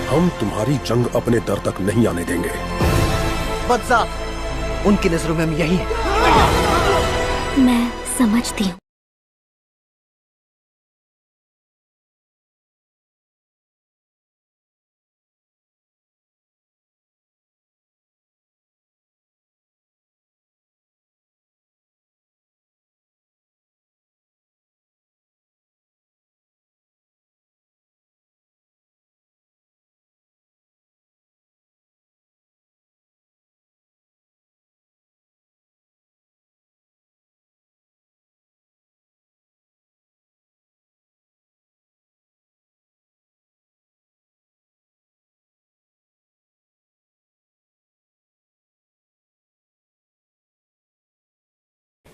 हम तुम्हारी जंग अपने दर तक नहीं आने देंगे। बदसा, उनकी नजरों में हम यही हैं। मैं समझती हूँ।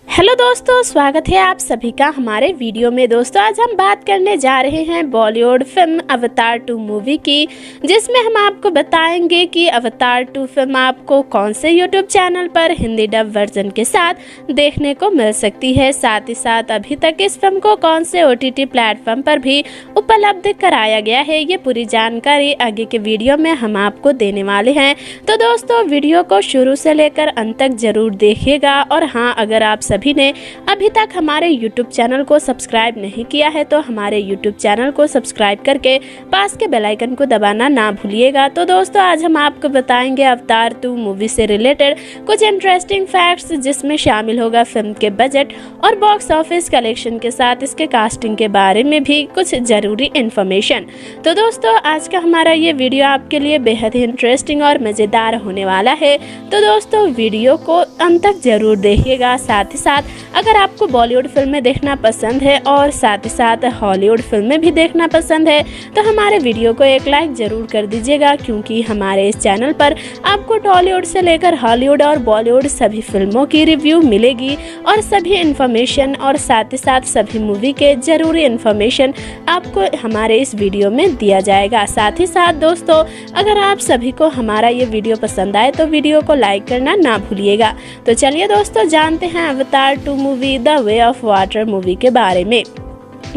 हेलो दोस्तों, स्वागत है आप सभी का हमारे वीडियो में। दोस्तों आज हम बात करने जा रहे हैं बॉलीवुड फिल्म अवतार 2 मूवी की, जिसमें हम आपको बताएंगे कि अवतार 2 फिल्म आपको कौन से यूट्यूब चैनल पर हिंदी डब वर्जन के साथ देखने को मिल सकती है। साथ ही साथ अभी तक इस फिल्म को कौन से OTT प्लेटफॉर्म पर भी उपलब्ध कराया गया है, ये पूरी जानकारी आगे के वीडियो में हम आपको देने वाले हैं। तो दोस्तों वीडियो को शुरू से लेकर अंत तक जरूर देखिएगा। और हाँ, अगर आप सभी ने अभी तक हमारे YouTube चैनल को सब्सक्राइब नहीं किया है तो हमारे YouTube चैनल को सब्सक्राइब करके पास के बेल आइकन को दबाना ना भूलिएगा। तो दोस्तों आज हम आपको बताएंगे अवतार 2 मूवी से रिलेटेड कुछ इंटरेस्टिंग फैक्ट्स, जिसमें शामिल होगा फिल्म के बजट और बॉक्स ऑफिस कलेक्शन के साथ इसके कास्टिंग के बारे में भी कुछ जरूरी इंफॉर्मेशन। तो दोस्तों आज का हमारा ये वीडियो आपके लिए बेहद ही इंटरेस्टिंग और मजेदार होने वाला है। तो दोस्तों वीडियो को अंत तक जरूर देखिएगा। साथ ही साथ अगर आपको बॉलीवुड फिल्में देखना पसंद है और साथ ही साथ हॉलीवुड फिल्में भी देखना पसंद है तो हमारे वीडियो को एक लाइक जरूर कर दीजिएगा, क्योंकि हमारे इस चैनल पर आपको टॉलीवुड से लेकर हॉलीवुड और बॉलीवुड सभी फिल्मों की रिव्यू मिलेगी और सभी इंफॉर्मेशन और साथ ही साथ सभी मूवी के जरूरी इंफॉर्मेशन आपको हमारे इस वीडियो में दिया जाएगा। साथ ही साथ दोस्तों अगर आप सभी को हमारा ये वीडियो पसंद आए तो वीडियो को लाइक करना ना भूलिएगा। तो चलिए दोस्तों जानते हैं अवतार 2 movie the way of water movie के बारे में।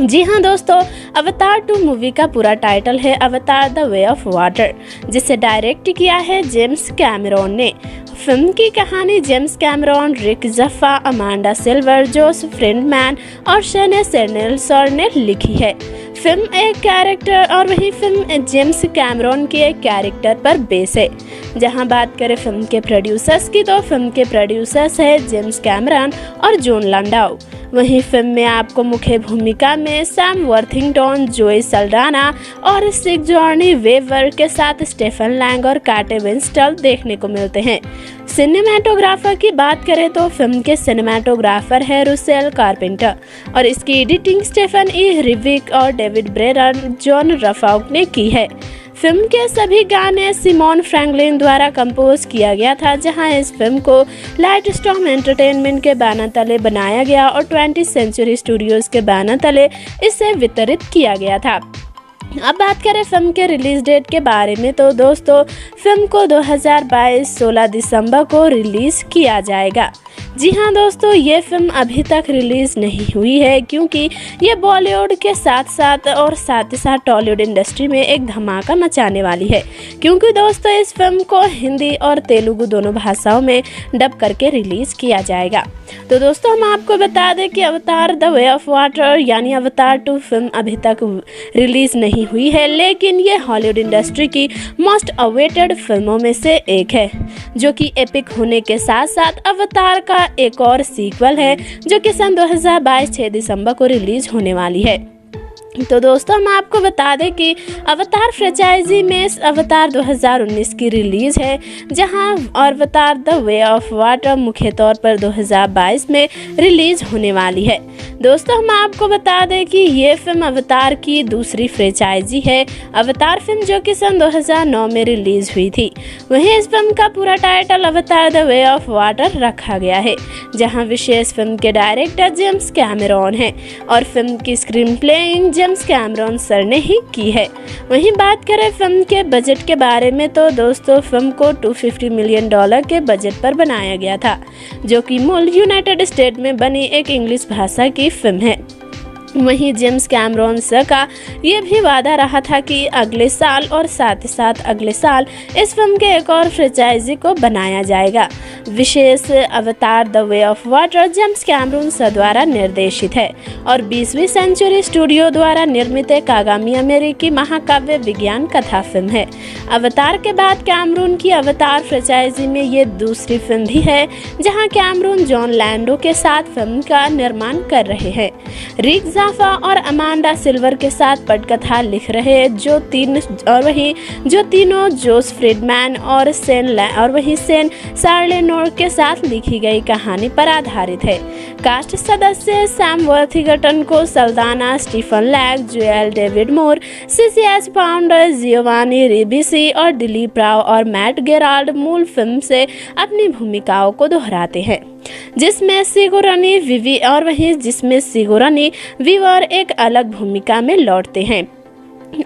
जी हाँ दोस्तों, अवतार 2 मूवी का पूरा टाइटल है अवतार द वे ऑफ वाटर, जिसे डायरेक्ट किया है जेम्स कैमरॉन ने। फिल्म की कहानी जेम्स कैमरॉन, रिक जफ्फा, अमांडा सिल्वर, जोस फ्रिंडमैन और शने सेनेल्सर ने लिखी है। फिल्म एक कैरेक्टर और वही फिल्म जेम्स कैमरॉन के एक कैरेक्टर पर बेस है। जहां बात करें फिल्म के प्रोड्यूसर्स की तो फिल्म के प्रोड्यूसर्स है जेम्स कैमरॉन और जॉन लैंडाउ। वहीं फिल्म में आपको मुख्य भूमिका में सैम वर्थिंगटन, जोई सल्डाना और सिगजॉर्नी वेवर के साथ स्टेफन लैंग और काटे विंस्टल देखने को मिलते हैं। सिनेमाटोग्राफर की बात करें तो फिल्म के सिनेमाटोग्राफर है रुसेल कारपेंटर और इसकी एडिटिंग स्टेफन ई रिविक और डेविड ब्रेरन जॉन रफाउक ने की है। फिल्म के सभी गाने सिमोन फ्रैंकलिन द्वारा कंपोज किया गया था, जहां इस फिल्म को लाइट स्टॉर्म एंटरटेनमेंट के बैनर तले बनाया गया और 20th सेंचुरी स्टूडियोज के बैनर तले इसे वितरित किया गया था। अब बात करें फिल्म के रिलीज डेट के बारे में तो दोस्तों फिल्म को 2022 16 दिसंबर को रिलीज किया जाएगा। जी हाँ दोस्तों, ये फिल्म अभी तक रिलीज नहीं हुई है, क्योंकि ये बॉलीवुड के साथ साथ टॉलीवुड इंडस्ट्री में एक धमाका मचाने वाली है, क्योंकि दोस्तों इस फिल्म को हिंदी और तेलुगु दोनों भाषाओं में डब करके रिलीज किया जाएगा। तो दोस्तों हम आपको बता दें कि अवतार द वे ऑफ वाटर यानी अवतार 2 फिल्म अभी तक रिलीज नहीं हुई है, लेकिन ये हॉलीवुड इंडस्ट्री की मोस्ट अवेटेड फिल्मों में से एक है, जो कि एपिक होने के साथ साथ अवतार का एक और सीक्वल है, जो कि सन 2022 6 दिसंबर को रिलीज होने वाली है। तो दोस्तों हम आपको बता दें कि अवतार फ्रेंचाइजी में अवतार 2019 की रिलीज है, जहां अवतार द वे ऑफ वाटर मुख्य तौर पर 2022 में रिलीज होने वाली है। दोस्तों हम आपको बता दें कि ये फिल्म अवतार की दूसरी फ्रेंचाइजी है। अवतार फिल्म जो कि सन 2009 में रिलीज हुई थी, वहीं इस फिल्म का पूरा टाइटल अवतार द वे ऑफ वाटर रखा गया है, जहां विशेष फिल्म के डायरेक्टर जेम्स कैमरॉन हैं और फिल्म की screen playing James Cameron sir ने ही की है। वहीं बात करें फिल्म के बजट के बारे में तो दोस्तों फिल्म को $250 मिलियन के बजट पर बनाया गया था, जो कि मूल यूनाइटेड स्टेट में बनी एक इंग्लिश भाषा की फिल्म है। वहीं जेम्स कैमरॉन सर का ये भी वादा रहा था कि अगले साल और साथ ही साथ अगले साल इस फिल्म के एक और फ्रेंचाइजी को बनाया जाएगा। विशेष अवतार the way of water James Cameron sir द्वारा निर्देशित है और 20वीं सेंचुरी स्टूडियो द्वारा निर्मित एक आगामी अमेरिकी महाकाव्य विज्ञान कथा फिल्म है। अवतार के बाद कैमरून की अवतार फ्रेंचाइजी में ये दूसरी फिल्म भी है जहां कैमरून जॉन लैंडो के साथ फिल्म का निर्माण कर रहे हैं। रिक जाफा और अमांडा सिल्वर के साथ पटकथा लिख रहे हैं जो तीनों जोस फ्रीडमैन और सेन सार्लेनोर के साथ लिखी गई कहानी पर आधारित है। कास्ट सदस्य सैम वर्थिंगटन को Saldana, Stephen Lang, Joel David Moore, CCS founder Giovanni Ribisi और दिलीप राव और मैट गेराल्ड मूल फिल्म से अपनी भूमिकाओं को दोहराते हैं, जिसमें सिगोरानी वीवर एक अलग भूमिका में लौटते हैं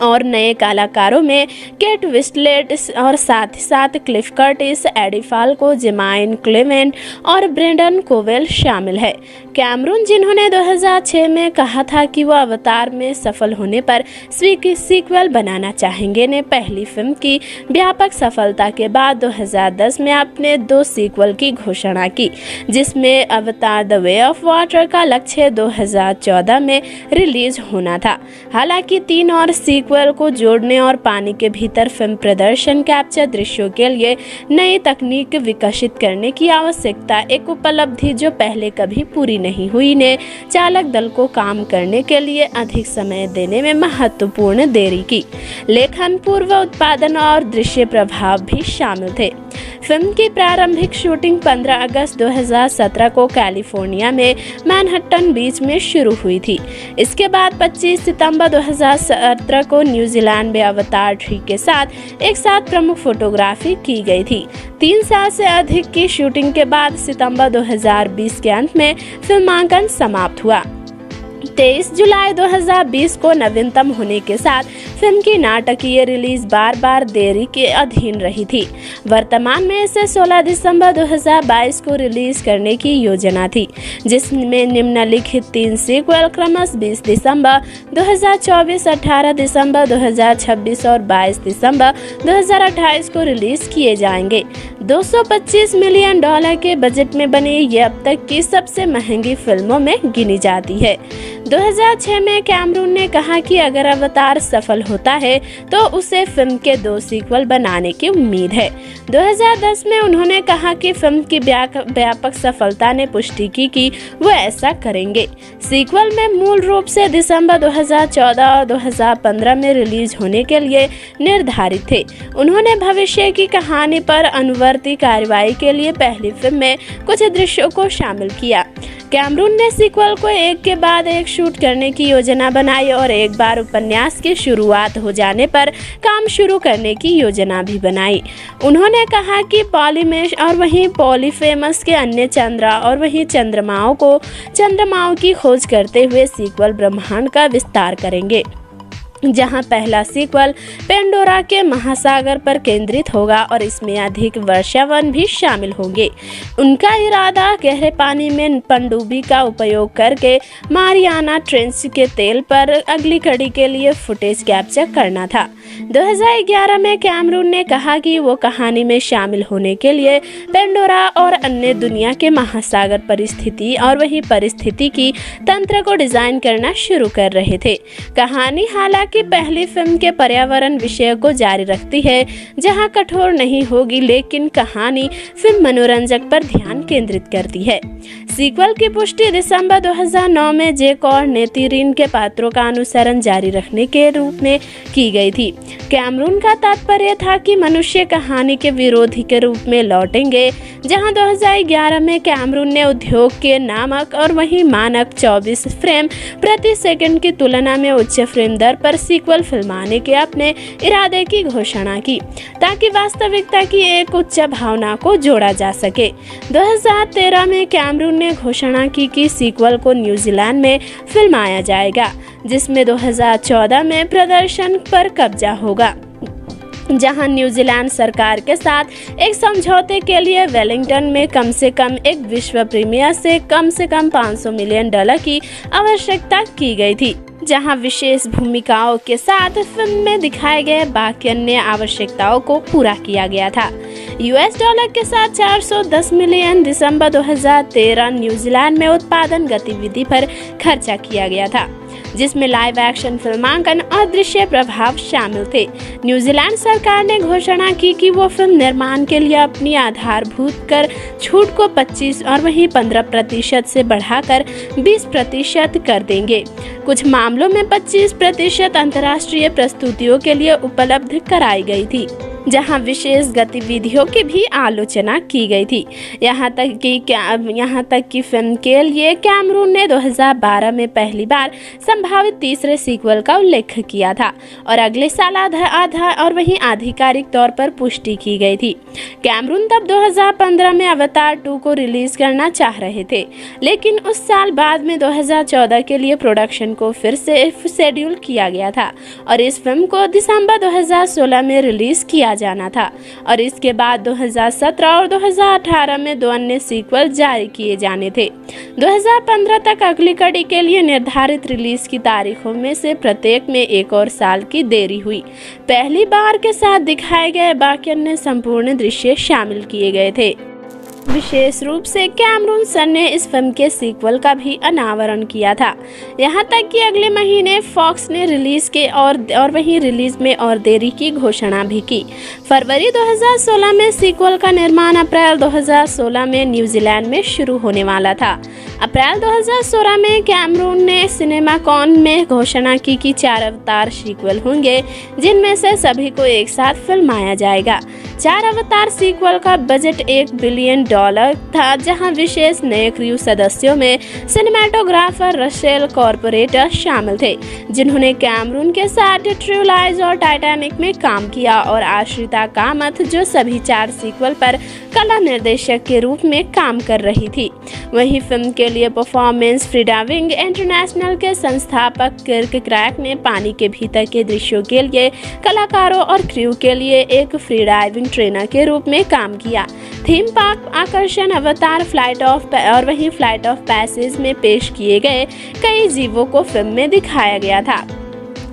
और नए कलाकारों में केट विस्लेट और साथ ही साथ क्लिफ कर्टिस, एडी फाल्को, जेमाइन क्लेमेंट और ब्रेंडन कोवेल शामिल है। कैमरून, जिन्होंने 2006 में कहा था कि वो अवतार में सफल होने पर सीक्वल बनाना चाहेंगे, ने पहली फिल्म की व्यापक सफलता के बाद 2010 में अपने 2 सीक्वल की घोषणा की, जिसमें अवतार द वे ऑफ वाटर का लक्ष्य 2014 में रिलीज होना था। हालांकि 3 और सीक्वल को जोड़ने और पानी के भीतर फिल्म प्रदर्शन कैप्चर दृश्यों के लिए नई तकनीक विकसित करने की आवश्यकता, एक उपलब्धि जो पहले कभी पूरी नहीं हुई, ने चालक दल को काम करने के लिए अधिक समय देने में महत्वपूर्ण देरी की। लेखन, पूर्व उत्पादन और दृश्य प्रभाव भी शामिल थे। फिल्म की प्रारंभिक शूटिंग 15 अगस्त 2017 को कैलिफोर्निया में मैनहट्टन बीच में शुरू हुई थी। इसके बाद 25 सितंबर 2017 को न्यूजीलैंड में अवतार 3 के साथ एक साथ प्रमुख फोटोग्राफी की गई थी। 3 साल से अधिक की शूटिंग के बाद सितंबर 2020 के अंत में फिल्मांकन समाप्त हुआ। 23 जुलाई 2020 को नवीनतम होने के साथ फिल्म की नाटकीय रिलीज बार देरी के अधीन रही थी। वर्तमान में इसे 16 दिसंबर 2022 को रिलीज करने की योजना थी, जिसमें निम्नलिखित 3 सीक्वल क्रमशः 20 दिसंबर 2024, 18 दिसंबर 2026 और 22 दिसंबर 2028 को रिलीज किए जाएंगे। $225 मिलियन के बजट में बनी ये अब तक की सबसे महंगी फिल्मों में गिनी जाती है। 2006 में कैमरून ने कहा कि अगर अवतार सफल होता है तो उसे फिल्म के 2 सीक्वल बनाने की उम्मीद है। 2010 में उन्होंने कहा कि फिल्म की व्यापक सफलता ने पुष्टि की कि वो ऐसा करेंगे। सीक्वल में मूल रूप से दिसंबर 2014 और 2015 में रिलीज होने के लिए निर्धारित थे। उन्होंने भविष्य की कहानी पर अनुवर्ती कार्रवाई के लिए पहली फिल्म में कुछ दृश्यों को शामिल किया। कैमरून ने सीक्वल को एक के बाद एक शूट करने की योजना बनाई और एक बार उपन्यास की शुरुआत हो जाने पर काम शुरू करने की योजना भी बनाई। उन्होंने कहा कि पॉलीमेश और वहीं पॉलीफेमस के अन्य चंद्रमाओं की खोज करते हुए सीक्वल ब्रह्मांड का विस्तार करेंगे, जहां पहला सीक्वल पेंडोरा के महासागर पर केंद्रित होगा और इसमें अधिक वर्षावन भी शामिल होंगे। उनका इरादा गहरे पानी में पनडुब्बी का उपयोग करके मारियाना ट्रेंच के तेल पर अगली कड़ी के लिए फुटेज कैप्चर करना था। 2011 में कैमरून ने कहा कि वो कहानी में शामिल होने के लिए पेंडोरा और अन्य दुनिया के महासागर परिस्थिति की तंत्र को डिजाइन करना शुरू कर रहे थे। कहानी हालांकि पहली फिल्म के पर्यावरण विषय को जारी रखती है, जहां कठोर नहीं होगी, लेकिन कहानी फिल्म मनोरंजक पर ध्यान केंद्रित करती है। सीक्वल की पुष्टि दिसंबर 2009 में जेक और नेतिरिन के पात्रों का अनुसरण जारी रखने के रूप में की गई थी। कैमरून का तात्पर्य था कि मनुष्य कहानी के विरोधी के रूप में लौटेंगे, जहां 2011 में कैमरून ने उद्योग के नामक और वहीं मानक 24 फ्रेम प्रति सेकंड की तुलना में उच्च फ्रेम दर पर सीक्वल फिल्माने के अपने इरादे की घोषणा की, ताकि वास्तविकता की एक उच्च भावना को जोड़ा जा सके। 2013 में कैमरून ने घोषणा की कि सीक्वल को न्यूजीलैंड में फिल्माया जाएगा, जिसमें 2014 में प्रदर्शन पर कब्जा होगा। जहां न्यूजीलैंड सरकार के साथ एक समझौते के लिए वेलिंगटन में कम से कम एक विश्व प्रीमियर से कम $500 मिलियन की आवश्यकता की गई थी, जहां विशेष भूमिकाओं के साथ फिल्म में दिखाए गए बाकी अन्य आवश्यकताओं को पूरा किया गया था। $US के साथ 410 मिलियन दिसंबर 2013 न्यूजीलैंड में उत्पादन गतिविधि पर खर्चा किया गया था, जिसमें लाइव एक्शन फिल्मांकन और दृश्य प्रभाव शामिल थे। न्यूजीलैंड सरकार ने घोषणा की कि वो फिल्म निर्माण के लिए अपनी आधारभूत कर छूट को 25 और वहीं 15% से बढ़ाकर 20% कर देंगे। कुछ मामलों में 25% अंतर्राष्ट्रीय प्रस्तुतियों के लिए उपलब्ध कराई गई थी, जहां विशेष गतिविधियों की भी आलोचना की गई थी। यहाँ तक कि फिल्म के लिए कैमरून ने 2012 में पहली बार संभावित तीसरे सीक्वल का उल्लेख किया था और अगले साल आधा और वहीं आधिकारिक तौर पर पुष्टि की गई थी। कैमरून तब 2015 में अवतार 2 को रिलीज करना चाह रहे थे, लेकिन उस साल बाद में 2014 के लिए प्रोडक्शन को फिर से शेड्यूल किया गया था और इस फिल्म को दिसंबर 2016 में रिलीज किया जाना था और इसके बाद 2017 और 2018 में 2 अन्य सीक्वल जारी किए जाने थे। 2015 तक अगली कड़ी के लिए निर्धारित रिलीज की तारीखों में से प्रत्येक में 1 और साल की देरी हुई। पहली बार के साथ दिखाए गए बाकी अन्य संपूर्ण दृश्य शामिल किए गए थे। विशेष रूप से कैमरून सर ने इस फिल्म के सीक्वल का भी अनावरण किया था। यहाँ तक कि अगले महीने फॉक्स ने रिलीज के और वहीं रिलीज में और देरी की घोषणा भी की। फरवरी 2016 में सीक्वल का निर्माण अप्रैल 2016 में न्यूजीलैंड में शुरू होने वाला था। अप्रैल 2016 में कैमरून ने सिनेमाकॉन में घोषणा की कि 4 अवतार सीक्वल होंगे, जिनमें से सभी को एक साथ फिल्माया जाएगा। 4 अवतार सीक्वल का बजट $1 बिलियन था, जहां विशेष नए क्रू सदस्यों में सिनेमेटोग्राफर रसेल कॉर्पोरेटर शामिल थे, जिन्होंने कैमरून के साथ ट्रू लाइज और टाइटैनिक में काम किया, और आश्रिता कामथ, जो सभी 4 सीक्वल पर कला निर्देशक के रूप में काम कर रही थी। वहीं फिल्म के लिए परफॉर्मेंस फ्रीडा विंग इंटरनेशनल के संस्थापक किर्क क्रैक ने पानी के भीतर के दृश्यों के लिए कलाकारों और क्रू के लिए एक फ्री डाइविंग ट्रेनर के रूप में काम किया। थीम पार्क आकर्षण अवतार फ्लाइट ऑफ पैसेज में पेश किए गए कई जीवों को फिल्म में दिखाया गया था,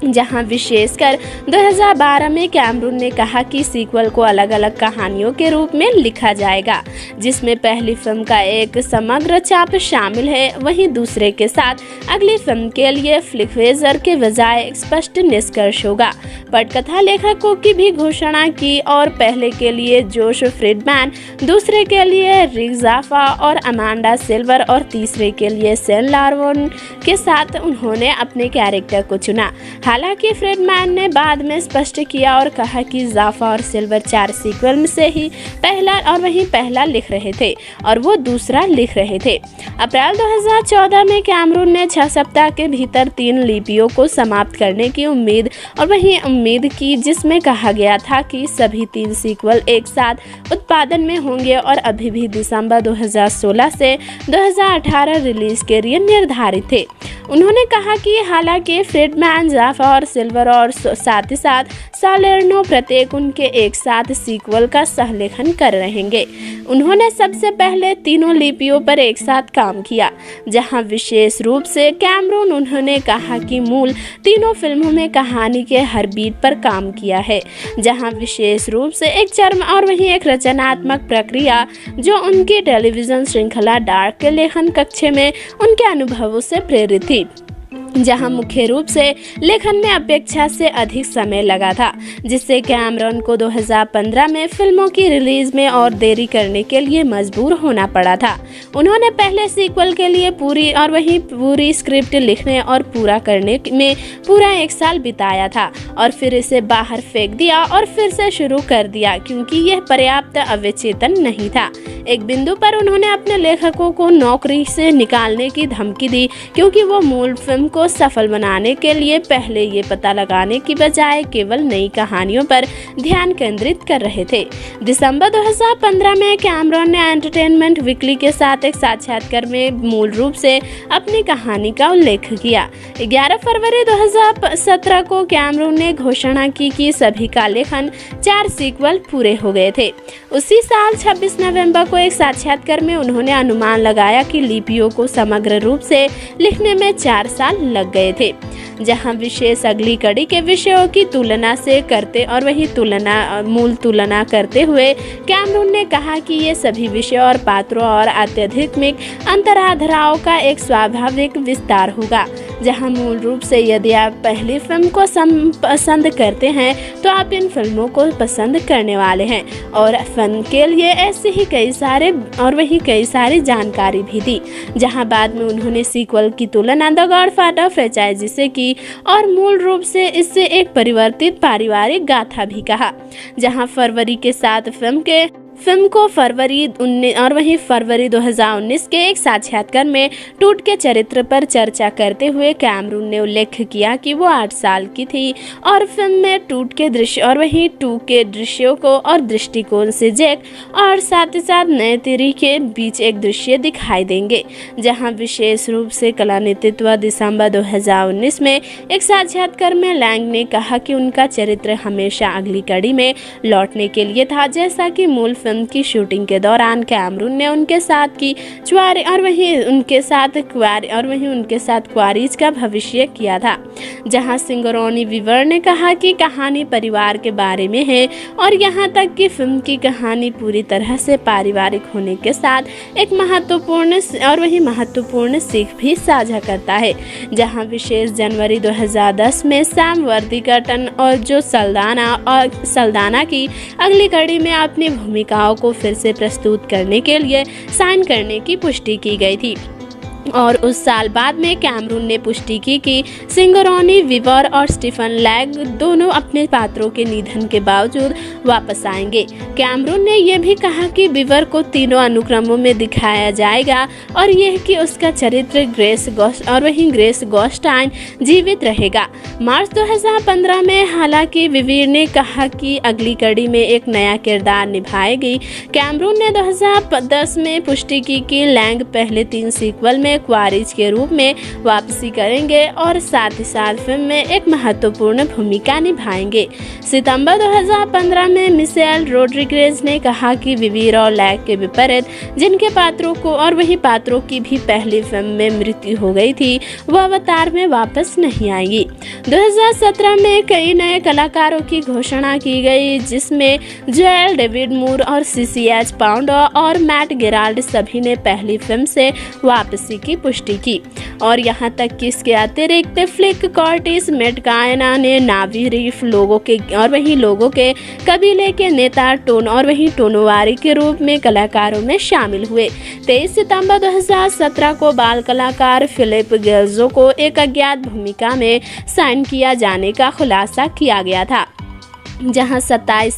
जहां विशेषकर 2012 में कैमरून ने कहा कि सीक्वल को अलग अलग कहानियों के रूप में लिखा जाएगा, जिसमें पहली फिल्म का एक समग्र छाप शामिल है। वहीं दूसरे के साथ अगली फिल्म के लिए फ्लिकवेजर के बजाय एक स्पष्ट निष्कर्ष होगा। पटकथा लेखकों की भी घोषणा की, और पहले के लिए जोश फ्रीडमैन, दूसरे के लिए रिक जाफा और अमांडा सिल्वर और तीसरे के लिए सेन लार्वन के साथ उन्होंने अपने कैरेक्टर को चुना। हालांकि फ्रीडमैन ने बाद में स्पष्ट किया और कहा कि जाफा और सिल्वर 4 सीक्वल में से ही पहला लिख रहे थे और वो दूसरा लिख रहे थे। अप्रैल 2014 में कैमरून ने 6 सप्ताह के भीतर 3 लिपियों को समाप्त करने की उम्मीद की, जिसमें कहा गया था कि सभी 3 सीक्वल एक साथ उत्पादन में होंगे और अभी भी दिसंबर 2016 से 2018 रिलीज के लिए निर्धारित थे। उन्होंने कहा कि हालांकि फ्रीडमैन, जाफा और सिल्वर और साथ ही साथ सालेर्नो प्रत्येक उनके एक साथ सीक्वल का सहलेखन कर रहेंगे, उन्होंने सबसे पहले तीनों लिपियों पर एक साथ काम किया। जहां विशेष रूप से कैमरून उन्होंने कहा कि मूल तीनों फिल्मों में कहानी के हर बीट पर काम किया है, जहां विशेष रूप से एक चर्म और वहीं एक रचनात्मक प्रक्रिया जो उनकी टेलीविजन श्रृंखला डार्क के लेखन कक्ष में उनके अनुभवों से प्रेरित थी, जहां मुख्य रूप से लेखन में अपेक्षा से अधिक समय लगा था, जिससे कैमरून को 2015 में फिल्मों की रिलीज में और देरी करने के लिए मजबूर होना पड़ा था। उन्होंने पहले सीक्वल के लिए पूरी स्क्रिप्ट लिखने और पूरा करने में पूरा 1 साल बिताया था और फिर इसे बाहर फेंक दिया और फिर से शुरू कर दिया क्योंकि यह पर्याप्त अवचेतन नहीं था। एक बिंदु पर उन्होंने अपने लेखकों को नौकरी से निकालने की धमकी दी क्योंकि वो मूल फिल्म को सफल बनाने के लिए पहले ये पता लगाने की बजाय केवल नई कहानियों पर ध्यान केंद्रित कर रहे थे। दिसंबर 2015 में कैमरॉन ने एंटरटेनमेंट वीकली के साथ एक साक्षात्कार में मूल रूप से अपनी कहानी का उल्लेख किया। 11 फरवरी 2017 को कैमरॉन ने घोषणा की कि सभी का लेखन 4 सीक्वल पूरे हो गए थे। उसी साल 26 नवंबर को एक साक्षात्कार में उन्होंने अनुमान लगाया कि लिपियों को समग्र रूप से लिखने में 4 साल लग गए थे, जहां विशेष अगली कड़ी के विषयों की तुलना से करते और वही मूल तुलना करते हुए कैमरॉन ने कहा कि ये सभी विषयों और पात्रों और आध्यात्मिक अंतराधाराओं का एक स्वाभाविक विस्तार होगा, जहां मूल रूप से यदि आप पहली फिल्म को पसंद करते हैं तो आप इन फिल्मों को पसंद करने वाले हैं। और फन के लिए ऐसे ही कई सारी जानकारी भी दी, जहां बाद में उन्होंने सीक्वल की तुलना द गॉडफादर फ्रेंचाइजी से की और मूल रूप से इससे एक परिवर्तित पारिवारिक गाथा भी कहा, जहां फरवरी के साथ फिल्म को फरवरी 2019 के एक साक्षात्कार में टूट के चरित्र पर चर्चा करते हुए कैमरॉन ने उल्लेख किया कि वो 8 साल की थी और फिल्म में टूट के दृश्य और वही टू के दृश्यों को और दृष्टिकोण से जैक और साथ ही साथ नए तेरी के बीच एक दृश्य दिखाई देंगे, जहां विशेष रूप से कला नेतृत्व। दिसंबर 2019 में एक साक्षात्कार में लैंग ने कहा कि उनका चरित्र हमेशा अगली कड़ी में लौटने के लिए था, जैसा कि मूल फिल्म की शूटिंग के दौरान कैमरॉन ने उनके साथ की च्वारी और वहीं उनके साथ क्वारीज का भविष्य किया था, जहां सिंगरोनी वीवर ने कहा कि कहानी परिवार के बारे में है और यहां तक कि फिल्म की कहानी पूरी तरह से पारिवारिक होने के साथ एक महत्वपूर्ण सीख भी साझा करता है, जहां विशेष जनवरी 2010 में सैम वर्दिंगटन और जो सल्दाना की अगली कड़ी में अपनी भूमिका को फिर से प्रस्तुत करने के लिए साइन करने की पुष्टि की गई थी। और उस साल बाद में कैमरॉन ने पुष्टि की कि सिंगरोनी वीवर और स्टीफन लैंग दोनों अपने पात्रों के निधन के बावजूद वापस आएंगे। कैमरॉन ने यह भी कहा कि वीवर को तीनों अनुक्रमों में दिखाया जाएगा और यह कि उसका चरित्र ग्रेस गोस्टाइन जीवित रहेगा। मार्च 2015 में हालांकि विवीर ने कहा कि अगली कड़ी में एक नया किरदार निभाएगी। कैमरॉन ने 2010 में पुष्टि की कि लैंग पहले 3 सीक्वल में क्वारीज के रूप में वापसी करेंगे और साथ ही साथ फिल्म में एक महत्वपूर्ण भूमिका निभाएंगे। सितंबर 2015 में मिशेल रोड्रिगेज ने कहा कि विवीर और लैंग के विपरीत जिनके पात्रों को और वही पात्रों की भी पहली फिल्म में मृत्यु हो गई थी, वह अवतार में वापस नहीं आएगी। 2017 में कई नए कलाकारों की घोषणा की गई, जिसमें जोएल डेविड मूर और CCH पाउंड और मैट गेराल्ड सभी ने पहली फिल्म से वापसी की पुष्टि की। और यहाँ तक कि इसके अतिरिक्त फ्लिक कॉर्टिस मेटकायना ने नावी रीफ लोगों के कबीले के नेता टोनोवारी के रूप में कलाकारों में शामिल हुए। 23 सितंबर 2017 को बाल कलाकार फिलिप गेल्जो को एक अज्ञात भूमिका में साइन किया जाने का खुलासा किया गया था, जहां 27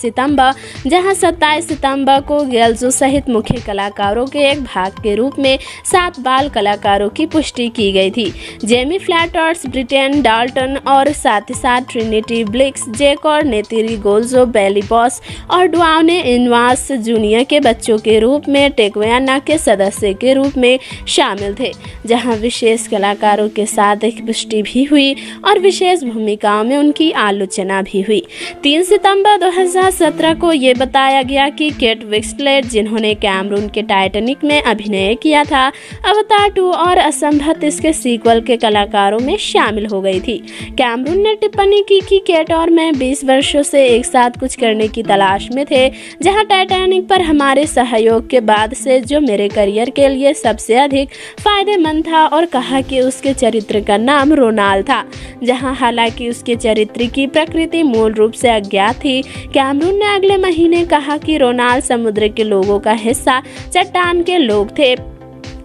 सितंबर को गेल्जो सहित मुख्य कलाकारों के एक भाग के रूप में 7 बाल कलाकारों की पुष्टि की गई थी। जेमी फ्लैटर्स, ब्रिटेन डाल्टन और साथ ही साथ ट्रिनिटी ब्लिक्स, जैक और नेतिरी गोल्जो, बेली बॉस और ड्वाउने इनवास जूनियर के बच्चों के रूप में टेक्वाना के सदस्य के रूप में शामिल थे, जहां विशेष कलाकारों के साथ एक पुष्टि भी हुई और विशेष भूमिकाओं में उनकी आलोचना भी हुई। 3 सितंबर 2017 को ये बताया गया कि केट विंसलेट, जिन्होंने कैमरॉन के टाइटैनिक में अभिनय किया था, अवतार 2 और असंभव इसके सीक्वल के कलाकारों में शामिल हो गई थी। कैमरॉन ने टिप्पणी की कि केट और मैं 20 वर्षों से एक साथ कुछ करने की तलाश में थे, जहां टाइटैनिक पर हमारे सहयोग के बाद से जो मेरे करियर के लिए सबसे अधिक फायदेमंद था, और कहा कि उसके चरित्र का नाम रोनाल्ड था, जहां हालांकि उसके चरित्र की प्रकृति मूल रूप से अज्ञात थी। कैमरॉन ने अगले महीने कहा कि रोनाल्ड समुद्र के लोगों का हिस्सा चट्टान के लोग थे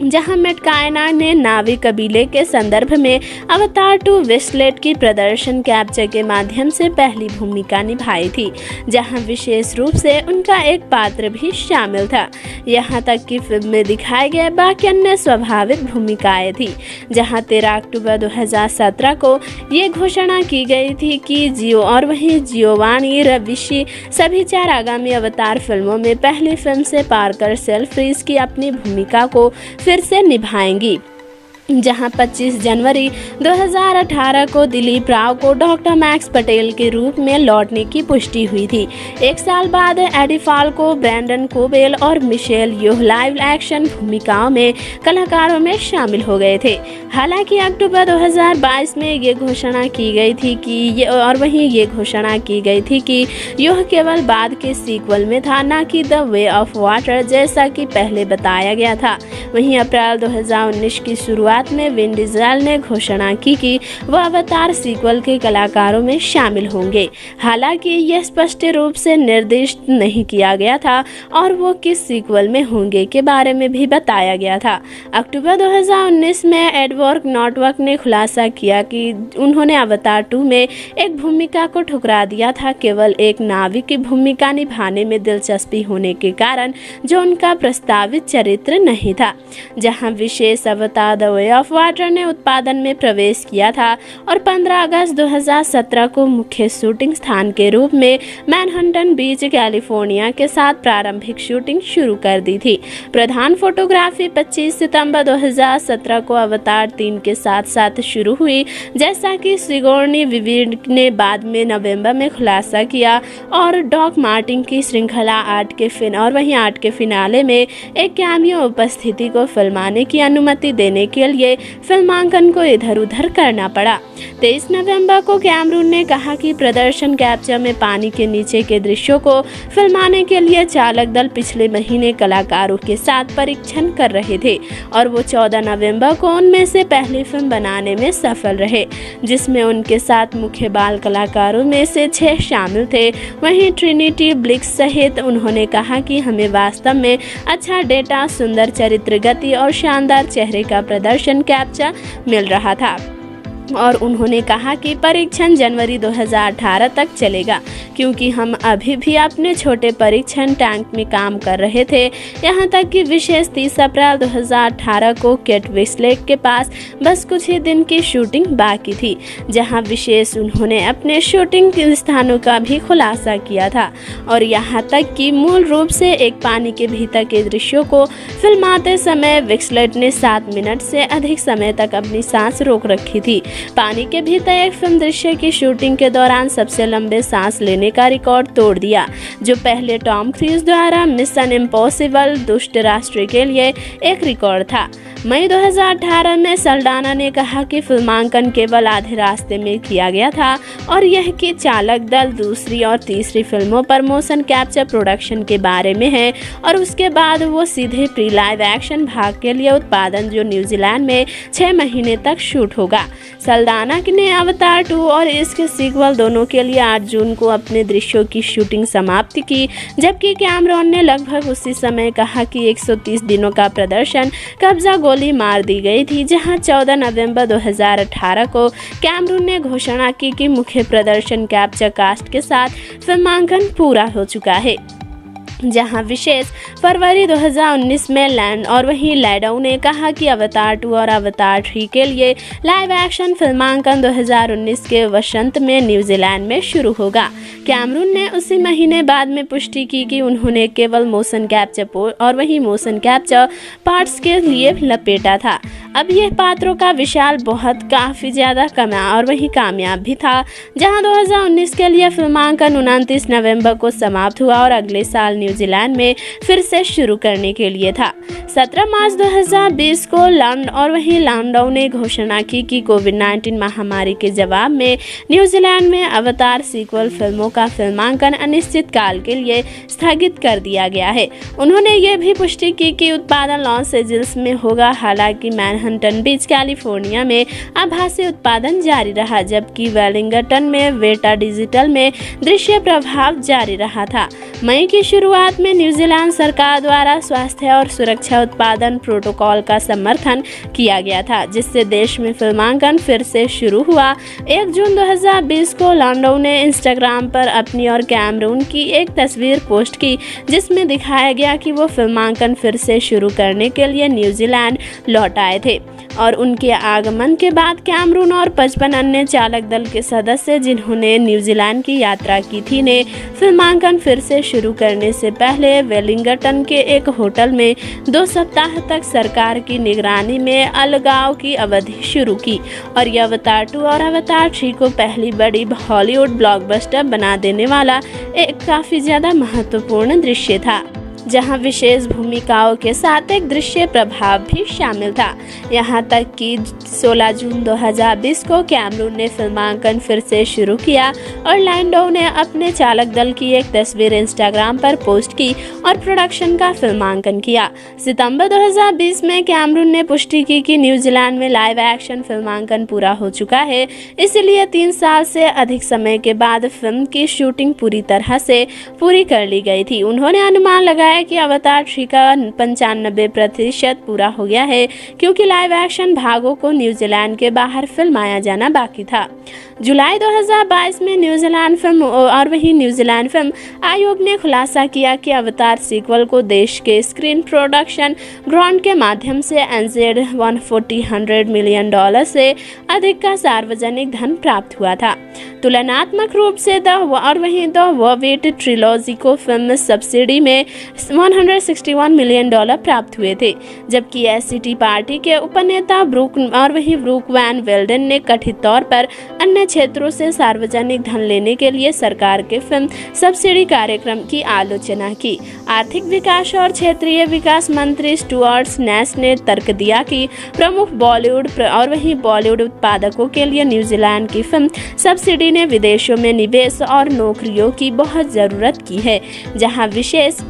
जहां मैट कायना ने नावी कबीले के संदर्भ में अवतार 2 विस्लेट की प्रदर्शन कैप्चर के माध्यम से पहली भूमिका निभाई थी, जहां विशेष रूप से उनका एक पात्र भी शामिल था। यहां तक कि फिल्म में दिखाए गए बाकी अन्य स्वाभाविक भूमिकाएं थी, जहां 13 अक्टूबर 2017 को ये घोषणा की गई थी कि जियो और वहीं जियोवानी रविशी सभी 4 आगामी अवतार फिल्मों में पहली फिल्म से पार्कर सेल्फ्रीज की अपनी भूमिका को फिर से निभाएंगी। जहां 25 जनवरी 2018 को दिलीप राव को डॉक्टर मैक्स पटेल के रूप में लौटने की पुष्टि हुई थी। एक साल बाद एडी फाल्को, ब्रैंडन कोबेल और मिशेल योह लाइव एक्शन भूमिकाओं में कलाकारों में शामिल हो गए थे। हालांकि अक्टूबर 2022 में ये घोषणा की गई थी कि योह केवल बाद के सीक्वल में था, न कि द वे ऑफ वाटर जैसा कि पहले बताया गया था। वहीं अप्रैल 2019 की शुरुआत में विन डीजल ने घोषणा की कि वह अवतार सीक्वल के कलाकारों में शामिल होंगे। हालांकि यह स्पष्ट रूप से निर्दिष्ट नहीं किया गया था और वो किस सीक्वल में होंगे के बारे में भी बताया गया था। अक्टूबर 2019 में एडवर्ड नॉर्टवर्क ने खुलासा किया कि उन्होंने अवतार 2 में एक भूमिका को ठुकरा दिया था, केवल एक नाविक की भूमिका निभाने में दिलचस्पी होने के कारण, जो उनका प्रस्तावित चरित्र नहीं था। जहां विशेष अवतार द वे ऑफ वाटर ने उत्पादन में प्रवेश किया था और 15 अगस्त 2017 को मुख्य शूटिंग स्थान के रूप में मैनहट्टन बीच, कैलिफोर्निया के साथ प्रारंभिक शूटिंग शुरू कर दी थी। प्रधान फोटोग्राफी 25 सितंबर 2017 को अवतार 3 के साथ साथ शुरू हुई, जैसा कि सिगोर्नी विविड ने बाद में नवंबर में खुलासा किया, और डॉक मार्टिन की श्रृंखला 8 के फिनाले में एक कैमियो उपस्थिति को फिल्माने की अनुमति देने के लिए फिल्मांकन को इधर उधर करना पड़ा। 23 नवंबर को कैमरून ने कहा कि प्रदर्शन कैप्चर में पानी के नीचे के दृश्यों को फिल्माने के लिए चालक दल पिछले महीने कलाकारों के साथ परीक्षण कर रहे थे और वो 14 नवंबर को उनमें से पहली फिल्म बनाने में सफल रहे, जिसमें उनके साथ मुख्य बाल कलाकारों में से 6 शामिल थे। वहीं ट्रिनिटी ब्लिक्स सहित उन्होंने कहा कि हमें वास्तव में अच्छा डेटा, सुंदर चरित्र गति और शानदार चेहरे का प्रदर्शन कैप्चर मिल रहा था, और उन्होंने कहा कि परीक्षण जनवरी 2018 तक चलेगा, क्योंकि हम अभी भी अपने छोटे परीक्षण टैंक में काम कर रहे थे। यहां तक कि विशेष 30 अप्रैल 2018 को केट विस्लेट के पास बस कुछ ही दिन की शूटिंग बाकी थी, जहां विशेष उन्होंने अपने शूटिंग के स्थानों का भी खुलासा किया था, और यहां तक कि मूल रूप से एक पानी के भीतर के दृश्यों को फिल्माते समय विस्लेट ने 7 मिनट से अधिक समय तक अपनी सांस रोक रखी थी। पानी के भीतर एक फिल्म दृश्य की शूटिंग के दौरान सबसे लंबे सांस लेने का रिकॉर्ड तोड़ दिया, जो पहले टॉम क्रूज द्वारा मिशन इम्पॉसिबल दुष्ट राष्ट्र के लिए एक रिकॉर्ड था। मई 2018 में सल्डाना ने कहा कि फिल्मांकन केवल आधे रास्ते में किया गया था और यह कि चालक दल दूसरी और तीसरी फिल्मों पर मोशन कैप्चर प्रोडक्शन के बारे में है, और उसके बाद वो सीधे प्री लाइव एक्शन भाग के लिए उत्पादन, जो न्यूजीलैंड में 6 महीने तक शूट होगा। सल्डाना ने अवतार 2 और इसके सीक्वल दोनों के लिए 8 जून को अपने दृश्यों की शूटिंग समाप्त की, जबकि कैमरॉन ने लगभग उसी समय कहा कि 130 दिनों का प्रदर्शन कब्जा गोली मार दी गई थी, जहां 14 नवंबर 2018 को कैमरून ने घोषणा की कि मुख्य प्रदर्शन कैप्चर कास्ट के साथ फिल्मांकन पूरा हो चुका है। जहां विशेष फरवरी 2019 में लैंड और वहीं लैडो ने कहा कि अवतार 2 और अवतार 3 के लिए लाइव एक्शन फिल्मांकन 2019 के वसंत में न्यूजीलैंड में शुरू होगा। कैमरून ने उसी महीने बाद में पुष्टि की कि उन्होंने केवल मोशन कैप्चर और वहीं मोशन कैप्चर पार्ट्स के लिए लपेटा था। अब यह पात्रों का विशाल बहुत काफ़ी ज़्यादा और वहीं कामयाब भी था, जहां 2019 के लिए फिल्मांकन 29 नवंबर को समाप्त हुआ और अगले साल न्यूजीलैंड में फिर से शुरू करने के लिए था। 17 मार्च 2020 को लैंडो ने घोषणा की कि कोविड-19 महामारी के जवाब में न्यूजीलैंड में अवतार सीक्वल फिल्मों का फिल्मांकन अनिश्चित काल के लिए स्थगित कर दिया गया है। उन्होंने ये भी पुष्टि की कि उत्पादन लॉस एंजल्स में होगा, हालांकि मैनहट्टन बीच, कैलिफोर्निया में आभासी उत्पादन जारी रहा, जबकि वेलिंगटन में वेटा डिजिटल में दृश्य प्रभाव जारी रहा था। मई की शुरुआत में न्यूजीलैंड सरकार द्वारा स्वास्थ्य और सुरक्षा उत्पादन प्रोटोकॉल का समर्थन किया गया था, जिससे देश में फिल्मांकन फिर से शुरू हुआ। 1 जून 2020 को लैंडो ने इंस्टाग्राम पर अपनी और कैमरून की एक तस्वीर पोस्ट की, जिसमें दिखाया गया कि वो फिल्मांकन फिर से शुरू करने के लिए न्यूजीलैंड लौट आए थे और उनके आगमन के बाद कैमरून और 55 अन्य चालक दल के सदस्य जिन्होंने न्यूजीलैंड की यात्रा की थी ने फिल्मांकन फिर से शुरू करने से पहले वेलिंगटन के एक होटल में 2 सप्ताह तक सरकार की निगरानी में अलगाव की अवधि शुरू की और ये अवतार 2 और अवतार 3 को पहली बड़ी हॉलीवुड ब्लॉकबस्टर बना देने वाला एक काफी ज्यादा महत्वपूर्ण दृश्य था, जहां विशेष भूमिकाओं के साथ एक दृश्य प्रभाव भी शामिल था। यहां तक कि 16 जून 2020 को कैमरून ने फिल्मांकन फिर से शुरू किया और लैंडो ने अपने चालक दल की एक तस्वीर इंस्टाग्राम पर पोस्ट की और प्रोडक्शन का फिल्मांकन किया। सितंबर 2020 में कैमरून ने पुष्टि की कि न्यूजीलैंड में लाइव एक्शन फिल्मांकन पूरा हो चुका है, इसलिए 3 साल से अधिक समय के बाद फिल्म की शूटिंग पूरी तरह से पूरी कर ली गई थी। उन्होंने अनुमान लगाया कि अवतार 3 का 95% पूरा हो गया है, क्योंकि लाइव एक्शन भागों को न्यूजीलैंड के बाहर फिल्माया जाना बाकी था। जुलाई 2022 में न्यूजीलैंड फिल्म आयोग ने खुलासा किया कि अवतार सीक्वल को देश के स्क्रीन प्रोडक्शन ग्रांट के माध्यम से NZ $140 मिलियन से अधिक का सार्वजनिक धन प्राप्त हुआ था। तुलनात्मक रूप से द वर्विट ट्रिलॉजी को फिल्म सब्सिडी में $161 मिलियन प्राप्त हुए थे, जबकि एससीटी पार्टी के उपनेता ब्रूक वैन वेल्डन ने कथित तौर पर अन्य क्षेत्रों से सार्वजनिक धन लेने के लिए सरकार के फिल्म सब्सिडी कार्यक्रम की आलोचना की। आर्थिक विकास और क्षेत्रीय विकास मंत्री स्टुअर्ट स्नैश ने तर्क दिया कि प्रमुख बॉलीवुड उत्पादकों के लिए न्यूजीलैंड की फिल्म सब्सिडी ने विदेशों में निवेश और नौकरियों की बहुत जरूरत की है, जहां विशेष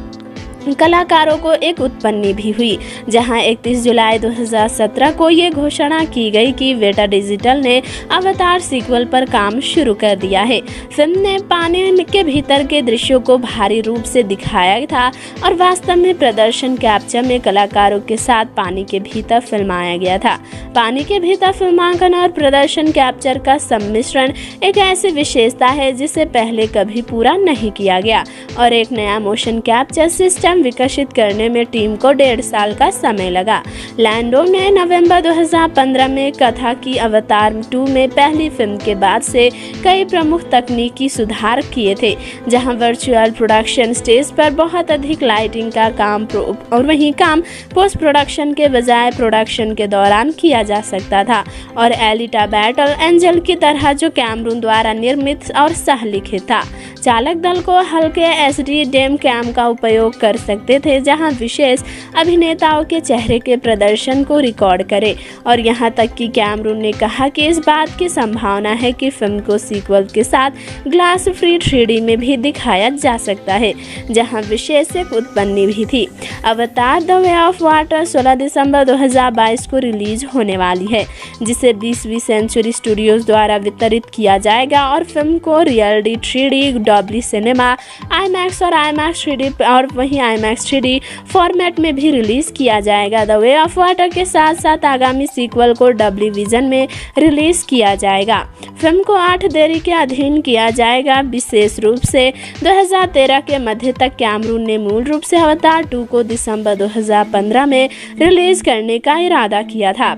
कलाकारों को एक उत्पत्ति भी हुई। जहां 31 जुलाई 2017 को ये घोषणा की गई कि वेटा डिजिटल ने अवतार सीक्वल पर काम शुरू कर दिया है। फिल्म ने पानी के भीतर के दृश्यों को भारी रूप से दिखाया था और वास्तव में प्रदर्शन कैप्चर में कलाकारों के साथ पानी के भीतर फिल्माया गया था। पानी के भीतर फिल्मांकन और प्रदर्शन कैप्चर का सम्मिश्रण एक ऐसी विशेषता है जिसे पहले कभी पूरा नहीं किया गया और एक नया मोशन कैप्चर सिस्टम विकसित करने में टीम को 1.5 साल का समय लगा। लैंडो ने नवंबर 2015 में कथा की अवतार 2 में पहली फिल्म के बाद से कई प्रमुख तकनीकी सुधार किए थे, जहां वर्चुअल प्रोडक्शन स्टेज पर बहुत अधिक लाइटिंग का काम पोस्ट प्रोडक्शन के बजाय प्रोडक्शन के दौरान किया जा सकता था और एलिटा बैटल एंजल की तरह जो कैमरून द्वारा निर्मित और सहलिखित था। चालक दल को हल्के एचडी डेम कैम का उपयोग कर सकते थे, जहां विशेष अभिनेताओं के चेहरे के प्रदर्शन को रिकॉर्ड करे और यहां तक कि कैमरून ने कहा कि इस बात की संभावना है कि फिल्म को सीक्वल के साथ ग्लास फ्री 3D में भी दिखाया जा सकता है, जहां विशेष एक उत्पत्ति भी थी। अवतार द वे ऑफ वाटर 16 दिसंबर 2022 को रिलीज होने वाली है, जिसे 20वीं सेंचुरी स्टूडियोज द्वारा वितरित किया जाएगा और फिल्म को reality 3D Dolby cinema, IMAX और IMAX 3D और IMAX 3D फॉर्मेट में भी रिलीज किया जाएगा। द वे ऑफ वाटर के साथ साथ आगामी सीक्वल को डब्ल्यू विजन में रिलीज किया जाएगा। फिल्म को 8 देरी के अधीन किया जाएगा। विशेष रूप से 2013 के मध्य तक कैमरून ने मूल रूप से अवतार 2 को दिसंबर 2015 में रिलीज करने का इरादा किया था,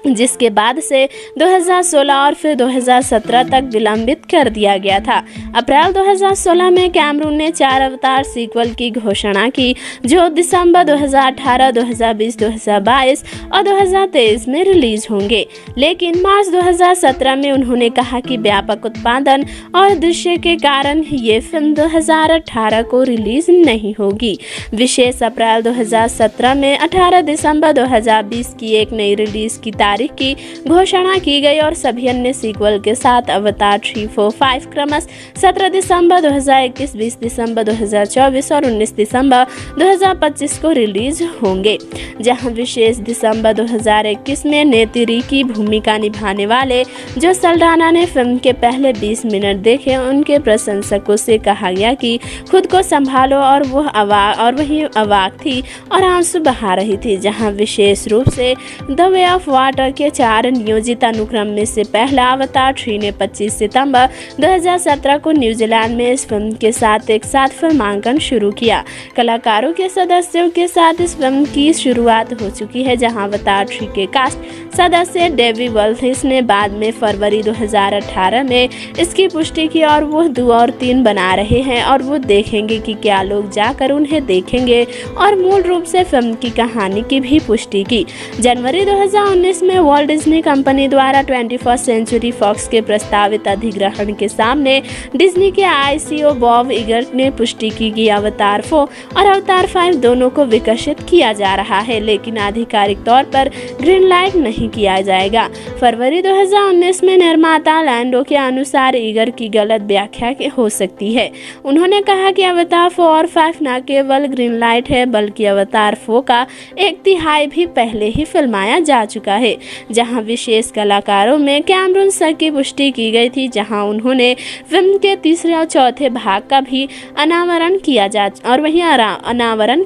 जिसके बाद से 2016 और फिर 2017 तक विलंबित कर दिया गया था। अप्रैल 2016 में कैमरून ने 4 अवतार सीक्वल की घोषणा की, जो दिसंबर 2018, 2020, 2022 और 2023 में रिलीज होंगे, लेकिन मार्च 2017 में उन्होंने कहा कि व्यापक उत्पादन और दृश्य के कारण ये फिल्म 2018 को रिलीज नहीं होगी। विशेष अप्रैल 2017 में 18 दिसंबर 2020 की एक नई रिलीज की तारीख तारीख की घोषणा की गई और सभी अन्य सीक्वल के साथ अवतार 3, 4, 5 क्रमश 17 दिसंबर 2021, 20 दिसंबर 2024 और 19 दिसंबर 2025 को रिलीज होंगे। जहां विशेष दिसंबर 2021 में नेतिरी की भूमिका निभाने वाले जो सल्डाना ने फिल्म के पहले 20 मिनट देखे, उनके प्रशंसकों से कहा गया कि खुद को संभालो और वही अवाक थी और आंसू बहा रही थी। जहां विशेष रूप से द वे ऑफ वाटर के 4 नियोजित अनुक्रम में से पहला अवतार 3 ने 25 सितंबर 2017 को न्यूजीलैंड में इस फिल्म के साथ एक साथ फिल्मांकन शुरू किया। कलाकारों के सदस्यों के साथ इस फिल्म की शुरुआत हो चुकी है, जहां अवतार 3 के कास्ट सदस्य डेवी वल्थिस ने बाद में फरवरी 2018 में इसकी पुष्टि की और वो 2 और 3 बना रहे हैं और वो देखेंगे कि क्या लोग जाकर उन्हें देखेंगे और मूल रूप से फिल्म की कहानी की भी पुष्टि की। जनवरी 2019 में वॉल्ट डिज्नी कंपनी द्वारा 21st सेंचुरी फॉक्स के प्रस्तावित अधिग्रहण के सामने डिज्नी के ICO बॉब इगर ने पुष्टि की कि अवतार 4 और अवतार 5 दोनों को विकसित किया जा रहा है, लेकिन आधिकारिक तौर पर ग्रीन लाइट नहीं किया जाएगा। फरवरी 2019 में निर्माता लैंडो के अनुसार इगर की गलत व्याख्या हो सकती है। उन्होंने कहा कि अवतार 4 और 5 न केवल ग्रीन लाइट है बल्कि अवतार 4 का 1/3 भी पहले ही फिल्माया जा चुका है। जहां विशेष कलाकारों में कैमरून सर की पुष्टि की गई थी, जहां उन्होंने फिल्म के तीसरे और चौथे भाग का भी अनावरण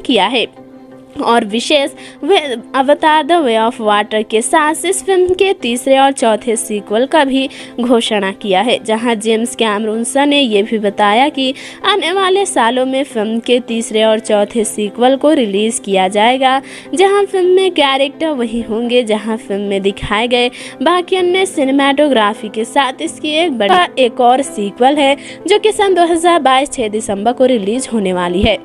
किया है और विशेष अवतार द वे ऑफ वाटर के साथ इस फिल्म के तीसरे और चौथे सीक्वल का भी घोषणा किया है। जहां जेम्स कैमरून ने यह भी बताया कि आने वाले सालों में फिल्म के तीसरे और चौथे सीक्वल को रिलीज किया जाएगा, जहां फिल्म में कैरेक्टर वही होंगे जहां फिल्म में दिखाए गए बाकी अन्य सिनेमाटोग्राफी के साथ इसकी एक और सीक्वल है जो कि सन 2022 6 दिसंबर को रिलीज होने वाली है।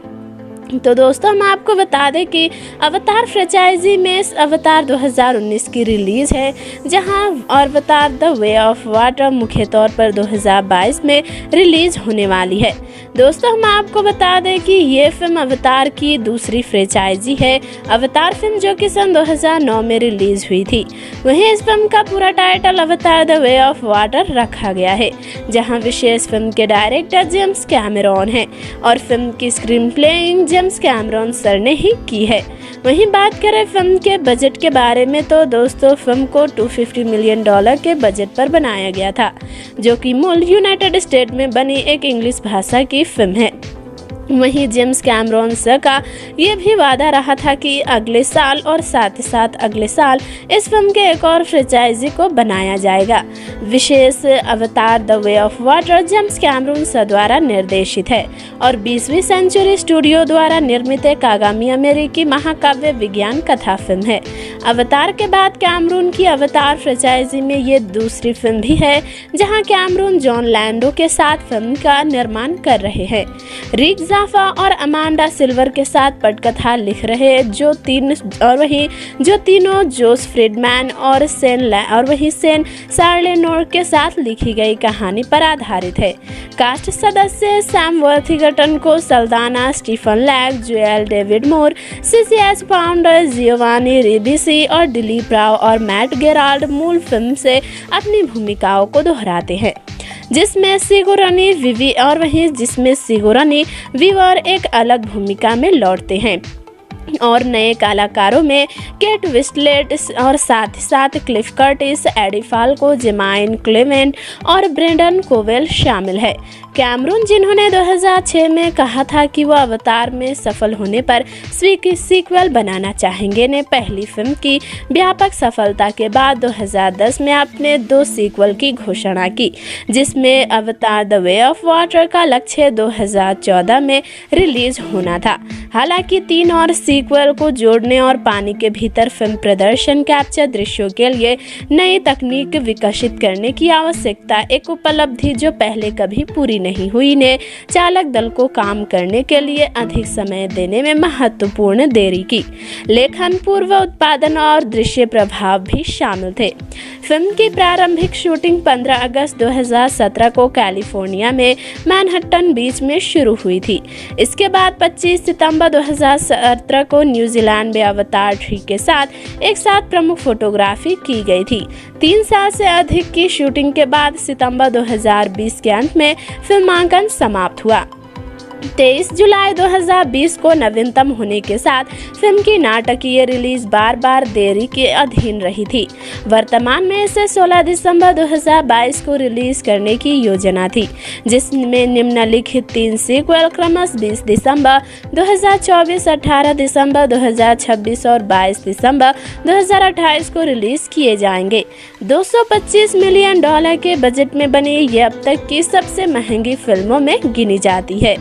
तो दोस्तों हम आपको बता दें कि अवतार फ्रेंचाइजी में अवतार 2019 की रिलीज है, जहां अवतार द वे ऑफ वाटर मुख्य तौर पर 2022 में रिलीज होने वाली है। दोस्तों हम आपको बता दें कि ये फिल्म अवतार की दूसरी फ्रेंचाइजी है। अवतार फिल्म जो कि सन 2009 में रिलीज हुई थी, वहीं इस फिल्म का पूरा टाइटल अवतार द वे ऑफ वाटर रखा गया है, जहां विशेष फिल्म के डायरेक्टर जेम्स कैमरॉन हैं और फिल्म की screen playing James Cameron sir ने ही की है। वहीं बात करें फिल्म के बजट के बारे में तो दोस्तों फिल्म को $250 मिलियन के बजट पर बनाया गया था, जो कि मूल यूनाइटेड स्टेट में बनी एक इंग्लिश भाषा की फिल्म है। वहीं जेम्स कैमरॉन सर का ये भी वादा रहा था कि अगले साल और साथ ही साथ अगले साल इस फिल्म के एक और फ्रेंचाइजी को बनाया जाएगा। विशेष अवतार the way of water James Cameron sir द्वारा निर्देशित है और 20वीं सेंचुरी स्टूडियो द्वारा निर्मित एक आगामी अमेरिकी महाकाव्य विज्ञान कथा फिल्म है। अवतार के बाद कैमरून की अवतार फ्रेंचाइजी में ये दूसरी फिल्म भी है, जहां कैमरून जॉन लैंडो के साथ फिल्म का निर्माण कर रहे हैं। रिक जाफा और अमांडा सिल्वर के साथ पटकथा लिख रहे हैं, जो तीनों जोस फ्रीडमैन और सेन सार्लेनोर के साउथ लिखी गई कहानी पर आधारित है। कास्ट सदस्य सैम वर्थिंगटन को Saldana, Stephen Lang, Joel David Moore, CCH founder Giovanni Ribisi और दिलीप राव और मैट गेराल्ड मूल फिल्म से अपनी भूमिकाओं को दोहराते हैं, जिसमें सिगुरानी वीवर एक अलग भूमिका में लौटते हैं और नए कलाकारों में केट विस्लेट और साथ ही साथ क्लिफ कर्टिस, एडी फाल्को, जेमाइन क्लेमेंट और ब्रेंडन कोवेल शामिल है। कैमरून, जिन्होंने 2006 में कहा था कि वो अवतार में सफल होने पर सीक्वल बनाना चाहेंगे, ने पहली फिल्म की व्यापक सफलता के बाद 2010 में अपने 2 सीक्वल की घोषणा की, जिसमें अवतार द वे ऑफ वाटर का लक्ष्य 2014 में रिलीज होना था। हालांकि 3 और सीक्वल को जोड़ने और पानी के भीतर फिल्म प्रदर्शन कैप्चर दृश्यों के लिए नई तकनीक विकसित करने की आवश्यकता, एक उपलब्धि जो पहले कभी पूरी नहीं हुई ने चालक दल को काम करने के लिए अधिक समय देने में महत्वपूर्ण देरी की। लेखन, पूर्व उत्पादन और दृश्य प्रभाव भी शामिल थे। फिल्म की प्रारंभिक शूटिंग 15 अगस्त 2017 को कैलिफोर्निया में मैनहट्टन बीच में शुरू हुई थी। इसके बाद 25 सितंबर 2017 को न्यूजीलैंड में अवतार 3 के साथ एक साथ प्रमुख फोटोग्राफी की गई थी। 3 साल से अधिक की शूटिंग के बाद सितंबर 2020 के अंत में फिल्मांकन समाप्त हुआ। 23 जुलाई 2020 को नवीनतम होने के साथ फिल्म की नाटकीय रिलीज बार बार देरी के अधीन रही थी। वर्तमान में इसे 16 दिसंबर 2022 को रिलीज करने की योजना थी, जिसमें निम्नलिखित 3 सीक्वल क्रमशः 20 दिसंबर 2024, 18 दिसंबर 2026 और 22 दिसंबर 2028 को रिलीज किए जाएंगे। $225 मिलियन के बजट में बनी ये अब तक की सबसे महंगी फिल्मों में गिनी जाती है।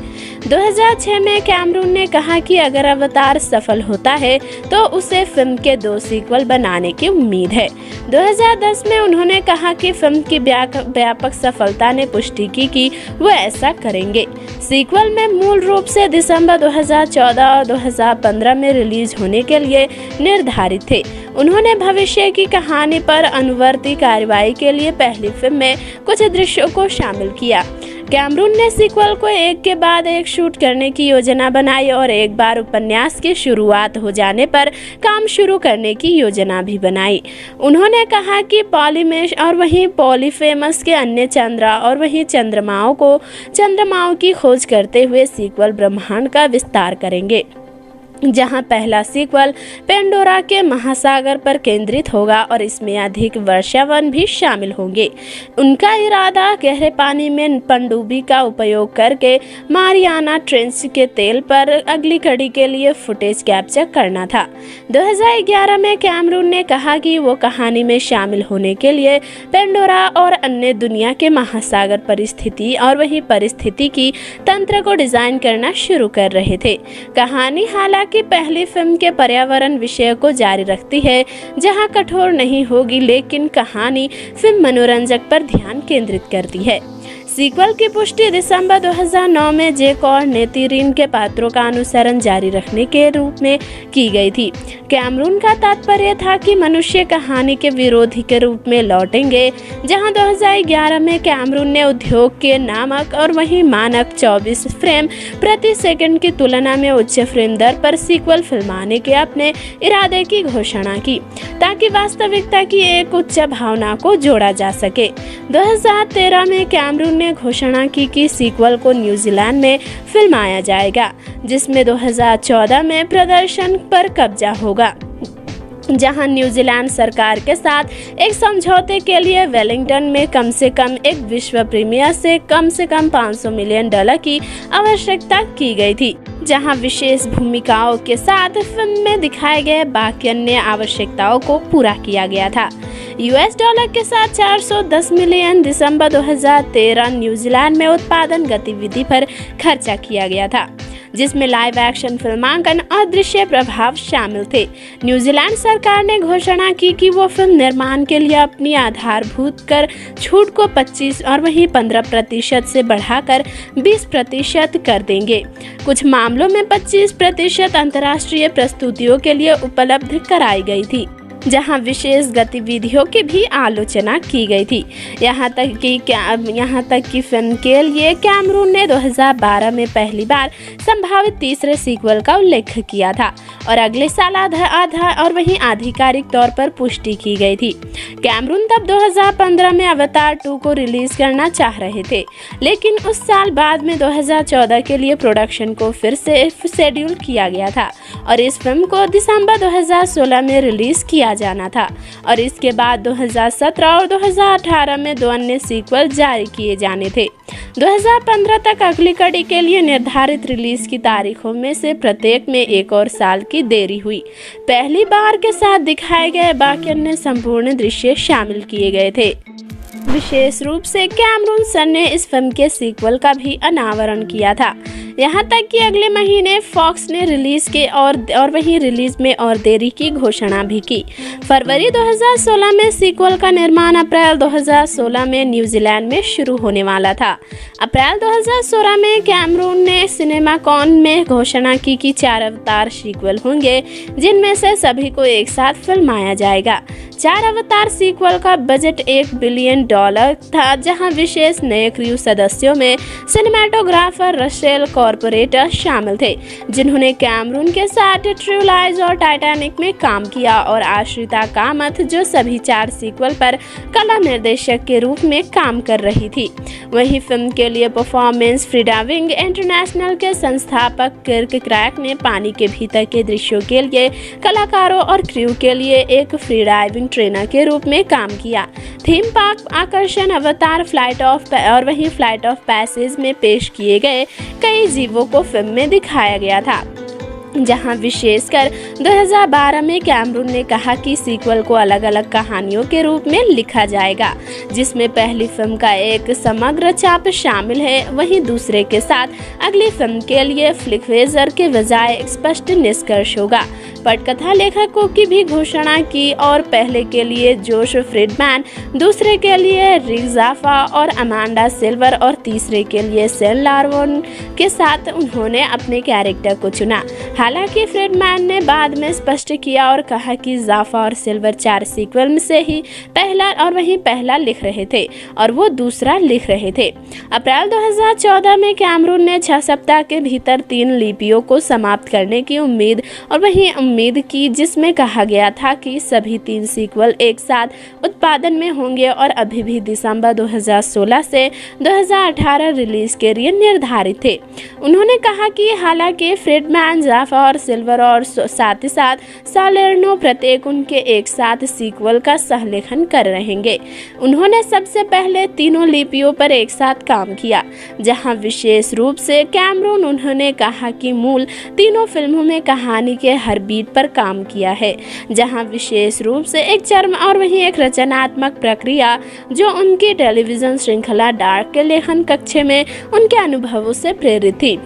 2006 में कैमरून ने कहा कि अगर अवतार सफल होता है तो उसे फिल्म के 2 सीक्वल बनाने की उम्मीद है। 2010 में उन्होंने कहा कि फिल्म की व्यापक सफलता ने पुष्टि की कि वो ऐसा करेंगे। सीक्वल में मूल रूप से दिसंबर 2014 और 2015 में रिलीज होने के लिए निर्धारित थे। उन्होंने भविष्य की कहानी पर अनुवर्ती कार्रवाई के लिए पहली फिल्म में कुछ दृश्यों को शामिल किया। कैमरून ने सीक्वल को एक के बाद एक शूट करने की योजना बनाई और एक बार उपन्यास की शुरुआत हो जाने पर काम शुरू करने की योजना भी बनाई। उन्होंने कहा कि पॉलीमेश और वहीं पॉलीफेमस के अन्य चंद्रा और वहीं चंद्रमाओं की खोज करते हुए सीक्वल ब्रह्मांड का विस्तार करेंगे, जहां पहला सीक्वल पेंडोरा के महासागर पर केंद्रित होगा और इसमें अधिक वर्षावन भी शामिल होंगे। उनका इरादा गहरे पानी में पनडुब्बी का उपयोग करके मारियाना ट्रेंच के तेल पर अगली कड़ी के लिए फुटेज कैप्चर करना था। 2011 में कैमरून ने कहा कि वो कहानी में शामिल होने के लिए पेंडोरा और अन्य दुनिया के महासागर परिस्थिति और वहीं परिस्थिति की तंत्र को डिजाइन करना शुरू कर रहे थे। कहानी हालांकि पहली फिल्म के पर्यावरण विषय को जारी रखती है, जहां कठोर नहीं होगी, लेकिन कहानी फिल्म मनोरंजक पर ध्यान केंद्रित करती है। सीक्वल की पुष्टि दिसंबर 2009 में जेक और नेतिरीन के पात्रों का अनुसरण जारी रखने के रूप में की गई थी। कैमरून का तात्पर्य था कि मनुष्य कहानी के विरोधी के रूप में लौटेंगे, जहां 2011 में कैमरून ने उद्योग के नामक और वहीं मानक 24 फ्रेम प्रति सेकंड की तुलना में उच्च फ्रेम दर पर सीक्वल फिल्माने के अपने इरादे की घोषणा की, ताकि वास्तविकता की एक उच्च भावना को जोड़ा जा सके। 2013 में कैमरून ने घोषणा की कि सीक्वल को न्यूजीलैंड में फिल्माया जाएगा, जिसमें 2014 में प्रदर्शन पर कब्जा होगा, जहां न्यूजीलैंड सरकार के साथ एक समझौते के लिए वेलिंगटन में कम से कम एक विश्व प्रीमियर से कम $500 मिलियन की आवश्यकता की गई थी, जहां विशेष भूमिकाओं के साथ फिल्म में दिखाए गए बाकी अन्य आवश्यकताओं को पूरा किया गया था। $US के साथ 410 मिलियन दिसंबर 2013 न्यूजीलैंड में उत्पादन गतिविधि पर खर्चा किया गया था, जिसमें लाइव एक्शन फिल्मांकन और दृश्य प्रभाव शामिल थे। न्यूजीलैंड सरकार ने घोषणा की कि वो फिल्म निर्माण के लिए अपनी आधारभूत कर छूट को 25 और वहीं 15% से बढ़ाकर 20% कर देंगे। कुछ मामलों में 25% अंतर्राष्ट्रीय प्रस्तुतियों के लिए उपलब्ध कराई गई थी, जहां विशेष गतिविधियों की भी आलोचना की गई थी। यहाँ तक कि फिल्म के लिए कैमरून ने 2012 में पहली बार संभावित तीसरे सीक्वल का उल्लेख किया था और अगले साल आधा और वहीं आधिकारिक तौर पर पुष्टि की गई थी। कैमरून तब 2015 में अवतार 2 को रिलीज करना चाह रहे थे, लेकिन उस साल बाद में 2014 के लिए प्रोडक्शन को फिर से शेड्यूल किया गया था और इस फिल्म को दिसंबर 2016 में रिलीज किया जाना था और इसके बाद 2017 और 2018 में 2 अन्य सीक्वल जारी किए जाने थे। 2015 तक अगली कड़ी के लिए निर्धारित रिलीज की तारीखों में से प्रत्येक में 1 और साल की देरी हुई। पहली बार के साथ दिखाए गए बाकी अन्य संपूर्ण दृश्य शामिल किए गए थे। विशेष रूप से कैमरून सर ने इस फिल्म के सीक्वल का भी अनावरण किया था। यहाँ तक कि अगले महीने फॉक्स ने रिलीज के और वहीं रिलीज में और देरी की घोषणा भी की। फरवरी 2016 में सीक्वल का निर्माण अप्रैल 2016 में न्यूजीलैंड में शुरू होने वाला था। अप्रैल 2016 में कैमरून ने सिनेमाकॉन में घोषणा की कि 4 अवतार सीक्वल होंगे, जिनमें से सभी को एक साथ फिल्माया जाएगा। 4 अवतार सीक्वल का बजट $1 बिलियन था, जहां विशेष नए क्रू सदस्यों में सिनेमाटोग्राफर रसेल कॉर्पोरेटर शामिल थे, जिन्होंने कैमरून के साथ ट्रू लाइज और टाइटैनिक में काम किया, और आश्रिता कामथ, जो सभी 4 सीक्वल पर कला निर्देशक के रूप में काम कर रही थी। वहीं फिल्म के लिए परफॉर्मेंस फ्रीडा विंग इंटरनेशनल के संस्थापक किर्क क्रैक ने पानी के भीतर के दृश्यों के लिए कलाकारों और क्रू के लिए एक फ्री डाइविंग ट्रेनर के रूप में काम किया। थीम पार्क आकर्षण अवतार फ्लाइट ऑफ पैसेज में पेश किए गए कई जीवों को फिल्म में दिखाया गया था, जहां विशेषकर 2012 में कैमरून ने कहा कि सीक्वल को अलग अलग कहानियों के रूप में लिखा जाएगा, जिसमें पहली फिल्म का एक समग्र छाप शामिल है। वहीं दूसरे के साथ अगली फिल्म के लिए फ्लिकवेजर के बजाय एक स्पष्ट निष्कर्ष होगा। पटकथा लेखकों की भी घोषणा की, और पहले के लिए जोश फ्रीडमैन, दूसरे के लिए रिक जाफा और अमांडा सिल्वर और तीसरे के लिए सेन लार्वोन के साथ उन्होंने अपने कैरेक्टर को चुना। हालांकि फ्रीडमैन ने बाद में स्पष्ट किया और कहा कि जाफा और सिल्वर 4 सीक्वल में से ही पहला लिख रहे थे और वो दूसरा लिख रहे थे। अप्रैल 2014 में कैमरून ने 6 सप्ताह के भीतर 3 लिपियों को समाप्त करने की उम्मीद की, जिसमें कहा गया था कि सभी 3 सीक्वल एक साथ उत्पादन में होंगे और अभी भी दिसंबर 2016 से 2018 रिलीज के लिए निर्धारित थे। उन्होंने कहा कि हालांकि फ्रीडमैन, जाफा और सिल्वर और साथ ही साथ सालेर्नो प्रत्येक उनके एक साथ सीक्वल का सहलेखन कर रहेंगे। उन्होंने सबसे पहले तीनों लिपियों पर एक साथ काम किया, जहां विशेष रूप से कैमरून उन्होंने कहा कि मूल तीनों फिल्मों में कहानी के हर बीट पर काम किया है, जहां विशेष रूप से एक चर्म और वहीं एक रचनात्मक प्रक्रिया जो उनकी टेलीविजन श्रृंखला डार्क के लेखन कक्ष में उनके अनुभवों से प्रेरित थी,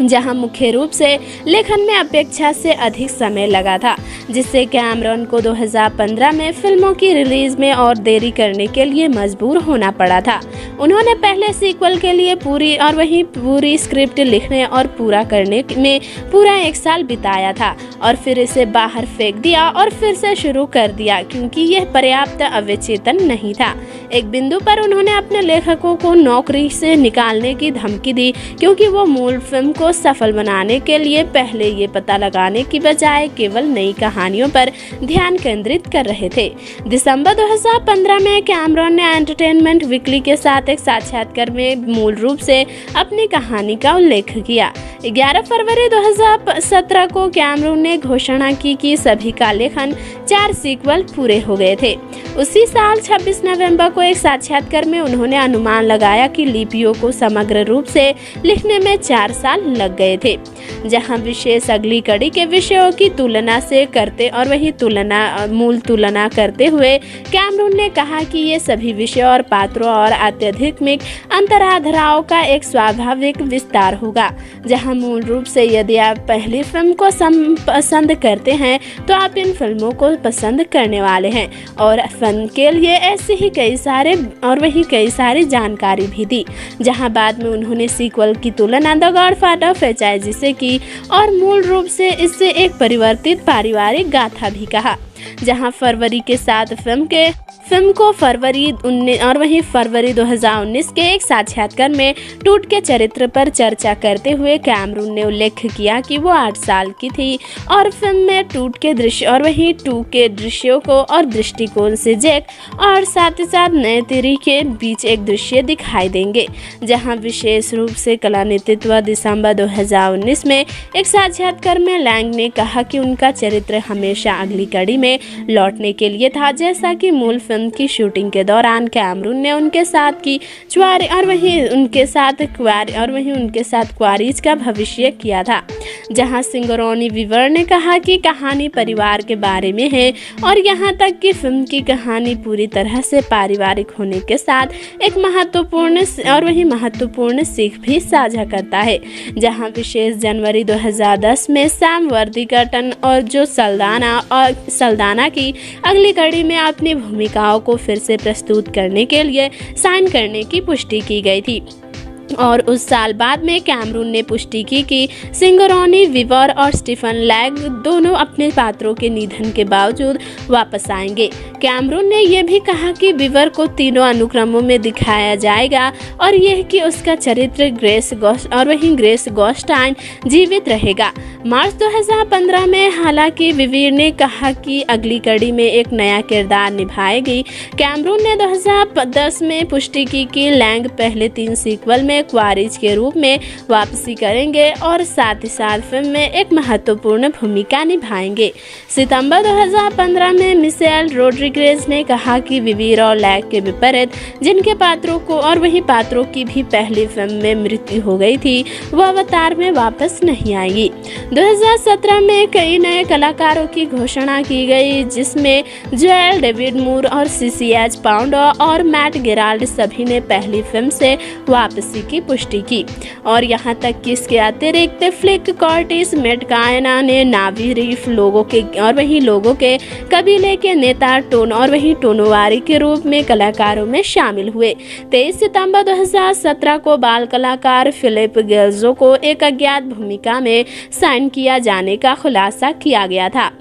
जहां मुख्य रूप से लेखन में अपेक्षा से अधिक समय लगा था, जिससे कैमरून को 2015 में फिल्मों की रिलीज में और देरी करने के लिए मजबूर होना पड़ा था। उन्होंने पहले सीक्वल के लिए पूरी स्क्रिप्ट लिखने और पूरा करने में पूरा 1 साल बिताया था, और फिर इसे बाहर फेंक दिया और फिर से शुरू कर दिया क्योंकि यह पर्याप्त अवचेतन नहीं था। एक बिंदु पर उन्होंने अपने लेखकों को नौकरी से निकालने की धमकी दी, क्योंकि वो मूल फिल्म को सफल बनाने के लिए पहले ये पता लगाने की बजाय केवल नई कहानियों पर ध्यान केंद्रित कर रहे थे। दिसंबर 2015 में कैमरून ने एंटरटेनमेंट वीकली के साथ एक साक्षात्कार में मूल रूप से अपनी कहानी का उल्लेख किया। 11 फरवरी 2017 को कैमरून ने घोषणा की कि सभी का लेखन 4 सीक्वल पूरे हो गए थे। उसी साल 26 नवंबर को एक साक्षात्कार में उन्होंने अनुमान लगाया कि लिपियों को समग्र रूप से लिखने में 4 साल लग गए थे, जहां विशेष अगली कड़ी के विषयों की तुलना से करते और मूल तुलना करते हुए कैमरून ने कहा कि ये सभी विषय और पात्रों और आध्यात्मिक अंतराधाराओं का एक स्वाभाविक विस्तार होगा, जहां मूल रूप से यदि आप पहली फिल्म को पसंद करते हैं तो आप इन फिल्मों को पसंद करने वाले हैं, और फिल्म के लिए ऐसे ही कई सारी जानकारी भी दी, जहां बाद में उन्होंने सीक्वल की तुलना द गॉडफादर फ्रेंचाइजी से की और मूल रूप से इससे एक परिवर्तित पारिवारिक गाथा भी कहा, जहां फरवरी के साथ फिल्म को फरवरी 2019 के एक साक्षात्कार में टूट के चरित्र पर चर्चा करते हुए कैमरून ने उल्लेख किया कि वो 8 साल की थी और फिल्म में टूट के दृश्यों को और दृष्टिकोण से जैक और साथ ही साथ नए तेरी के बीच एक दृश्य दिखाई देंगे, जहां विशेष रूप से कला नेतृत्व। दिसंबर 2019 में एक साक्षात्कार में लैंग ने कहा कि उनका चरित्र हमेशा अगली कड़ी में में लौटने के लिए था। जैसा कि मूल फिल्म की शूटिंग के दौरान कैमरून ने उनके साथ की चुआरी और वहीं उनके साथ क्वारीज का भविष्य किया था, जहां सिंगरोनी वीवर ने कहा कि कहानी परिवार के बारे में है और यहाँ तक कि फिल्म की कहानी पूरी तरह से पारिवारिक होने के साथ एक महत्वपूर्ण सीख भी साझा करता है। जहां विशेष जनवरी 2010 में सैम वर्दिंगटन और जो सल्दाना की अगली कड़ी में अपनी भूमिकाओं को फिर से प्रस्तुत करने के लिए साइन करने की पुष्टि की गई थी। और उस साल बाद में कैमरून ने पुष्टि की कि सिंगरोनी वीवर और स्टीफन लैग दोनों अपने पात्रों के निधन के बावजूद वापस आएंगे। कैमरून ने यह भी कहा कि वीवर को तीनों अनुक्रमों में दिखाया जाएगा और यह कि उसका चरित्र ग्रेस गोस्टाइन जीवित रहेगा। मार्च 2015 में हालांकि विवीर ने कहा कि अगली कड़ी में एक नया किरदार निभाएगी। कैमरून ने 2010 में पुष्टि की कि लैंग पहले 3 सीक्वल में क्वारीज के रूप में वापसी करेंगे और साथ ही साथ फिल्म में एक महत्वपूर्ण भूमिका निभाएंगे। सितंबर 2015 में मिशेल रोड्रिगेज ने कहा कि विवीर और लैग के विपरीत जिनके पात्रों की भी पहली फिल्म में मृत्यु हो गई थी, वो अवतार में वापस नहीं आएगी। 2017 में कई नए कलाकारों की घोषणा की गई, जिसमें जोएल डेविड मूर और सीसीएच पाउंडो और मैट गेराल्ड सभी ने पहली फिल्म से वापसी की पुष्टि की। और यहाँ तक कि इसके अतिरिक्त फ्लिक कॉर्टिस मेटकायना ने नावी रीफ लोगों के कबीले के नेता टोनोवारी के रूप में कलाकारों में शामिल हुए। 23 सितंबर 2017 को बाल कलाकार फिलिप गेल्जो को एक अज्ञात भूमिका में साइन किया जाने का खुलासा किया गया था,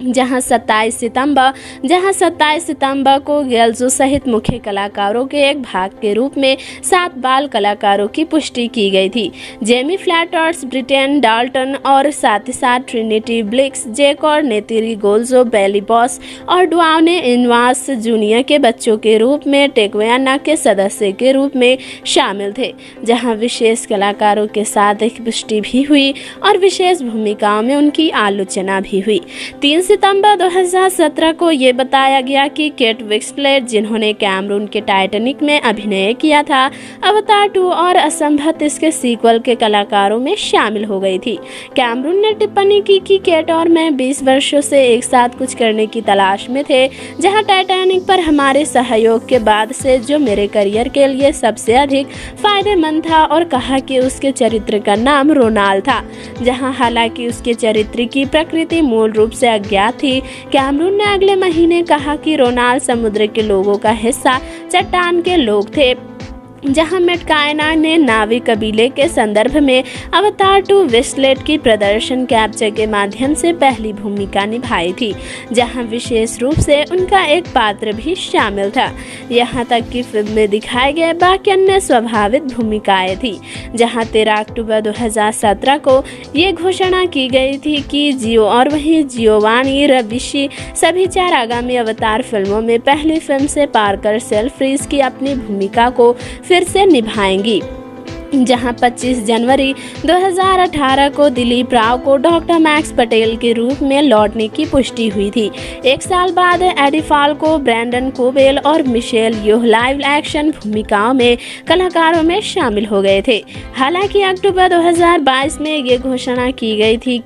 जहां 27 सितंबर को गेल्जो सहित मुख्य कलाकारों के एक भाग के रूप में 7 बाल कलाकारों की पुष्टि की गई थी। जेमी फ्लैटर्स, ब्रिटेन डाल्टन और साथ ही साथ ट्रिनिटी ब्लिक्स, जेक और नेतिरी गोल्जो, बेली बॉस और डुआने इनवास जूनियर के बच्चों के रूप में टेक्वाना के सदस्य के रूप में शामिल थे, जहां विशेष कलाकारों के साथ एक पुष्टि भी हुई और विशेष भूमिकाओं में उनकी आलोचना भी हुई। 3 सितंबर 2017 को ये बताया गया कि केट विंस्लेट, जिन्होंने कैमरून के टाइटैनिक में अभिनय किया था, अवतार 2 और असंभव इसके सीक्वल के कलाकारों में शामिल हो गई थी। कैमरून ने टिप्पणी की कि केट और मैं 20 वर्षों से एक साथ कुछ करने की तलाश में थे, जहां टाइटैनिक पर हमारे सहयोग के बाद से जो मेरे करियर के लिए सबसे अधिक फायदेमंद था, और कहा कि उसके चरित्र का नाम रोनाल था, जहां हालांकि उसके चरित्र की प्रकृति मूल रूप से अज्ञात थी। कैमरून ने अगले महीने कहा कि रोनाल समुद्र के लोगों का हिस्सा चट्टान के लोग थे, जहां मेटकायना ने नावी कबीले के संदर्भ में अवतार 2 विंस्लेट की प्रदर्शन कैप्चर के माध्यम से पहली भूमिका निभाई थी, जहां विशेष रूप से उनका एक पात्र भी शामिल था। यहां तक कि फिल्म में दिखाए गए बाकी अन्य स्वाभाविक भूमिकाएं थी, जहां 13 अक्टूबर 2017 को ये घोषणा की गई थी कि जियोवानी रविशी सभी 4 आगामी अवतार फिल्मों में पहली फिल्म से पार्कर सेल्फ्रीज की अपनी भूमिका को फिर से निभाएंगी, जहां 25 जनवरी 2018 को दिलीप राव को डॉक्टर मैक्स पटेल के रूप में लौटने की पुष्टि हुई थी। 1 साल बाद एडी फाल्को, ब्रैंडन कोबेल और मिशेल योह लाइव एक्शन भूमिकाओं में कलाकारों में शामिल हो गए थे। हालांकि अक्टूबर 2022 में ये घोषणा की गई थी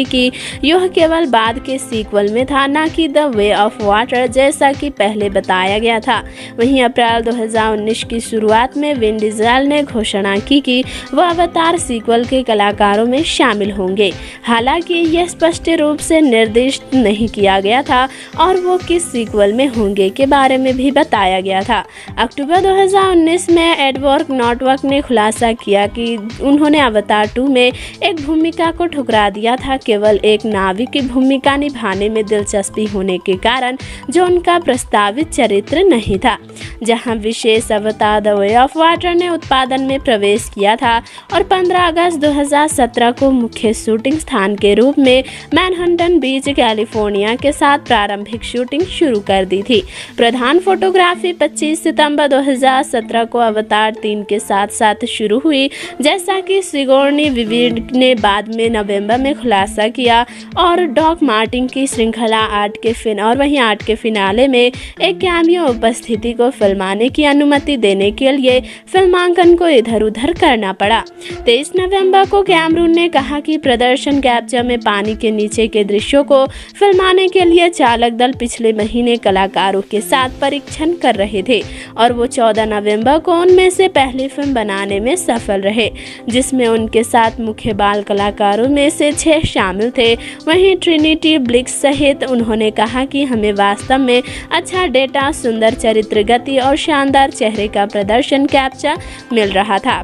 कि यह केवल बाद के सीक्वल में था, न कि द वे ऑफ वाटर, जैसा कि पहले बताया गया था। वहीं अप्रैल 2019 की शुरुआत में विन डीजल ने घोषणा की कि वह अवतार सीक्वल के कलाकारों में शामिल होंगे। हालांकि यह स्पष्ट रूप से निर्दिष्ट नहीं किया गया था और वो किस सीक्वल में होंगे के बारे में भी बताया गया था। अक्टूबर 2019 में एडवर्ड नॉर्टवर्क ने खुलासा किया कि उन्होंने अवतार 2 में एक भूमिका को ठुकरा दिया था, केवल एक नाविक की भूमिका निभाने में दिलचस्पी होने के कारण, जो उनका प्रस्तावित चरित्र नहीं था। जहां विशेष अवतार द वे ऑफ वाटर ने उत्पादन में प्रवेश किया था और 15 अगस्त 2017 को मुख्य शूटिंग स्थान के रूप में मैनहट्टन बीच कैलिफोर्निया के साथ प्रारंभिक शूटिंग शुरू कर दी थी। प्रधान फोटोग्राफी 25 सितंबर 2017 को अवतार 3 के साथ शुरू हुई, जैसा कि सिगोर्नी विविर ने बाद में नवंबर में खुलासा किया, और डॉग मार्टिन की श्रृंखला 8 के फिनाले में एक कैमियो उपस्थिति को फिल्माने की अनुमति देने के लिए फिल्मांकन को इधर उधर करना पड़ा। 23 नवंबर को कैमरून ने कहा कि प्रदर्शन कैप्चर में पानी के नीचे के दृश्यों को फिल्माने के लिए चालक दल पिछले महीने कलाकारों के साथ परीक्षण कर रहे थे और वो 14 नवंबर को उनमें से पहली फिल्म बनाने में सफल रहे, जिसमें उनके साथ मुख्य बाल कलाकारों में से 6 शामिल थे। वहीं ट्रिनिटी ब्लिक्स सहित उन्होंने कहा कि हमें वास्तव में अच्छा डेटा, सुंदर चरित्र, गति और शानदार चेहरे का प्रदर्शन कैप्चर मिल रहा था,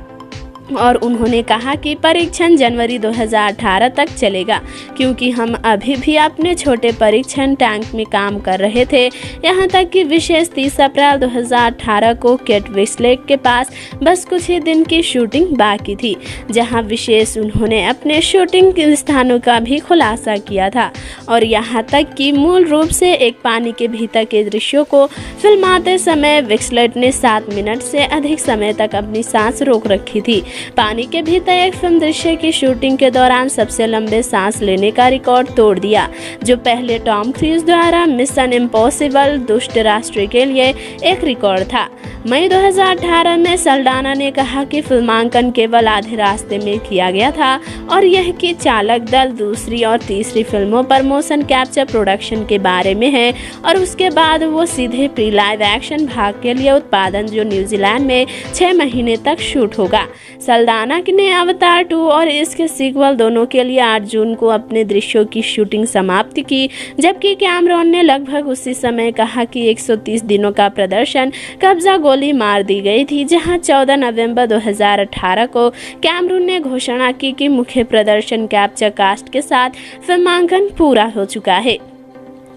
और उन्होंने कहा कि परीक्षण जनवरी 2018 तक चलेगा, क्योंकि हम अभी भी अपने छोटे परीक्षण टैंक में काम कर रहे थे। यहां तक कि विशेष 30 अप्रैल 2018 को केट विंसलेट के पास बस कुछ ही दिन की शूटिंग बाकी थी, जहां विशेष उन्होंने अपने शूटिंग के स्थानों का भी खुलासा किया था, और यहां तक कि मूल रूप से एक पानी के भीतर के दृश्यों को फिल्माते समय विंसलेट ने 7 मिनट से अधिक समय तक अपनी सांस रोक रखी थी। पानी के भीतर एक फिल्म दृश्य की शूटिंग के दौरान सबसे लंबे सांस लेने का रिकॉर्ड तोड़ दिया, जो पहले टॉम क्रूज द्वारा मिशन इम्पॉसिबल दुष्ट राष्ट्र के लिए एक रिकॉर्ड था। मई 2018 में सल्डाना ने कहा कि फिल्मांकन केवल आधे रास्ते में किया गया था और यह कि चालक दल दूसरी और तीसरी फिल्मों पर मोशन कैप्चर प्रोडक्शन के बारे में है, और उसके बाद वो सीधे प्री लाइव एक्शन भाग के लिए उत्पादन, जो न्यूजीलैंड में 6 महीने तक शूट होगा। सल्डाना ने अवतार 2 और इसके सीक्वल दोनों के लिए 8 जून को अपने दृश्यों की शूटिंग समाप्त की, जबकि कैमरॉन ने लगभग उसी समय कहा कि 130 दिनों का प्रदर्शन कब्जा गोली मार दी गई थी, जहां 14 नवंबर 2018 को कैमरून ने घोषणा की कि मुख्य प्रदर्शन कैप्चर कास्ट के साथ फिल्मांकन पूरा हो चुका है,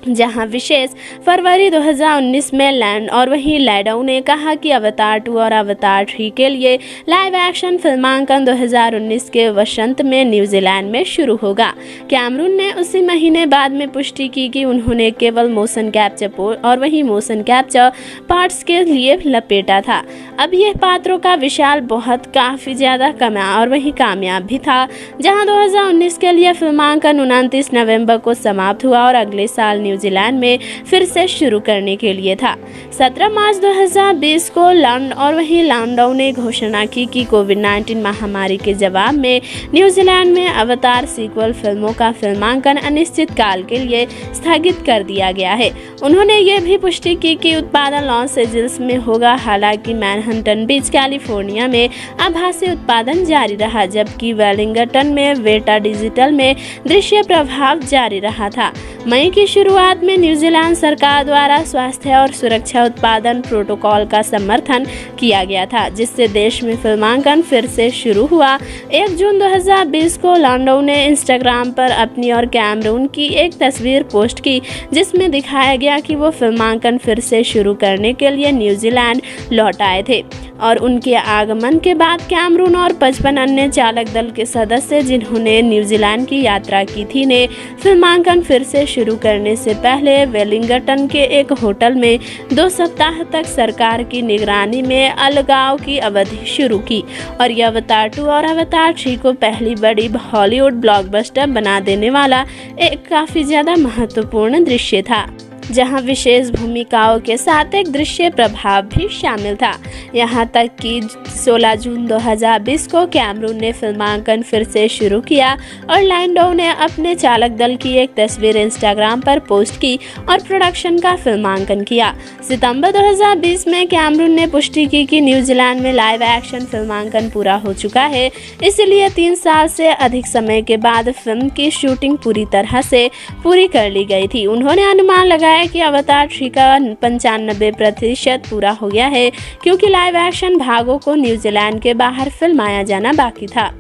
जहां विशेष फरवरी 2019 में लैंड और वहीं लैडो ने कहा कि अवतार 2 और अवतार 3 के लिए लाइव एक्शन फिल्मांकन 2019 के वसंत में न्यूजीलैंड में शुरू होगा। कैमरून ने उसी महीने बाद में पुष्टि की कि उन्होंने केवल मोशन कैप्चर और वहीं मोशन कैप्चर पार्ट्स के लिए लपेटा था। अब यह पात्रों का विशाल बहुत काफी ज्यादा और वहीं कामयाब भी था, जहां 2019 के लिए फिल्मांकन 29 नवंबर को समाप्त हुआ और अगले साल न्यूजीलैंड में फिर से शुरू करने के लिए था। 17 मार्च 2020 को लैंडो ने घोषणा की कि कोविड-19 महामारी के जवाब में न्यूजीलैंड में अवतार सीक्वल फिल्मों का फिल्मांकन अनिश्चित काल के लिए स्थगित कर दिया गया है। उन्होंने ये भी पुष्टि की कि उत्पादन लॉस एंजल्स में होगा, हालांकि मैनहट्टन बीच कैलिफोर्निया में आभासी उत्पादन जारी रहा, जबकि वेलिंगटन में वेटा डिजिटल में दृश्य प्रभाव जारी रहा था। मई की शुरुआत में न्यूजीलैंड सरकार द्वारा स्वास्थ्य और सुरक्षा उत्पादन प्रोटोकॉल का समर्थन किया गया था, जिससे देश में फिल्मांकन फिर से शुरू हुआ। 1 जून 2020 को लैंडो ने इंस्टाग्राम पर अपनी और कैमरून की एक तस्वीर पोस्ट की, जिसमें दिखाया गया कि वो फिल्मांकन फिर से शुरू करने के लिए न्यूजीलैंड लौट आए थे, और उनके आगमन के बाद कैमरून और 55 अन्य चालक दल के सदस्य जिन्होंने न्यूजीलैंड की यात्रा की थी ने फिल्मांकन फिर से शुरू करने से पहले वेलिंगटन के एक होटल में 2 सप्ताह तक सरकार की निगरानी में अलगाव की अवधि शुरू की, और यह अवतार 2 और अवतार 3 को पहली बड़ी हॉलीवुड ब्लॉकबस्टर बना देने वाला एक काफी ज्यादा महत्वपूर्ण दृश्य था, जहां विशेष भूमिकाओं के साथ एक दृश्य प्रभाव भी शामिल था। यहां तक कि 16 जून 2020 को कैमरून ने फिल्मांकन फिर से शुरू किया और लैंडो ने अपने चालक दल की एक तस्वीर इंस्टाग्राम पर पोस्ट की और प्रोडक्शन का फिल्मांकन किया। सितंबर 2020 में कैमरून ने पुष्टि की कि न्यूजीलैंड में लाइव एक्शन फिल्मांकन पूरा हो चुका है, इसलिए 3 साल से अधिक समय के बाद फिल्म की शूटिंग पूरी तरह से पूरी कर ली गई थी। उन्होंने अनुमान लगाया कि अवतार 3 का 95% पूरा हो गया है, क्योंकि लाइव एक्शन भागों को न्यूजीलैंड के बाहर फिल्माया जाना बाकी था।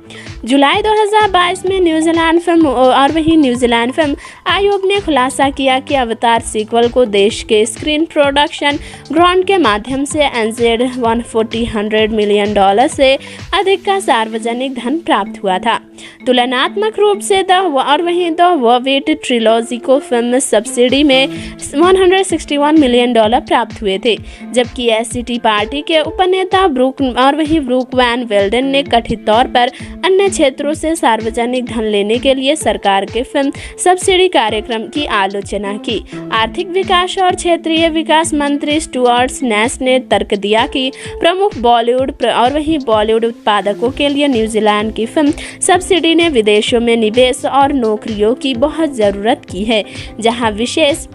जुलाई 2022 में न्यूजीलैंड फिल्म आयोग ने खुलासा किया कि अवतार सीक्वल को देश के स्क्रीन प्रोडक्शन ग्रांट के माध्यम से NZ $140 मिलियन से अधिक का सार्वजनिक धन प्राप्त हुआ था। तुलनात्मक रूप से द वर्विट ट्रिलॉजी को फिल्म सब्सिडी में $161 मिलियन प्राप्त हुए थे, जबकि SCT पार्टी के उपनेता ब्रूक वैन वेल्डेन ने कथित तौर पर अन्य क्षेत्रों से सार्वजनिक धन लेने के लिए सरकार के फिल्म सब्सिडी कार्यक्रम की आलोचना की। आर्थिक विकास और क्षेत्रीय विकास मंत्री स्टुअर्ट स्नैश ने तर्क दिया कि प्रमुख बॉलीवुड उत्पादकों के लिए न्यूजीलैंड की फिल्म सब्सिडी ने विदेशों में निवेश और नौकरियों की बहुत जरूरत की है, जहां विशेष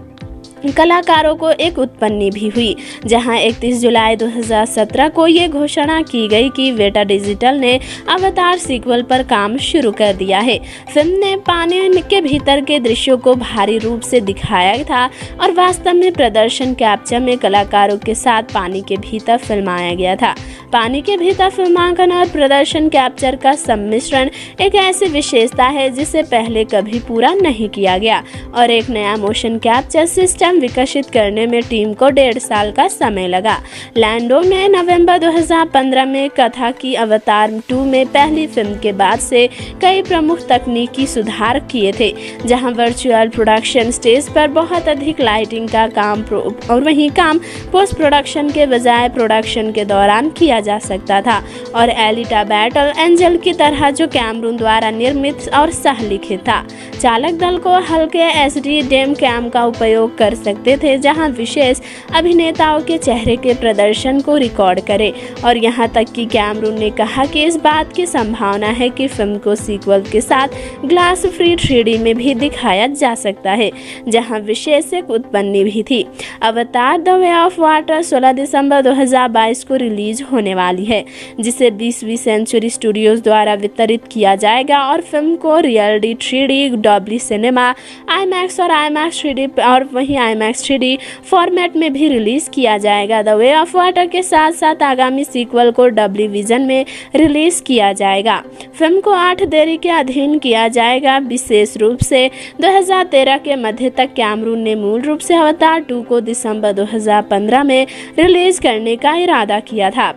कलाकारों को एक उत्पत्ति भी हुई। जहां 31 जुलाई 2017 को ये घोषणा की गई कि वेटा डिजिटल ने अवतार सीक्वल पर काम शुरू कर दिया है। फिल्म ने पानी के भीतर के दृश्यों को भारी रूप से दिखाया था और वास्तव में प्रदर्शन कैप्चर में कलाकारों के साथ पानी के भीतर फिल्माया गया था। पानी के भीतर फिल्मांकन और प्रदर्शन कैप्चर का सम्मिश्रण एक ऐसी विशेषता है जिसे पहले कभी पूरा नहीं किया गया और एक नया मोशन कैप्चर सिस्टम विकसित करने में टीम को 1.5 साल का समय लगा। लैंडो ने नवंबर 2015 में कहा कि अवतार 2 में पहली फिल्म के बाद से कई प्रमुख तकनीकी सुधार किए थे, जहां वर्चुअल प्रोडक्शन स्टेज पर बहुत अधिक लाइटिंग का काम पोस्ट प्रोडक्शन के बजाय प्रोडक्शन के दौरान किया जा सकता था और एलिटा बैटल एंजल की तरह जो कैमरून द्वारा निर्मित और सहलिखित था। चालक दल को हल्के SD डेम कैम का उपयोग कर सकते थे, जहां विशेष अभिनेताओं के चेहरे के प्रदर्शन को रिकॉर्ड करे और यहां तक कि कैमरून ने कहा कि इस बात की संभावना है कि फिल्म को सीक्वल के साथ ग्लास फ्री 3D में भी दिखाया जा सकता है, जहां विशेष एक उत्पत्ति भी थी। अवतार द वे ऑफ वाटर 16 दिसंबर 2022 को रिलीज होने वाली है, जिसे 20वीं सेंचुरी स्टूडियोज द्वारा वितरित किया जाएगा और फिल्म को reality 3D Dolby cinema IMAX और IMAX 3D फॉर्मेट में भी रिलीज किया जाएगा। द वे ऑफ वाटर के साथ साथ आगामी सीक्वल को डब्ल्यू विजन में रिलीज किया जाएगा। फिल्म को 8 देरी के अधीन किया जाएगा। विशेष रूप से 2013 के मध्य तक कैमरून ने मूल रूप से अवतार 2 को दिसंबर 2015 में रिलीज करने का इरादा किया था,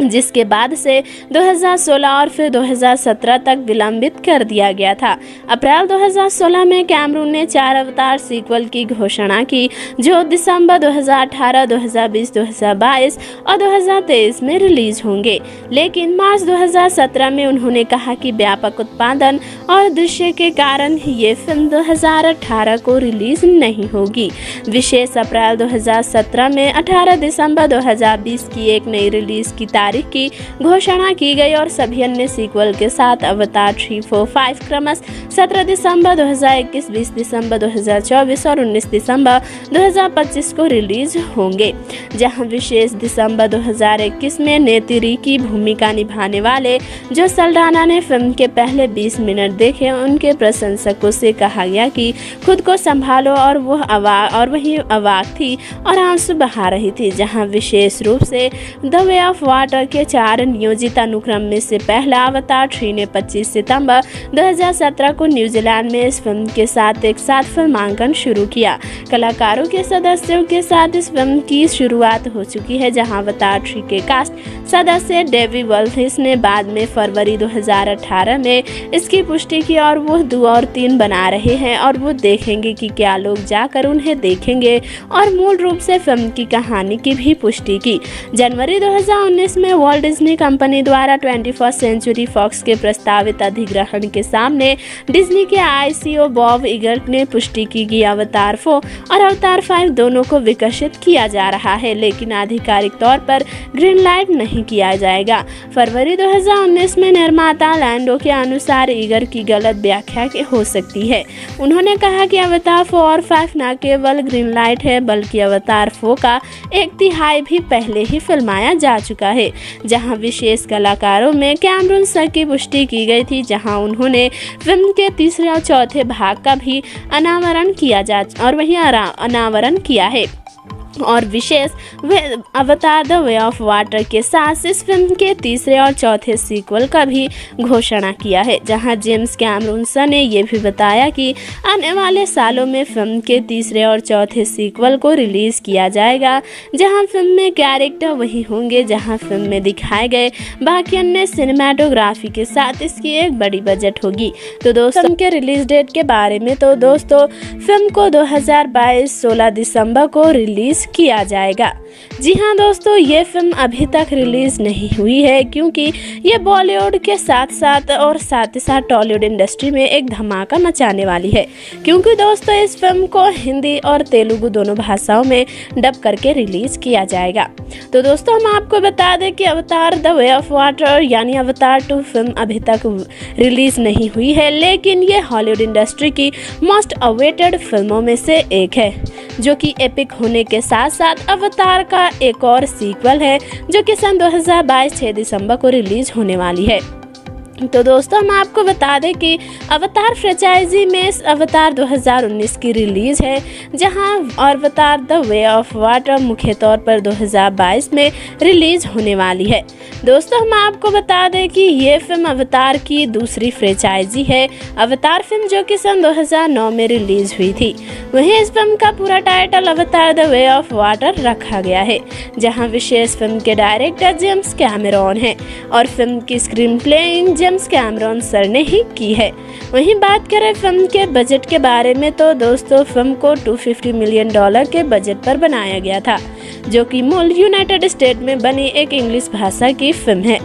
जिसके बाद से 2016 और फिर 2017 तक विलंबित कर दिया गया था। अप्रैल 2016 में कैमरून ने 4 अवतार सीक्वल की घोषणा की, जो दिसंबर 2018, 2020, 2022 और 2023 में रिलीज होंगे, लेकिन मार्च 2017 में उन्होंने कहा कि व्यापक उत्पादन और दृश्य के कारण ये फिल्म 2018 को रिलीज नहीं होगी। विशेष अप्रैल 2017 में 18 दिसंबर 2020 की एक नई रिलीज की तारीख की घोषणा की गई और सभी अन्य सीक्वल के साथ अवतार 3, 4, 5 क्रमश 17 दिसंबर 2021, 20 दिसंबर 2024 और 19 दिसंबर 2025 को रिलीज होंगे, जहां विशेष दिसंबर 2021 में नेतिरी की भूमिका निभाने वाले जो सल्डाना ने फिल्म के पहले 20 मिनट देखे, उनके प्रशंसकों से कहा गया कि खुद को संभालो और वही अवाक थी और आंसू बहा रही थी। जहां विशेष रूप से द वे ऑफ वाटर के 4 नियोजित अनुक्रम में से पहला अवतार 3 ने 25 सितंबर 2017 को न्यूजीलैंड में इस फिल्म के साथ एक साथ फिल्मांकन शुरू किया। कलाकारों के सदस्यों के साथ इस फिल्म की शुरुआत हो चुकी है, जहां अवतार 3 के कास्ट सदस्य डेवी वॉल्थिस ने बाद में फरवरी 2018 में इसकी पुष्टि की और वो 2 और 3 बना रहे हैं और वो देखेंगे कि क्या लोग जाकर उन्हें देखेंगे और मूल रूप से फिल्म की कहानी की भी पुष्टि की। जनवरी 2019 में वॉल्ट डिज्नी कंपनी द्वारा 21st सेंचुरी फॉक्स के प्रस्तावित अधिग्रहण के सामने डिज्नी के ICO बॉब इगर ने पुष्टि की कि अवतार 4 और अवतार 5 दोनों को विकसित किया जा रहा है, लेकिन आधिकारिक तौर पर ग्रीन लाइट नहीं किया जाएगा। फरवरी 2019 में निर्माता लैंडो के अनुसार इगर की गलत व्याख्या हो सकती है। उन्होंने कहा कि अवतार 4 और 5 न केवल ग्रीन लाइट है, बल्कि अवतार 4 का 1/3 भी पहले ही फिल्माया जा चुका है, जहां विशेष कलाकारों में कैमरून सर की पुष्टि की गई थी, जहां उन्होंने फिल्म के 3 और 4 भाग का भी अनावरण किया है। और विशेष अवतार द वे ऑफ वाटर के साथ इस फिल्म के तीसरे और चौथे सीक्वल का भी घोषणा किया है, जहां जेम्स कैमरून सर ने यह भी बताया कि आने वाले सालों में फिल्म के तीसरे और चौथे सीक्वल को रिलीज किया जाएगा, जहां फिल्म में कैरेक्टर वही होंगे जहां फिल्म में दिखाए गए, बाकी अन्य सिनेमाटोग्राफी के साथ इसकी एक बड़ी बजट होगी। तो दोस्तों फिल्म के रिलीज डेट के बारे में तो दोस्तों फिल्म को 2022 16 दिसंबर को रिलीज किया जाएगा। जी हाँ दोस्तों, ये फिल्म अभी तक रिलीज नहीं हुई है क्योंकि ये बॉलीवुड के साथ ही साथ टॉलीवुड इंडस्ट्री में एक धमाका मचाने वाली है, क्योंकि दोस्तों इस फिल्म को हिंदी और तेलुगु दोनों भाषाओं में डब करके रिलीज किया जाएगा। तो दोस्तों हम आपको बता दें कि अवतार द वे ऑफ वाटर यानी अवतार 2 फिल्म अभी तक रिलीज नहीं हुई है, लेकिन ये हॉलीवुड इंडस्ट्री की मोस्ट अवेटेड फिल्मों में से एक है, जो कि एपिक होने के साथ साथ अवतार का एक और सीक्वल है जो कि सन 2022 6 दिसंबर को रिलीज होने वाली है। तो दोस्तों हम आपको बता दें कि अवतार फ्रेंचाइजी में अवतार 2019 की रिलीज है, जहां अवतार द वे ऑफ वाटर मुख्य तौर पर 2022 में रिलीज होने वाली है। दोस्तों हम आपको बता दें कि ये फिल्म अवतार की दूसरी फ्रेंचाइजी है। अवतार फिल्म जो कि सन 2009 में रिलीज हुई थी, वहीं इस फिल्म का पूरा टाइटल अवतार द वे ऑफ वाटर रखा गया है, जहां विशेष फिल्म के डायरेक्टर जेम्स कैमरून हैं और फिल्म की screen playing James Cameron sir ने ही की है। वहीं बात करें फिल्म के बजट के बारे में तो दोस्तों फिल्म को $250 मिलियन के बजट पर बनाया गया था, जो कि मूल यूनाइटेड स्टेट में बनी एक इंग्लिश भाषा की फिल्म है।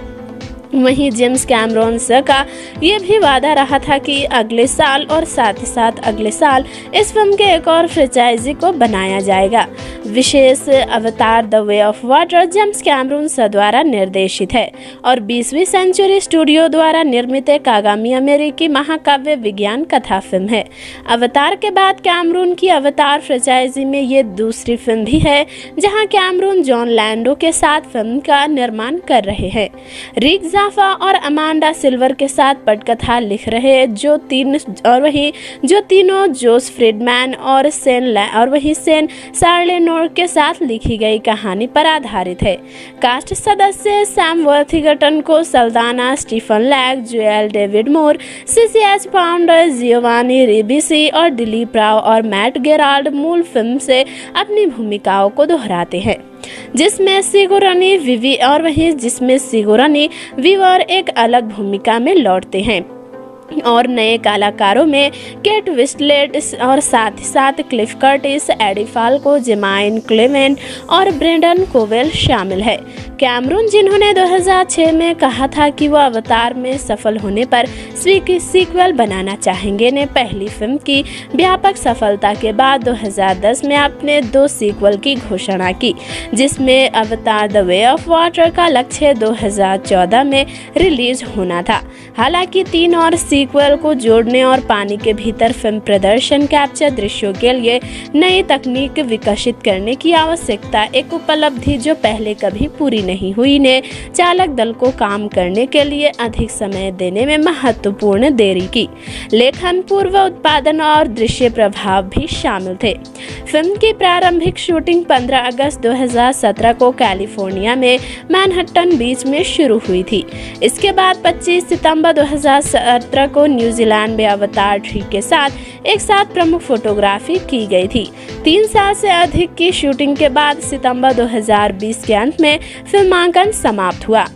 वहीं जेम्स कैमरून सर का ये भी वादा रहा था कि अगले साल और साथ ही साथ अगले साल इस फिल्म के एक और फ्रेंचाइजी को बनाया जाएगा। विशेष अवतार the way of water James Cameron sir द्वारा निर्देशित है और 20वीं सेंचुरी स्टूडियो द्वारा निर्मित एक आगामी अमेरिकी महाकाव्य विज्ञान कथा फिल्म है। अवतार के बाद कैमरून की अवतार फ्रेंचाइजी में ये दूसरी फिल्म भी है, जहां कैमरून जॉन लैंडो के साथ फिल्म का निर्माण कर रहे हैं। रिक जाफा और अमांडा सिल्वर के साथ पटकथा लिख रहे हैं, जो तीनों जोस फ्रीडमैन और सेन सार्लेनोर के साथ लिखी गई कहानी पर आधारित है। कास्ट सदस्य सैम वर्थिंगटन को Saldana, Stephen Lang, Joel David Moore, CCH Pounder, Giovanni Ribisi और दिलीप राव और मैट गेराल्ड मूल फिल्म से अपनी भूमिकाओं को दोहराते हैं, जिसमें सिगुरानी वीवर एक अलग भूमिका में लौटते हैं और नए कलाकारों में केट विस्लेट और साथ ही साथ क्लिफ कर्टिस, एडी फाल्को, जेमाइन क्लेमेंट और ब्रेंडन कोवेल शामिल है। कैमरून जिन्होंने 2006 में कहा था कि वो अवतार में सफल होने पर सीक्वल बनाना चाहेंगे, ने पहली फिल्म की व्यापक सफलता के बाद 2010 में अपने 2 सीक्वल की घोषणा की, जिसमें अवतार द वे ऑफ वाटर का लक्ष्य 2014 में रिलीज होना था। हालांकि 3 और सीक्वल को जोड़ने और पानी के भीतर फिल्म प्रदर्शन कैप्चर दृश्यों के लिए नई तकनीक विकसित करने की आवश्यकता, एक उपलब्धि जो पहले कभी पूरी नहीं हुई, ने चालक दल को काम करने के लिए अधिक समय देने में महत्वपूर्ण देरी की। लेखन, पूर्व उत्पादन और दृश्य प्रभाव भी शामिल थे। फिल्म की प्रारंभिक शूटिंग 15 अगस्त 2017 को कैलिफोर्निया में मैनहट्टन बीच में शुरू हुई थी। इसके बाद 25 सितंबर 2017 को न्यूजीलैंड में अवतार 3 के साथ प्रमुख फोटोग्राफी की गई थी। 3 साल से अधिक की शूटिंग के बाद सितंबर 2020 के अंत में फिल्मांकन समाप्त हुआ।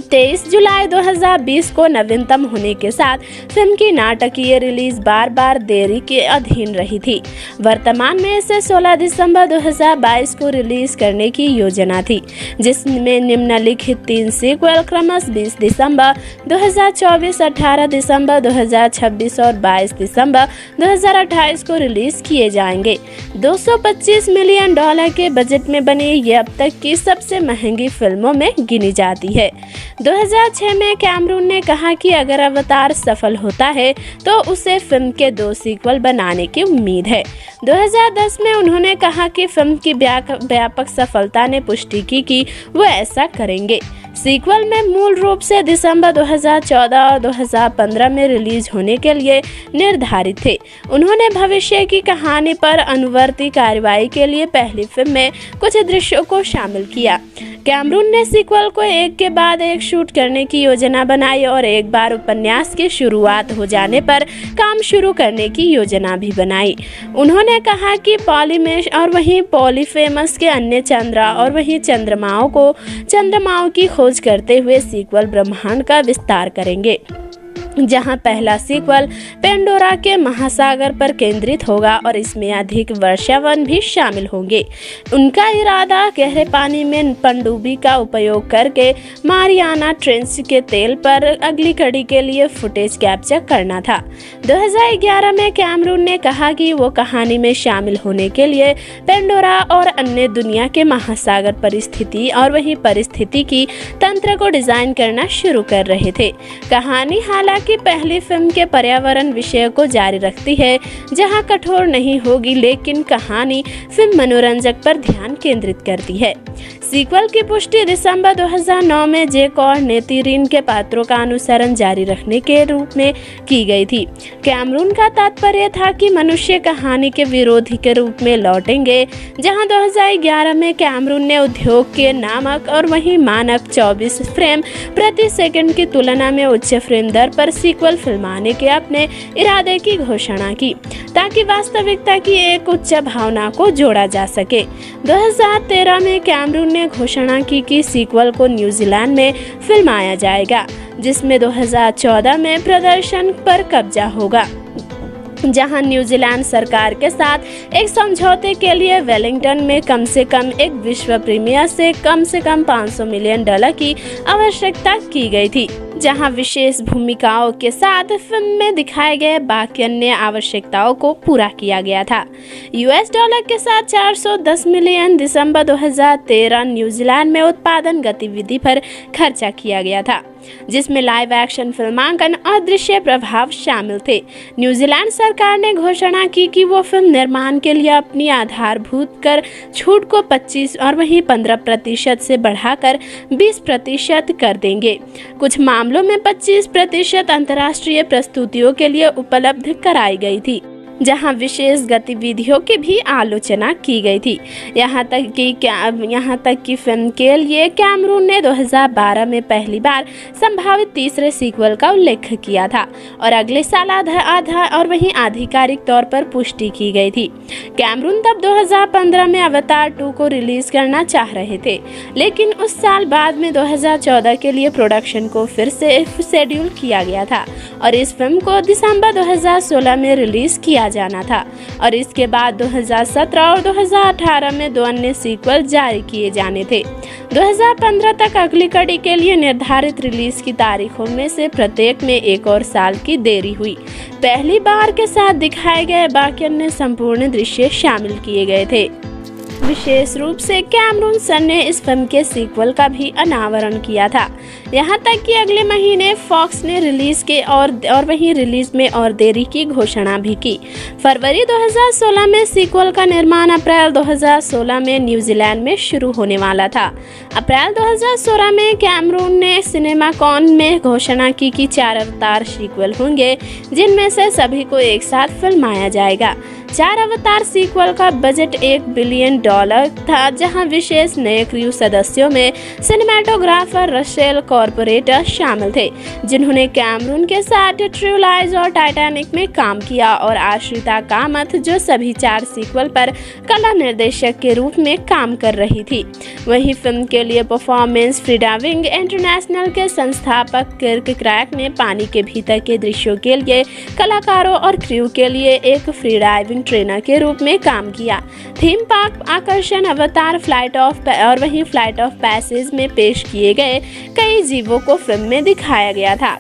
23 जुलाई 2020 को नवीनतम होने के साथ फिल्म की नाटकीय रिलीज बार देरी के अधीन रही थी। वर्तमान में इसे 16 दिसंबर 2022 को रिलीज करने की योजना थी, जिसमें निम्नलिखित 3 सीक्वल क्रमशः 20 दिसंबर 2024, 18 दिसंबर 2026 और 22 दिसंबर 2028 को रिलीज किए जाएंगे। $225 मिलियन के बजट में बनी ये अब तक की सबसे महंगी फिल्मों में गिनी जाती है। 2006 में कैमरून ने कहा कि अगर अवतार सफल होता है तो उसे फिल्म के 2 सीक्वल बनाने की उम्मीद है। 2010 में उन्होंने कहा कि फिल्म की व्यापक सफलता ने पुष्टि की कि वो ऐसा करेंगे। सीक्वल में मूल रूप से दिसंबर 2014 और 2015 में रिलीज होने के लिए निर्धारित थे। उन्होंने भविष्य की कहानी पर अनुवर्ती कार्रवाई के लिए पहली फिल्म में कुछ दृश्यों को शामिल किया। कैमरून ने सीक्वल को एक के बाद एक शूट करने की योजना बनाई और एक बार उपन्यास की शुरुआत हो जाने पर काम शुरू करने की योजना भी बनाई। उन्होंने कहा कि पॉलीमेश और वहीं पॉलीफेमस के अन्य चंद्रा और वहीं चंद्रमाओं की खोज करते हुए सीक्वल ब्रह्मांड का विस्तार करेंगे, जहां पहला सीक्वल पेंडोरा के महासागर पर केंद्रित होगा और इसमें अधिक वर्षावन भी शामिल होंगे। उनका इरादा गहरे पानी में पनडुब्बी का उपयोग करके मारियाना ट्रेंच के तेल पर अगली कड़ी के लिए फुटेज कैप्चर करना था। 2011 में कैमरून ने कहा कि वो कहानी में शामिल होने के लिए पेंडोरा और अन्य दुनिया के महासागर परिस्थिति और वहीं परिस्थितिकी तंत्र को डिजाइन करना शुरू कर रहे थे। कहानी हालांकि पहली फिल्म के पर्यावरण विषय को जारी रखती है, जहां कठोर नहीं होगी, लेकिन कहानी फिल्म मनोरंजक पर ध्यान केंद्रित करती है। सीक्वल की पुष्टि दिसंबर 2009 में जेक और नेतिरिन के पात्रों का अनुसरण जारी रखने के रूप में की गई थी। कैमरून का तात्पर्य था कि मनुष्य कहानी के विरोधी के रूप में लौटेंगे, जहां 2011 में कैमरून ने उद्योग के नामक और वहीं मानक 24 फ्रेम प्रति सेकंड की तुलना में उच्च फ्रेम दर पर सीक्वल फिल्माने के अपने इरादे की घोषणा की, ताकि वास्तविकता की एक उच्च भावना को जोड़ा जा सके। 2013 में कैमरून ने घोषणा की कि सीक्वल को न्यूजीलैंड में फिल्माया जाएगा, जिसमें 2014 में प्रदर्शन पर कब्जा होगा, जहां न्यूजीलैंड सरकार के साथ एक समझौते के लिए वेलिंगटन में कम से कम एक विश्व प्रीमियर से कम $500 मिलियन की आवश्यकता की गई थी, जहां विशेष भूमिकाओं के साथ फिल्म में दिखाए गए बाकी अन्य आवश्यकताओं को पूरा किया गया था। $US के साथ 410 मिलियन दिसंबर 2013 न्यूजीलैंड में उत्पादन गतिविधि पर खर्चा किया गया था, जिसमें लाइव एक्शन फिल्मांकन और दृश्य प्रभाव शामिल थे। न्यूजीलैंड सरकार ने घोषणा की कि वो फिल्म निर्माण के लिए अपनी आधारभूत कर छूट को 25 और वहीं 15% से बढ़ाकर 20% कर देंगे। कुछ मामलों में 25% अंतर्राष्ट्रीय प्रस्तुतियों के लिए उपलब्ध कराई गई थी, जहां विशेष गतिविधियों की भी आलोचना की गई थी। यहाँ तक कि फिल्म के लिए कैमरून ने 2012 में पहली बार संभावित तीसरे सीक्वल का उल्लेख किया था और अगले साल आधा और वहीं आधिकारिक तौर पर पुष्टि की गई थी। कैमरून तब 2015 में अवतार 2 को रिलीज करना चाह रहे थे, लेकिन उस साल बाद में 2014 के लिए प्रोडक्शन को फिर से शेड्यूल किया गया था और इस फिल्म को दिसंबर 2016 में रिलीज किया जाना था और इसके बाद 2017 और 2018 में 2 अन्य सीक्वल जारी किए जाने थे। 2015 तक अगली कड़ी के लिए निर्धारित रिलीज की तारीखों में से प्रत्येक में 1 और साल की देरी हुई। पहली बार के साथ दिखाए गए बाकी अन्य संपूर्ण दृश्य शामिल किए गए थे। विशेष रूप से कैमरून सर ने इस फिल्म के सीक्वल का भी अनावरण किया था। यहाँ तक कि अगले महीने फॉक्स ने रिलीज के और वहीं रिलीज में और देरी की घोषणा भी की। फरवरी 2016 में सीक्वल का निर्माण अप्रैल 2016 में न्यूजीलैंड में शुरू होने वाला था। अप्रैल 2016 में कैमरून ने सिनेमाकॉन में घोषणा की कि 4 अवतार सीक्वल होंगे, जिनमें से सभी को एक साथ फिल्माया जाएगा। 4 अवतार सीक्वल का बजट $1 बिलियन था, जहां विशेष नए क्रू सदस्यों में सिनेमेटोग्राफर रसेल कॉर्पोरेटर शामिल थे, जिन्होंने कैमरून के साथ ट्रू लाइज और टाइटैनिक में काम किया, और आश्रिता कामत, जो सभी 4 सीक्वल पर कला निर्देशक के रूप में काम कर रही थी। वहीं फिल्म के लिए परफॉर्मेंस फ्रीडा विंग इंटरनेशनल के संस्थापक किर्क क्रैक ने पानी के भीतर के दृश्यों के लिए कलाकारों और क्रू के लिए एक फ्री डाइविंग ट्रेनर के रूप में काम किया। थीम पार्क आकर्षण अवतार फ्लाइट ऑफ पैसेज में पेश किए गए कई जीवों को फिल्म में दिखाया गया था।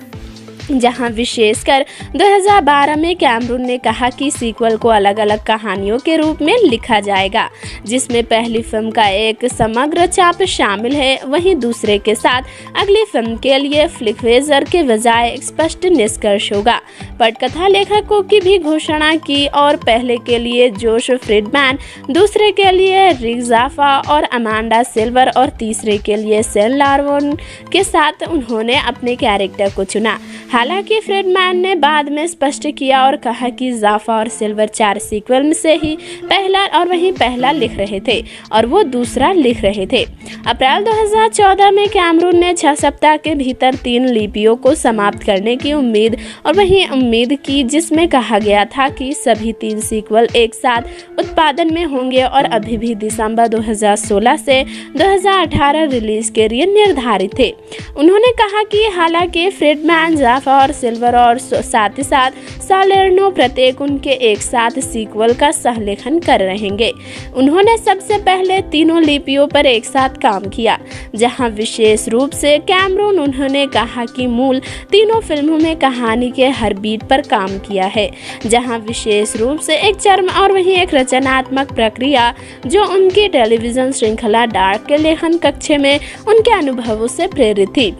जहां विशेषकर 2012 में कैमरून ने कहा कि सीक्वल को अलग अलग कहानियों के रूप में लिखा जाएगा, जिसमें पहली फिल्म का एक समग्र छाप शामिल है, वहीं दूसरे के साथ अगली फिल्म के लिए फ्लिकवेजर के बजाय एक स्पष्ट निष्कर्ष होगा। पटकथा लेखकों की भी घोषणा की और पहले के लिए जोश फ्रीडमैन, दूसरे के लिए रिक जाफा और अमांडा सिल्वर और तीसरे के लिए सेन लार्वोन के साथ उन्होंने अपने कैरेक्टर को चुना। हालांकि फ्रीडमैन ने बाद में स्पष्ट किया और कहा कि जाफा और सिल्वर 4 सीक्वल में से ही पहला लिख रहे थे और वो दूसरा लिख रहे थे। अप्रैल 2014 में कैमरून ने 6 सप्ताह के भीतर 3 लिपियों को समाप्त करने की उम्मीद की, जिसमें कहा गया था कि सभी 3 सीक्वल एक साथ उत्पादन में होंगे और अभी भी दिसंबर 2016 से 2018 रिलीज के लिए निर्धारित थे। उन्होंने कहा कि हालांकि फ्रीडमैन, जाफा और सिल्वर और साथ ही साथ सालेर्नो प्रत्येक उनके एक साथ सीक्वल का सहलेखन कर रहेंगे। उन्होंने सबसे पहले तीनों लिपियों पर एक साथ काम किया, जहां विशेष रूप से कैमरून उन्होंने कहा कि मूल तीनों फिल्मों में कहानी के हर बीट पर काम किया है, जहां विशेष रूप से एक चर्म और वहीं एक रचनात्मक प्रक्रिया जो उनकी टेलीविजन श्रृंखला डार्क के लेखन कक्ष में उनके अनुभवों से प्रेरित थी,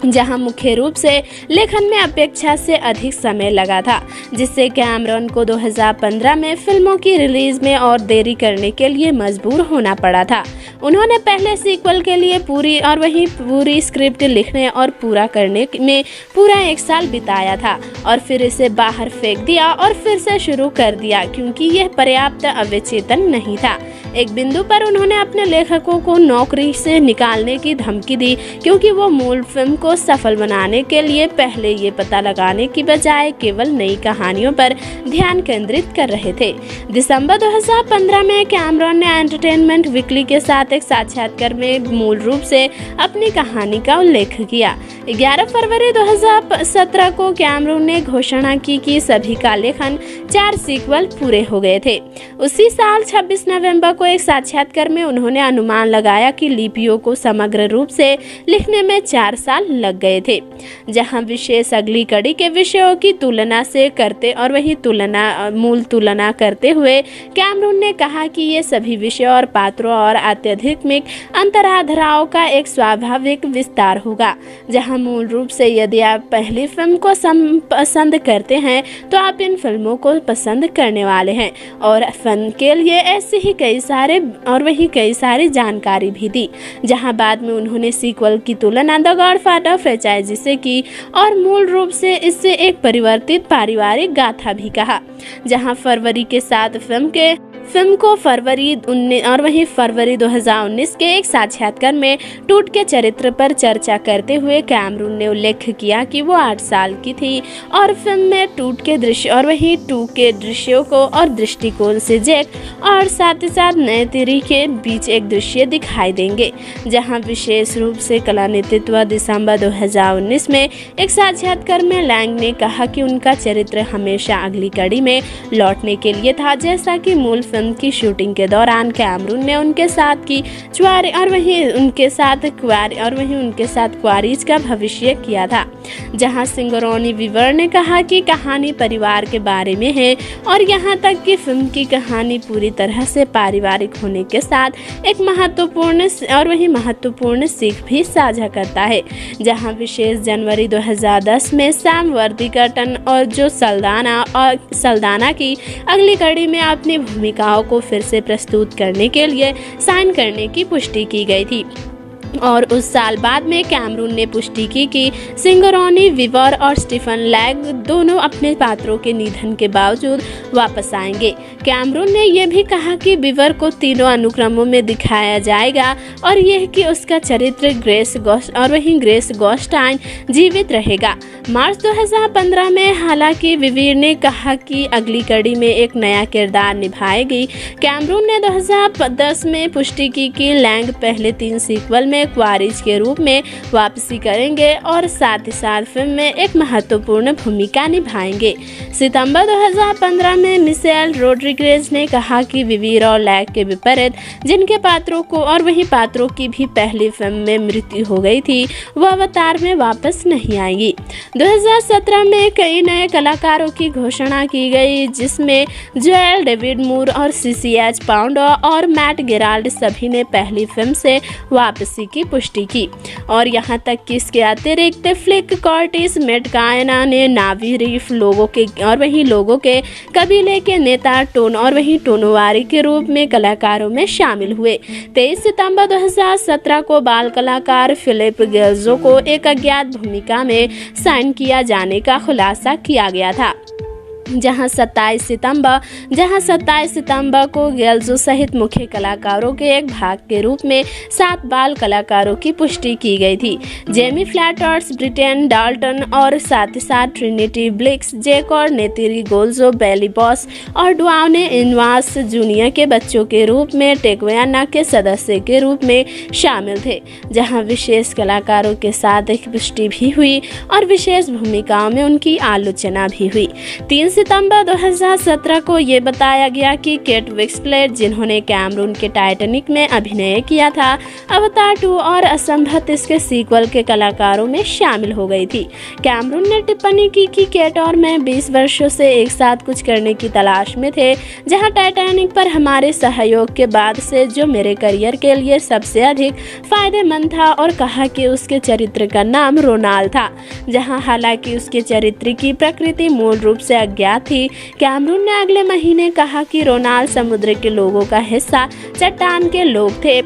जहां मुख्य रूप से लेखन में अपेक्षा से अधिक समय लगा था, जिससे कैमरून को 2015 में फिल्मों की रिलीज में और देरी करने के लिए मजबूर होना पड़ा था। उन्होंने पहले सीक्वल के लिए पूरी स्क्रिप्ट लिखने और पूरा करने में पूरा 1 साल बिताया था और फिर इसे बाहर फेंक दिया और फिर से शुरू कर दिया क्योंकि यह पर्याप्त अवचेतन नहीं था। एक बिंदु पर उन्होंने अपने लेखकों को नौकरी से निकालने की धमकी दी क्योंकि वो मूल फिल्म को सफल बनाने के लिए पहले ये पता लगाने की बजाय केवल नई कहानियों पर ध्यान केंद्रित कर रहे थे। दिसंबर 2015 में कैमरून ने एंटरटेनमेंट वीकली के साथ एक साक्षात्कार में मूल रूप से अपनी कहानी का उल्लेख किया। 11 फरवरी 2017 को कैमरून ने घोषणा की कि सभी का लेखन 4 सीक्वल पूरे हो गए थे। उसी साल 26 नवंबर को एक साक्षात्कार में उन्होंने अनुमान लगाया कि लिपियों को समग्र रूप से लिखने में 4 साल लग गए थे, जहां विशेष अगली कड़ी के विषयों की तुलना से करते और वही तुलना करते हुए कैमरून ने कहा कि ये सभी विषयों और पात्रों और आध्यात्मिक अंतराधाराओं का एक स्वाभाविक विस्तार होगा, जहां मूल रूप से यदि आप पहली फिल्म को पसंद करते हैं तो आप इन फिल्मों को पसंद करने वाले हैं और फन के लिए ऐसे ही कई सारी जानकारी भी दी, जहां बाद में उन्होंने सीक्वल की तुलना द गॉडफादर फ्रेंचाइजी से की और मूल रूप से इससे एक परिवर्तित पारिवारिक गाथा भी कहा, जहां फरवरी के साथ फिल्म को फरवरी 2019 के एक साक्षात्कार में टूट के चरित्र पर चर्चा करते हुए कैमरून ने उल्लेख किया कि वो 8 साल की थी और फिल्म में टूट के दृश्यों को और दृष्टिकोण से जैक और साथ ही साथ नए तेरी के बीच एक दृश्य दिखाई देंगे, जहां विशेष रूप से कला नेतृत्व। दिसंबर 2019 में एक साक्षात्कार में लैंग ने कहा कि उनका चरित्र हमेशा अगली कड़ी में लौटने के लिए था, जैसा कि मूल फिल्म की शूटिंग के दौरान कैमरून ने उनके साथ की च्वारी और वहीं उनके साथ क्वारीज का भविष्य किया था, जहां सिंगरोनी वीवर ने कहा कि कहानी परिवार के बारे में है और यहाँ तक कि फिल्म की कहानी पूरी तरह से पारिवारिक होने के साथ एक महत्वपूर्ण सीख भी साझा करता है, जहां विशेष जनवरी 2010 में सैम वर्दिंगटन और जो सल्दाना की अगली कड़ी में अपनी भूमिकाओं को फिर से प्रस्तुत करने के लिए साइन करने की पुष्टि की गई थी। और उस साल बाद में कैमरून ने पुष्टि की कि सिंगरोनी वीवर और स्टीफन लैग दोनों अपने पात्रों के निधन के बावजूद वापस आएंगे। कैमरून ने यह भी कहा कि वीवर को तीनों अनुक्रमों में दिखाया जाएगा और यह कि उसका चरित्र ग्रेस गोस्टाइन जीवित रहेगा। मार्च 2015 में हालांकि विवीर ने कहा कि अगली कड़ी में एक नया किरदार निभाएगी। कैमरून ने 2010 में पुष्टि की कि लैंग पहले 3 सीक्वल में एक वारिस के रूप में वापसी करेंगे और साथ ही साथ फिल्म में एक महत्वपूर्ण भूमिका निभाएंगे। सितंबर 2015 में मिशेल रोड्रिगेज ने कहा कि विवीर और लैक के विपरीत जिनके पात्रों को और वही पात्रों की भी पहली फिल्म में मृत्यु हो गई थी, वो अवतार में वापस नहीं आएंगी। 2017 में कई नए कलाकारों की घोषणा की गई, जिसमें जोएल डेविड मूर और सीसीएच पाउंड और मैट गेराल्ड सभी ने पहली फिल्म से वापसी की पुष्टि की। और यहाँ तक कि इसके अतिरिक्त फ्लिक कॉर्टिस मेटकायना ने नावी रीफ लोगों के कबीले के नेता टोन और वहीं टोनोवारी के रूप में कलाकारों में शामिल हुए। 23 सितंबर 2017 को बाल कलाकार फिलिप गेल्जो को एक अज्ञात भूमिका में साइन किया जाने का खुलासा किया गया था, जहां 27 सितंबर को गेल्जो सहित मुख्य कलाकारों के एक भाग के रूप में 7 बाल कलाकारों की पुष्टि की गई थी। जेमी फ्लैटर्स, ब्रिटेन डाल्टन और साथ ही साथ ट्रिनिटी ब्लिक्स, जेक और नेतिरी गोल्जो, बेली बॉस और डुआने इनवास जूनियर के बच्चों के रूप में टेक्वाना के सदस्य के रूप में शामिल थे, जहां विशेष कलाकारों के साथ एक पुष्टि भी हुई और विशेष भूमिकाओं में उनकी आलोचना भी हुई। 3 सितंबर 2017 को ये बताया गया कि केट विंसलेट, जिन्होंने कैमरून के टाइटैनिक में अभिनय किया था, अवतार 2 और असंभव इसके सीक्वल के कलाकारों में शामिल हो गई थी। कैमरून ने टिप्पणी की कि केट और मैं 20 वर्षों से एक साथ कुछ करने की तलाश में थे, जहां टाइटैनिक पर हमारे सहयोग के बाद से जो मेरे करियर के लिए सबसे अधिक फायदेमंद था, और कहा कि उसके चरित्र का नाम रोनाल्ड था, जहां हालांकि उसके चरित्र की प्रकृति मूल रूप से अज्ञात थी। कैमरून ने अगले महीने कहा कि रोनाल्ड समुद्र के लोगों का हिस्सा चट्टान के लोग थे,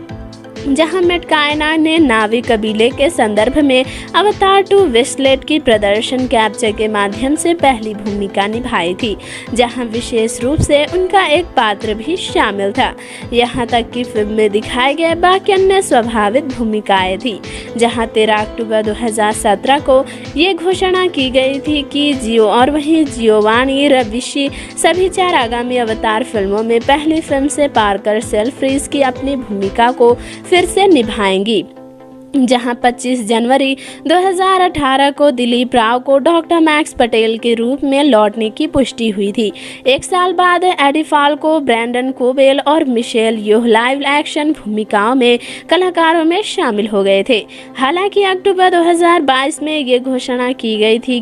जहां मेटकायना ने नावी कबीले के संदर्भ में अवतार 2 विंसलेट की प्रदर्शन कैप्चर के माध्यम से पहली भूमिका निभाई थी, जहां विशेष रूप से उनका एक पात्र भी शामिल था। यहां तक कि फिल्म में दिखाए गए बाकी अन्य स्वाभाविक भूमिकाएं थी, जहां 13 अक्टूबर 2017 को ये घोषणा की गई थी कि जियो और वहीं जियोवानी रविशी सभी 4 आगामी अवतार फिल्मों में पहली फिल्म से पार्कर सेल्फ्रीज की अपनी भूमिका को फिर से निभाएंगी, जहां 25 जनवरी 2018 को दिलीप राव को डॉक्टर मैक्स पटेल के रूप में लौटने की पुष्टि हुई थी। एक साल बाद एडी फाल्को, ब्रैंडन कोबेल और मिशेल योह लाइव एक्शन भूमिकाओं में कलाकारों में शामिल हो गए थे। हालांकि अक्टूबर 2022 में ये घोषणा की गई थी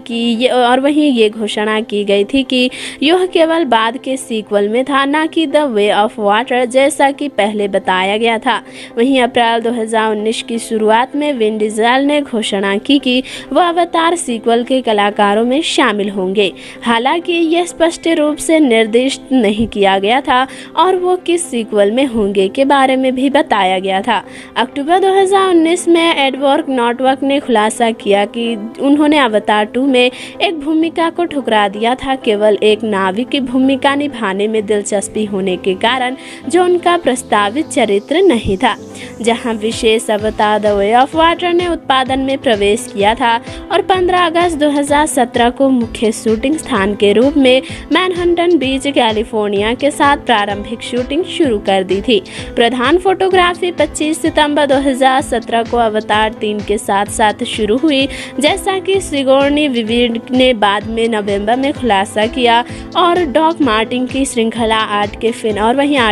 कि योह केवल बाद के सीक्वल में था, न कि द वे ऑफ वाटर जैसा कि पहले बताया गया था। वहीं अप्रैल 2019 की शुरुआत में विन डीजल ने घोषणा की कि वह अवतार सीक्वल के कलाकारों में शामिल होंगे। हालांकि यह स्पष्ट रूप से निर्दिष्ट नहीं किया गया था और वो किस सीक्वल में होंगे के बारे में भी बताया गया था। अक्टूबर 2019 में एडवर्ड नॉर्टवर्क ने खुलासा किया कि उन्होंने अवतार 2 में एक भूमिका को ठुकरा दिया था, केवल एक नाविक की भूमिका निभाने में दिलचस्पी होने के कारण, जो उनका प्रस्तावित चरित्र नहीं था। जहां विशेष अवतार द वे ऑफ वाटर ने उत्पादन में प्रवेश किया था और 15 अगस्त 2017 को मुख्य शूटिंग स्थान के रूप में मैनहट्टन बीच, कैलिफोर्निया के साथ प्रारंभिक शूटिंग शुरू कर दी थी। प्रधान फोटोग्राफी 25 सितंबर 2017 को अवतार 3 के साथ शुरू हुई, जैसा कि सिगोर्नी विविर ने बाद में नवंबर में खुलासा किया, और डॉक मार्टिन की श्रृंखला 8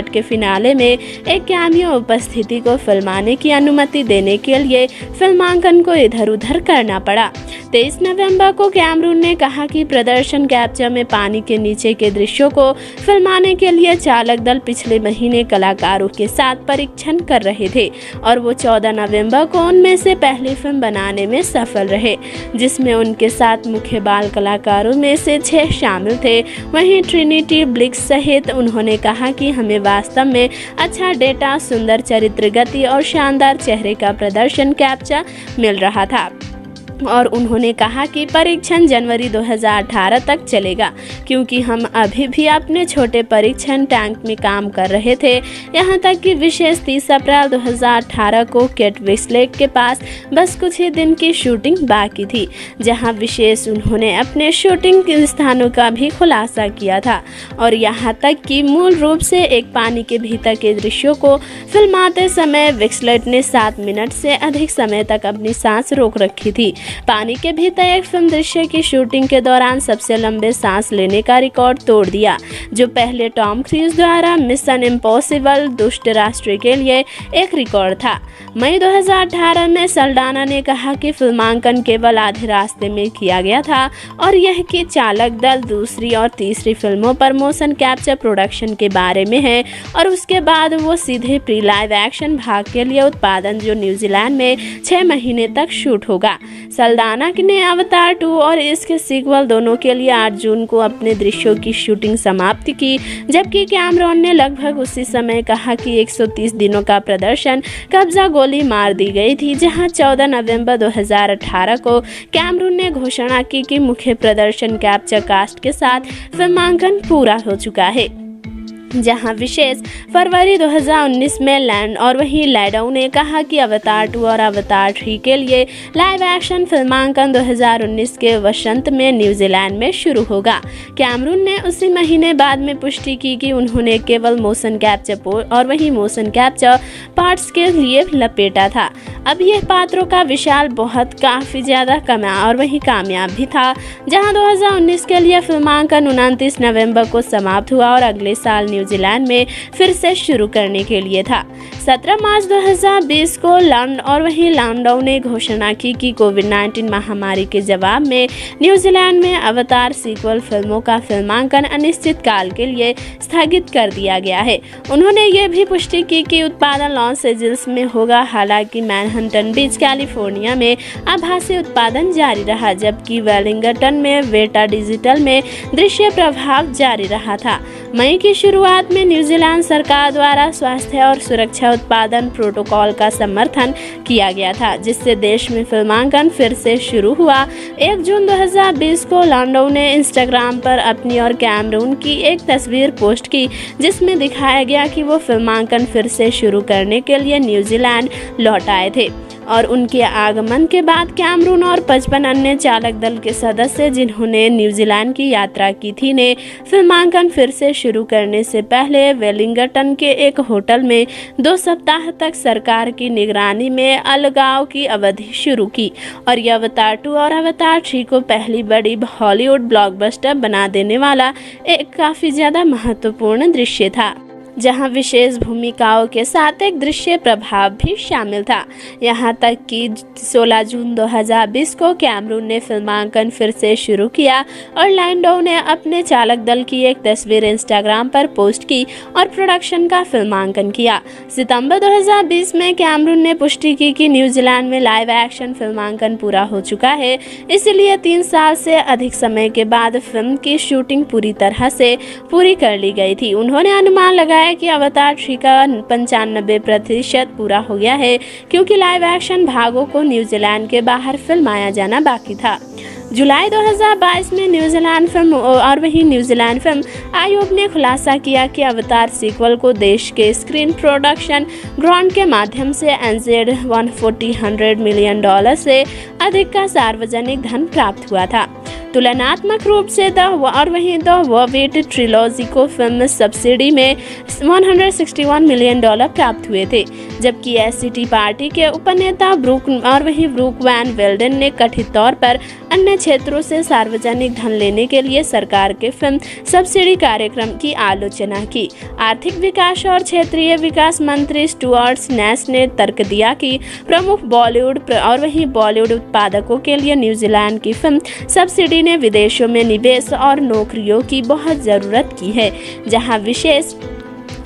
के फिनाले में एक कैमियो उपस्थिति को फिल्माने की अनुमति देने के लिए फिल्मांकन को इधर उधर करना पड़ा। 23 नवंबर को कैमरून ने कहा कि प्रदर्शन कैप्चर में पानी के नीचे के दृश्यों को फिल्माने के लिए चालक दल पिछले महीने कलाकारों के साथ परीक्षण कर रहे थे, और वो 14 नवंबर को उनमें से पहली फिल्म बनाने में सफल रहे, जिसमें उनके साथ मुख्य बाल कलाकारों में से 6 शामिल थे। वहीं ट्रिनिटी ब्लिक्स सहित उन्होंने कहा कि हमें वास्तव में अच्छा डेटा, सुंदर चरित्र गति और शानदार चेहरे का प्रदर्शन कैप्चर मिल रहा था। और उन्होंने कहा कि परीक्षण जनवरी 2018 तक चलेगा, क्योंकि हम अभी भी अपने छोटे परीक्षण टैंक में काम कर रहे थे। यहां तक कि विशेष 30 अप्रैल 2018 को केट विंसलेट के पास बस कुछ ही दिन की शूटिंग बाकी थी, जहां विशेष उन्होंने अपने शूटिंग के स्थानों का भी खुलासा किया था और यहां तक कि मूल रूप से एक पानी के भीतर के दृश्यों को फिल्माते समय विंसलेट ने 7 मिनट से अधिक समय तक अपनी सांस रोक रखी थी। पानी के भीतर एक फिल्म दृश्य की शूटिंग के दौरान सबसे लंबे सांस लेने का रिकॉर्ड तोड़ दिया, जो पहले टॉम क्रूज द्वारा मिशन इम्पॉसिबल दुष्ट राष्ट्र के लिए एक रिकॉर्ड था। मई 2018 में सल्डाना ने कहा कि फिल्मांकन केवल आधे रास्ते में किया गया था और यह कि चालक दल दूसरी और तीसरी फिल्मों पर मोशन कैप्चर प्रोडक्शन के बारे में है और उसके बाद वो सीधे प्री लाइव एक्शन भाग के लिए उत्पादन, जो न्यूजीलैंड में 6 महीने तक शूट होगा। सल्डाना ने अवतार 2 और इसके सीक्वल दोनों के लिए 8 जून को अपने दृश्यों की शूटिंग समाप्त की, जबकि कैमरॉन ने लगभग उसी समय कहा कि 130 दिनों का प्रदर्शन कब्जा गोली मार दी गई थी, जहां 14 नवंबर 2018 को कैमरून ने घोषणा की कि मुख्य प्रदर्शन कैप्चर कास्ट के साथ फिल्मांकन पूरा हो चुका है, जहां विशेष फरवरी 2019 में लैंड और वहीं लैडो ने कहा कि अवतार 2 और अवतार 3 के लिए लाइव एक्शन फिल्मांकन 2019 के वसंत में न्यूजीलैंड में शुरू होगा। कैमरून ने उसी महीने बाद में पुष्टि की कि उन्होंने केवल मोशन कैप्चर और वहीं मोशन कैप्चर पार्ट्स के लिए लपेटा था। अब यह पात्रों का विशाल बहुत काफी ज्यादा और वहीं कामयाब भी था, जहां 2019 के लिए फिल्मांकन 29 नवंबर को समाप्त हुआ और अगले साल न्यूजीलैंड में फिर से शुरू करने के लिए था। 17 मार्च 2020 को लैंडो ने घोषणा की कि कोविड-19 महामारी के जवाब में न्यूजीलैंड में अवतार सीक्वल फिल्मों का फिल्मांकन अनिश्चित काल के लिए स्थगित कर दिया गया है। उन्होंने ये भी पुष्टि की कि उत्पादन लॉस एंजल्स में होगा, हालांकि मैनहट्टन बीच कैलिफोर्निया में आभासी उत्पादन जारी रहा, जबकि वेलिंगटन में वेटा डिजिटल में दृश्य प्रभाव जारी रहा था। मई की शुरुआत में न्यूजीलैंड सरकार द्वारा स्वास्थ्य और सुरक्षा उत्पादन प्रोटोकॉल का समर्थन किया गया था, जिससे देश में फिल्मांकन फिर से शुरू हुआ। 1 जून 2020 को लैंडो ने इंस्टाग्राम पर अपनी और कैमरून की एक तस्वीर पोस्ट की, जिसमें दिखाया गया कि वो फिल्मांकन फिर से शुरू करने के लिए न्यूजीलैंड लौट आए थे और उनके आगमन के बाद कैमरून और 55 अन्य चालक दल के सदस्य जिन्होंने न्यूजीलैंड की यात्रा की थी ने फिल्मांकन फिर से शुरू करने से पहले वेलिंगटन के एक होटल में 2 सप्ताह तक सरकार की निगरानी में अलगाव की अवधि शुरू की और यह अवतार 2 और अवतार 3 को पहली बड़ी हॉलीवुड ब्लॉकबस्टर बना देने वाला एक काफी ज्यादा महत्वपूर्ण दृश्य था, जहां विशेष भूमिकाओं के साथ एक दृश्य प्रभाव भी शामिल था। यहां तक कि 16 जून 2020 को कैमरून ने फिल्मांकन फिर से शुरू किया और लैंडो ने अपने चालक दल की एक तस्वीर इंस्टाग्राम पर पोस्ट की और प्रोडक्शन का फिल्मांकन किया। सितंबर 2020 में कैमरून ने पुष्टि की कि न्यूजीलैंड में लाइव एक्शन फिल्मांकन पूरा हो चुका है, इसलिए 3 साल से अधिक समय के बाद फिल्म की शूटिंग पूरी तरह से पूरी कर ली गई थी। उन्होंने अनुमान लगाया कि अवतार 3 का 95% पूरा हो गया है, क्योंकि लाइव एक्शन भागों को न्यूजीलैंड के बाहर फिल्माया जाना बाकी था। जुलाई 2022 में न्यूजीलैंड फिल्म आयोग ने खुलासा किया कि अवतार सीक्वल को देश के स्क्रीन प्रोडक्शन ग्रांट के माध्यम से NZ $140 मिलियन से अधिक का सार्वजनिक धन प्राप्त हुआ था। तुलनात्मक रूप से द वर्बिट ट्रिलॉजी को फिल्म सब्सिडी में $161 मिलियन प्राप्त हुए थे, जबकि SCT पार्टी के उपनेता ब्रूक वैन वेल्डेन ने कथित तौर पर अन्य क्षेत्रों से सार्वजनिक धन लेने के लिए सरकार के फिल्म सब्सिडी कार्यक्रम की आलोचना की। आर्थिक विकास और क्षेत्रीय विकास मंत्री स्टुअर्ट स्नैश ने तर्क दिया कि प्रमुख बॉलीवुड उत्पादकों के लिए न्यूजीलैंड की फिल्म सब्सिडी ने विदेशों में निवेश और नौकरियों की बहुत जरूरत की है, जहां विशेष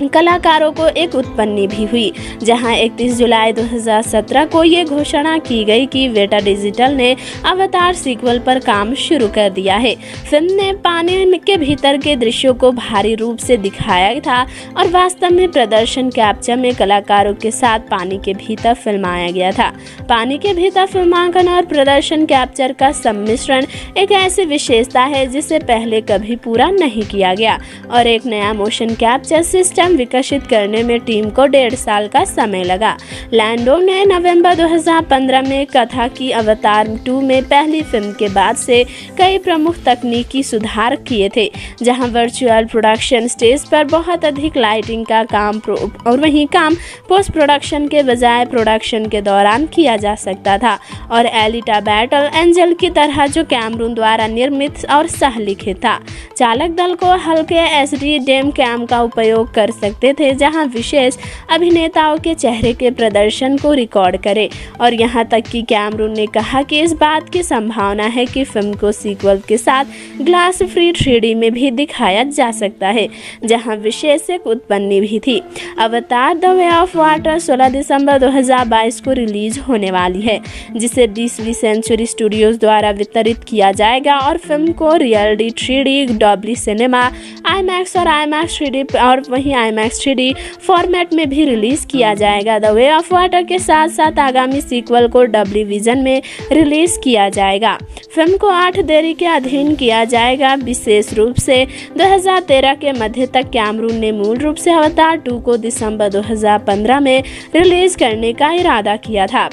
कलाकारों को एक उत्पन्नी भी हुई, जहां 31 जुलाई 2017 को ये घोषणा की गई कि वेटा डिजिटल ने अवतार सीक्वल पर काम शुरू कर दिया है। फिल्म ने पानी के भीतर के दृश्यों को भारी रूप से दिखाया था और वास्तव में प्रदर्शन कैप्चर में कलाकारों के साथ पानी के भीतर फिल्माया गया था। पानी के भीतर फिल्मांकन और प्रदर्शन कैप्चर का सम्मिश्रण एक ऐसी विशेषता है जिसे पहले कभी पूरा नहीं किया गया और एक नया मोशन कैप्चर सिस्टम विकसित करने में टीम को 1.5 साल का समय लगा। लैंडो ने नवंबर 2015 में कहा कि अवतार 2 में पहली फिल्म के बाद से कई प्रमुख तकनीकी सुधार किए थे, जहां वर्चुअल प्रोडक्शन स्टेज पर बहुत अधिक लाइटिंग का काम और वहीं काम पोस्ट प्रोडक्शन के बजाय प्रोडक्शन के दौरान किया जा सकता था और एलिटा बैटल एंजल की तरह जो कैमरून द्वारा निर्मित और सह लिखित था। चालक दल को हल्के एचडी डेम कैम का उपयोग कर सकते थे, जहां विशेष अभिनेताओं के चेहरे के प्रदर्शन को रिकॉर्ड करे और यहां तक कि कैमरून ने कहा कि इस बात की संभावना है कि फिल्म को सीक्वल के साथ ग्लास फ्री 3D में भी दिखाया जा सकता है, जहां विशेष एक उत्पन्नी भी थी। अवतार द वे ऑफ वाटर 16 दिसंबर 2022 को रिलीज होने वाली है, जिसे 20वीं सेंचुरी स्टूडियोज द्वारा वितरित किया जाएगा और फिल्म को reality 3D, Dolby cinema, IMAX और IMAX 3D और वहीं IMAX 3D फॉर्मेट में भी रिलीज किया जाएगा। द वे ऑफ वाटर के साथ साथ आगामी सीक्वल को डब्ल्यू विजन में रिलीज किया जाएगा। फिल्म को 8 देरी के अधीन किया जाएगा। विशेष रूप से 2013 के मध्य तक कैमरून ने मूल रूप से अवतार 2 को दिसंबर 2015 में रिलीज करने का इरादा किया था,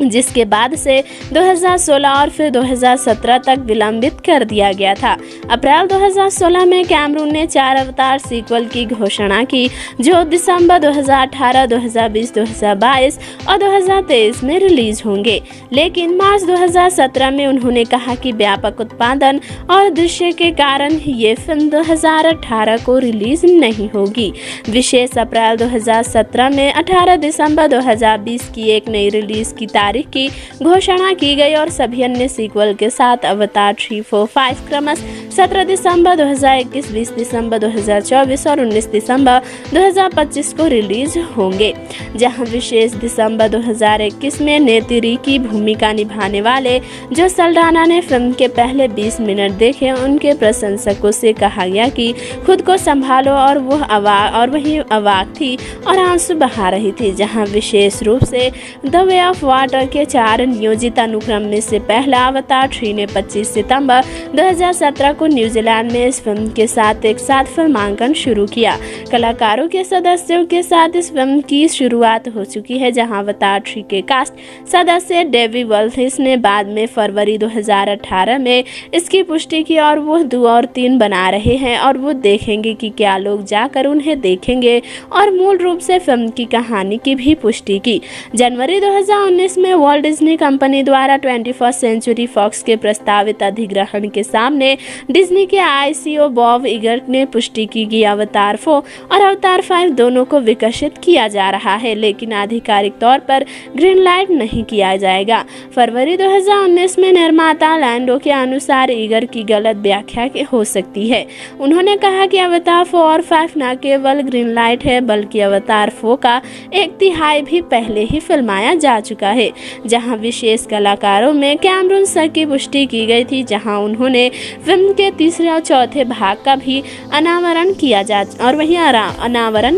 जिसके बाद से 2016 और फिर 2017 तक विलंबित कर दिया गया था। अप्रैल 2016 में कैमरून ने 4 अवतार सीक्वल की घोषणा की, जो दिसंबर 2018, 2020, 2022 और 2023 में रिलीज होंगे, लेकिन मार्च 2017 में उन्होंने कहा कि व्यापक उत्पादन और दृश्य के कारण ये फिल्म 2018 को रिलीज नहीं होगी। विशेष अप्रैल 2017 में 18 दिसंबर 2020 की एक नई रिलीज की तारीख की घोषणा की गई और सभी अन्य सीक्वल के साथ अवतार 3, 4, 5 क्रमश 17 दिसंबर 2021, 20 दिसंबर 2024 और 19 दिसंबर 2025 को रिलीज होंगे, जहां विशेष दिसंबर 2021 में नेतिरी की भूमिका निभाने वाले जो सल्डाना ने फिल्म के पहले 20 मिनट देखे, उनके प्रशंसकों से कहा गया कि खुद को संभालो और वही अवाक थी और आंसू बहा रही थी। जहां विशेष रूप से द वे ऑफ वाटर के 4 नियोजित अनुक्रम में से पहला अवतार 3 ने 25 सितंबर 2017 को न्यूजीलैंड में इस फिल्म के साथ एक साथ फिल्मांकन शुरू किया। कलाकारों के सदस्यों के साथ इस फिल्म की शुरुआत हो चुकी है, जहां अवतार 3 के कास्ट सदस्य डेवी वॉल्थिस ने बाद में फरवरी 2018 में इसकी पुष्टि की और वो 2 और 3 बना रहे हैं और वो देखेंगे कि क्या लोग जाकर उन्हें देखेंगे और मूल रूप से फिल्म की कहानी की भी पुष्टि की। जनवरी 2019 में वॉल्ट डिज्नी कंपनी द्वारा 21st सेंचुरी फॉक्स के प्रस्तावित अधिग्रहण के सामने डिज्नी के ICO बॉब इगर ने पुष्टि की कि अवतार 4 और अवतार 5 दोनों को विकसित किया जा रहा है, लेकिन आधिकारिक तौर पर ग्रीन लाइट नहीं किया जाएगा। फरवरी 2019 में निर्माता लैंडो के अनुसार इगर की गलत व्याख्या हो सकती है। उन्होंने कहा कि अवतार 4 और 5 न केवल ग्रीन लाइट है, बल्कि अवतार 4 का 1/3 भी पहले ही फिल्माया जा चुका है, जहां विशेष कलाकारों में कैमरून सर की पुष्टि की गई थी, जहां उन्होंने फिल्म के तीसरे और चौथे भाग का भी अनावरण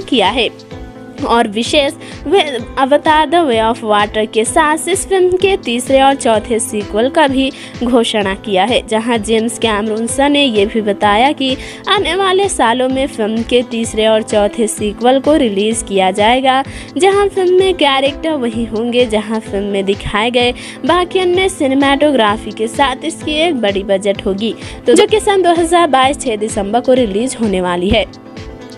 किया है और विशेष अवतार द वे ऑफ वाटर के साथ इस फिल्म के तीसरे और चौथे सीक्वल का भी घोषणा किया है, जहां जेम्स कैमरून सर ने यह भी बताया कि आने वाले सालों में फिल्म के तीसरे और चौथे सीक्वल को रिलीज किया जाएगा, जहां फिल्म में कैरेक्टर वही होंगे जहां फिल्म में दिखाए गए, बाकी अन्य सिनेमाटोग्राफी के साथ इसकी एक बड़ी बजट होगी, तो जो कि सन 2022 6 दिसंबर को रिलीज होने वाली है।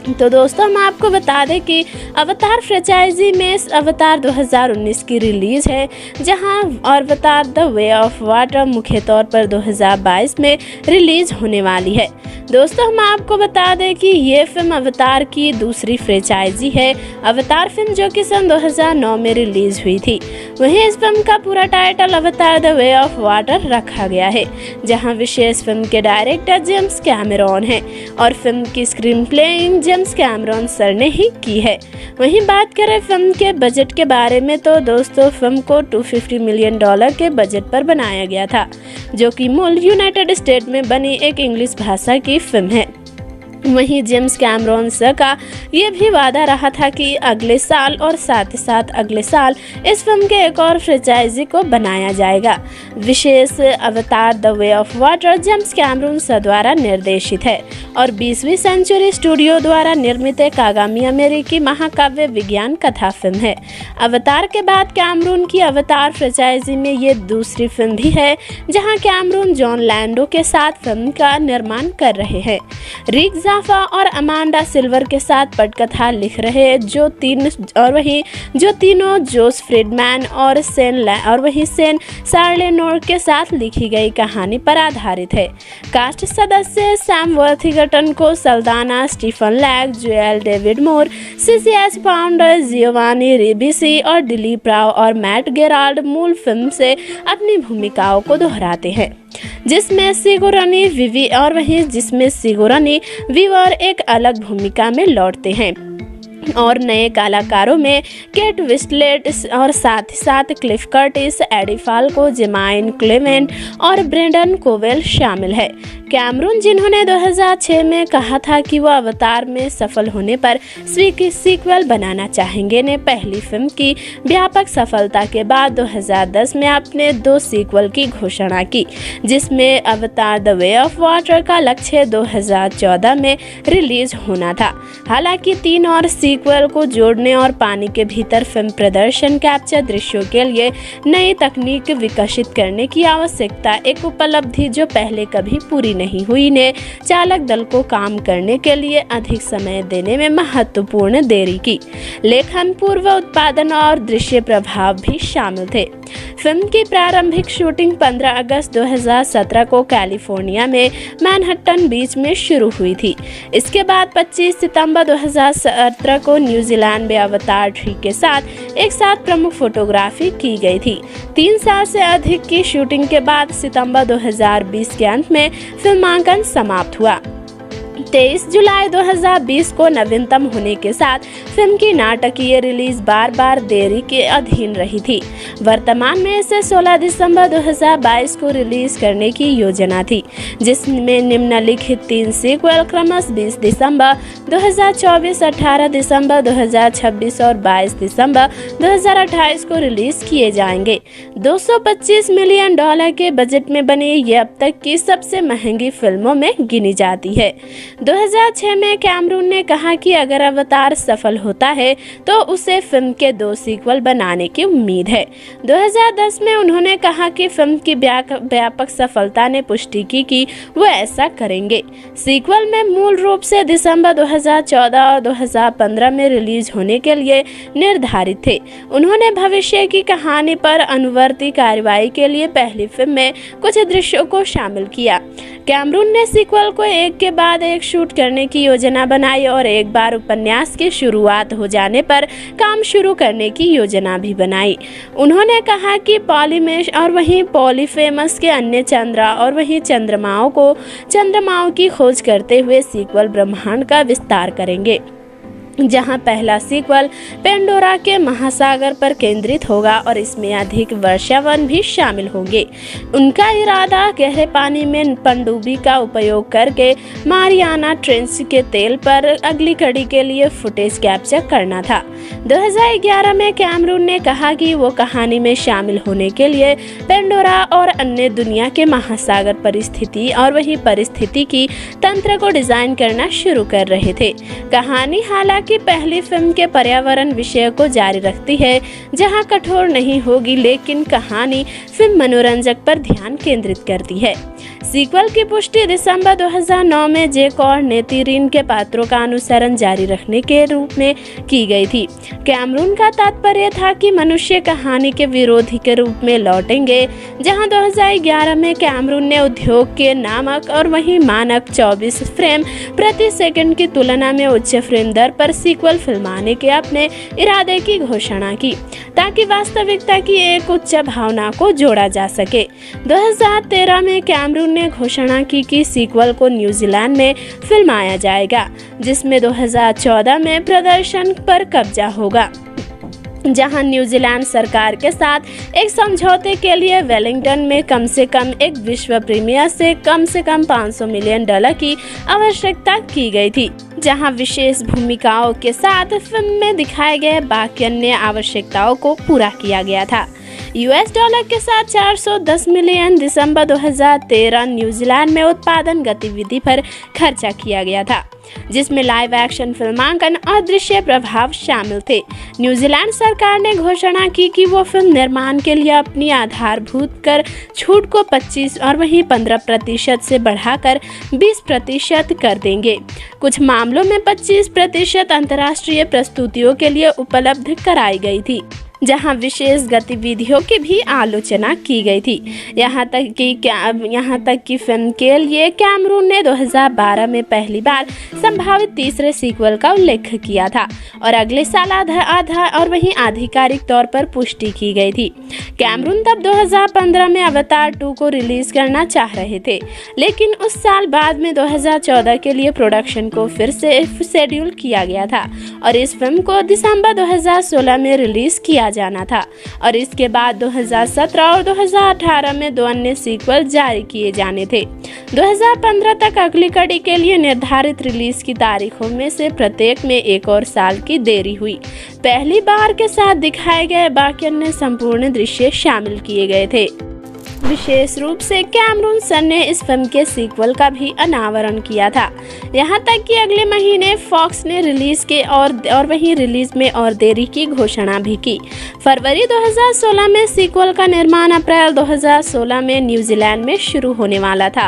तो दोस्तों, हम आपको बता दें कि अवतार फ्रेंचाइजी में अवतार 2019 की रिलीज है, जहां अवतार द वे ऑफ वाटर मुख्य तौर पर 2022 में रिलीज होने वाली है। दोस्तों हम आपको बता दें कि ये फिल्म अवतार की दूसरी फ्रेंचाइजी है। अवतार फिल्म जो कि सन 2009 में रिलीज हुई थी। वहीं इस फिल्म का पूरा टाइटल अवतार द वे ऑफ वाटर रखा गया है, जहां विशेष फिल्म के डायरेक्टर जेम्स कैमरॉन हैं और फिल्म की screen playing James Cameron sir ने ही की है। वहीं बात करें फिल्म के बजट के बारे में तो दोस्तों फिल्म को $250 मिलियन के बजट पर बनाया गया था, जो कि मूल यूनाइटेड स्टेट में बनी एक इंग्लिश भाषा की फिल्म है। वहीं जेम्स कैमरॉन सर का ये भी वादा रहा था कि अगले साल और साथ ही साथ अगले साल इस फिल्म के एक और फ्रेंचाइजी को बनाया जाएगा। विशेष अवतार the way of water James Cameron sir द्वारा निर्देशित है और 20वीं सेंचुरी स्टूडियो द्वारा निर्मित एक आगामी अमेरिकी महाकाव्य विज्ञान कथा फिल्म है। अवतार के बाद कैमरून की अवतार फ्रेंचाइजी में ये दूसरी फिल्म भी है, जहां कैमरून जॉन लैंडो के साथ फिल्म का निर्माण कर रहे हैं। रिक जाफा और अमांडा सिल्वर के साथ पटकथा लिख रहे हैं, जो तीनों जोस फ्रीडमैन और सेन सार्लेनोर के साथ लिखी गई कहानी पर आधारित है। कास्ट सदस्य सैम वर्थिगटन को Saldana, Stephen Lang, Joel David Moore, CCH Pounder, Giovanni Ribisi और दिलीप राव और मैट गेराल्ड मूल फिल्म से अपनी भूमिकाओं को दोहराते हैं, जिसमें सिगोरानी वीवर एक अलग भूमिका में लौटते हैं और नए कलाकारों में केट विस्लेट और साथ ही साथ क्लिफ कर्टिस, एडी फाल्को, जेमाइन क्लेमेंट और ब्रेंडन कोवेल शामिल है। कैमरून, जिन्होंने 2006 में कहा था कि वो अवतार में सफल होने पर सीक्वल बनाना चाहेंगे, ने पहली फिल्म की व्यापक सफलता के बाद 2010 में अपने 2 सीक्वल की घोषणा की, जिसमें अवतार द वे ऑफ वाटर का लक्ष्य 2014 में रिलीज होना था। हालांकि 3 और सीक्वल को जोड़ने और पानी के भीतर फिल्म प्रदर्शन कैप्चर दृश्यों के लिए नई तकनीक विकसित करने की आवश्यकता, एक उपलब्धि जो पहले कभी पूरी नहीं हुई, ने चालक दल को काम करने के लिए अधिक समय देने में महत्वपूर्ण देरी की। लेखन, पूर्व उत्पादन और दृश्य प्रभाव भी शामिल थे। फिल्म की प्रारंभिक शूटिंग 15 अगस्त 2017 को कैलिफोर्निया में मैनहट्टन बीच में शुरू हुई थी। इसके बाद 25 सितंबर 2017 को न्यूजीलैंड में अवतार 3 के साथ प्रमुख फोटोग्राफी की गई थी। 3 साल से अधिक की शूटिंग के बाद सितंबर 2020 के अंत में फिल्मांकन समाप्त हुआ। 23 जुलाई 2020 को नवीनतम होने के साथ फिल्म की नाटकीय रिलीज बार देरी के अधीन रही थी। वर्तमान में इसे 16 दिसंबर 2022 को रिलीज करने की योजना थी, जिसमें निम्नलिखित 3 सीक्वल क्रमशः 20 दिसंबर 2024, 18 दिसंबर 2026 और 22 दिसंबर 2028 को रिलीज किए जाएंगे। $225 मिलियन के बजट में बनी ये अब तक की सबसे महंगी फिल्मों में गिनी जाती है। 2006 में कैमरून ने कहा कि अगर अवतार सफल होता है तो उसे फिल्म के 2 सीक्वल बनाने की उम्मीद है। 2010 में उन्होंने कहा कि फिल्म की व्यापक सफलता ने पुष्टि की कि वो ऐसा करेंगे। सीक्वल में मूल रूप से दिसंबर 2014 और 2015 में रिलीज होने के लिए निर्धारित थे। उन्होंने भविष्य की कहानी पर अनुवर्ती कार्रवाई के लिए पहली फिल्म में कुछ दृश्यों को शामिल किया। कैमरून ने सीक्वल को एक के बाद एक शूट करने की योजना बनाई और एक बार उपन्यास की शुरुआत हो जाने पर काम शुरू करने की योजना भी बनाई। उन्होंने कहा कि पॉलीमेश और वहीं पॉलीफेमस के अन्य चंद्रमाओं की खोज करते हुए सीक्वल ब्रह्मांड का विस्तार करेंगे, जहां पहला सीक्वल पेंडोरा के महासागर पर केंद्रित होगा और इसमें अधिक वर्षावन भी शामिल होंगे। उनका इरादा गहरे पानी में पनडुब्बी का उपयोग करके मारियाना ट्रेंच के तेल पर अगली कड़ी के लिए फुटेज कैप्चर करना था। 2011 में कैमरून ने कहा कि वो कहानी में शामिल होने के लिए पेंडोरा और अन्य दुनिया के महासागर परिस्थिति की तंत्र को डिजाइन करना शुरू कर रहे थे। कहानी हालांकि की पहली फिल्म के पर्यावरण विषय को जारी रखती है, जहां कठोर नहीं होगी लेकिन कहानी फिल्म मनोरंजक पर ध्यान केंद्रित करती है। सीक्वल की पुष्टि दिसंबर 2009 में जैक और नेतिरिन के पात्रों का अनुसरण जारी रखने के रूप में की गई थी। कैमरून का तात्पर्य था कि मनुष्य कहानी के विरोधी के रूप में लौटेंगे, जहां 2011 में कैमरून ने उद्योग के नामक और वहीं मानक 24 फ्रेम प्रति सेकंड की तुलना में उच्च फ्रेम दर पर सीक्वल फिल्माने के अपने इरादे की घोषणा की, ताकि वास्तविकता की एक उच्च भावना को जोड़ा जा सके। 2013 में कैमरून ने घोषणा की कि सीक्वल को न्यूजीलैंड में फिल्माया जाएगा, जिसमें 2014 में प्रदर्शन पर कब्जा होगा, जहां न्यूजीलैंड सरकार के साथ एक समझौते के लिए वेलिंगटन में कम से कम एक विश्व प्रीमियर से कम $500 मिलियन की आवश्यकता की गई थी, जहां विशेष भूमिकाओं के साथ फिल्म में दिखाए गए बाकी अन्य आवश्यकताओं को पूरा किया गया था। $US के साथ 410 मिलियन दिसंबर 2013 न्यूजीलैंड में उत्पादन गतिविधि पर खर्चा किया गया था, जिसमें लाइव एक्शन फिल्मांकन और दृश्य प्रभाव शामिल थे। न्यूजीलैंड सरकार ने घोषणा की कि वो फिल्म निर्माण के लिए अपनी आधारभूत कर छूट को 25 और वहीं 15% से बढ़ाकर 20% कर देंगे। कुछ मामलों में 25% अंतर्राष्ट्रीय प्रस्तुतियों के लिए उपलब्ध कराई गई थी, जहां विशेष गतिविधियों की भी आलोचना की गई थी। यहाँ तक कि फिल्म के लिए कैमरून ने 2012 में पहली बार संभावित तीसरे सीक्वल का उल्लेख किया था और अगले साल आधा और वहीं आधिकारिक तौर पर पुष्टि की गई थी। कैमरून तब 2015 में अवतार 2 को रिलीज करना चाह रहे थे, लेकिन उस साल बाद में 2014 के लिए प्रोडक्शन को फिर से शेड्यूल किया गया था और इस फिल्म को दिसंबर 2016 में रिलीज किया जाना था और इसके बाद 2017 और 2018 में 2 अन्य सीक्वल जारी किए जाने थे। 2015 तक अगली कड़ी के लिए निर्धारित रिलीज की तारीखों में से प्रत्येक में 1 और साल की देरी हुई। पहली बार के साथ दिखाए गए बाकी अन्य संपूर्ण दृश्य शामिल किए गए थे। विशेष रूप से कैमरून सन ने इस फिल्म के सीक्वल का भी अनावरण किया था, यहाँ तक कि अगले महीने फॉक्स ने रिलीज के और वहीं रिलीज में और देरी की घोषणा भी की। फरवरी 2016 में सीक्वल का निर्माण अप्रैल 2016 में न्यूजीलैंड में शुरू होने वाला था।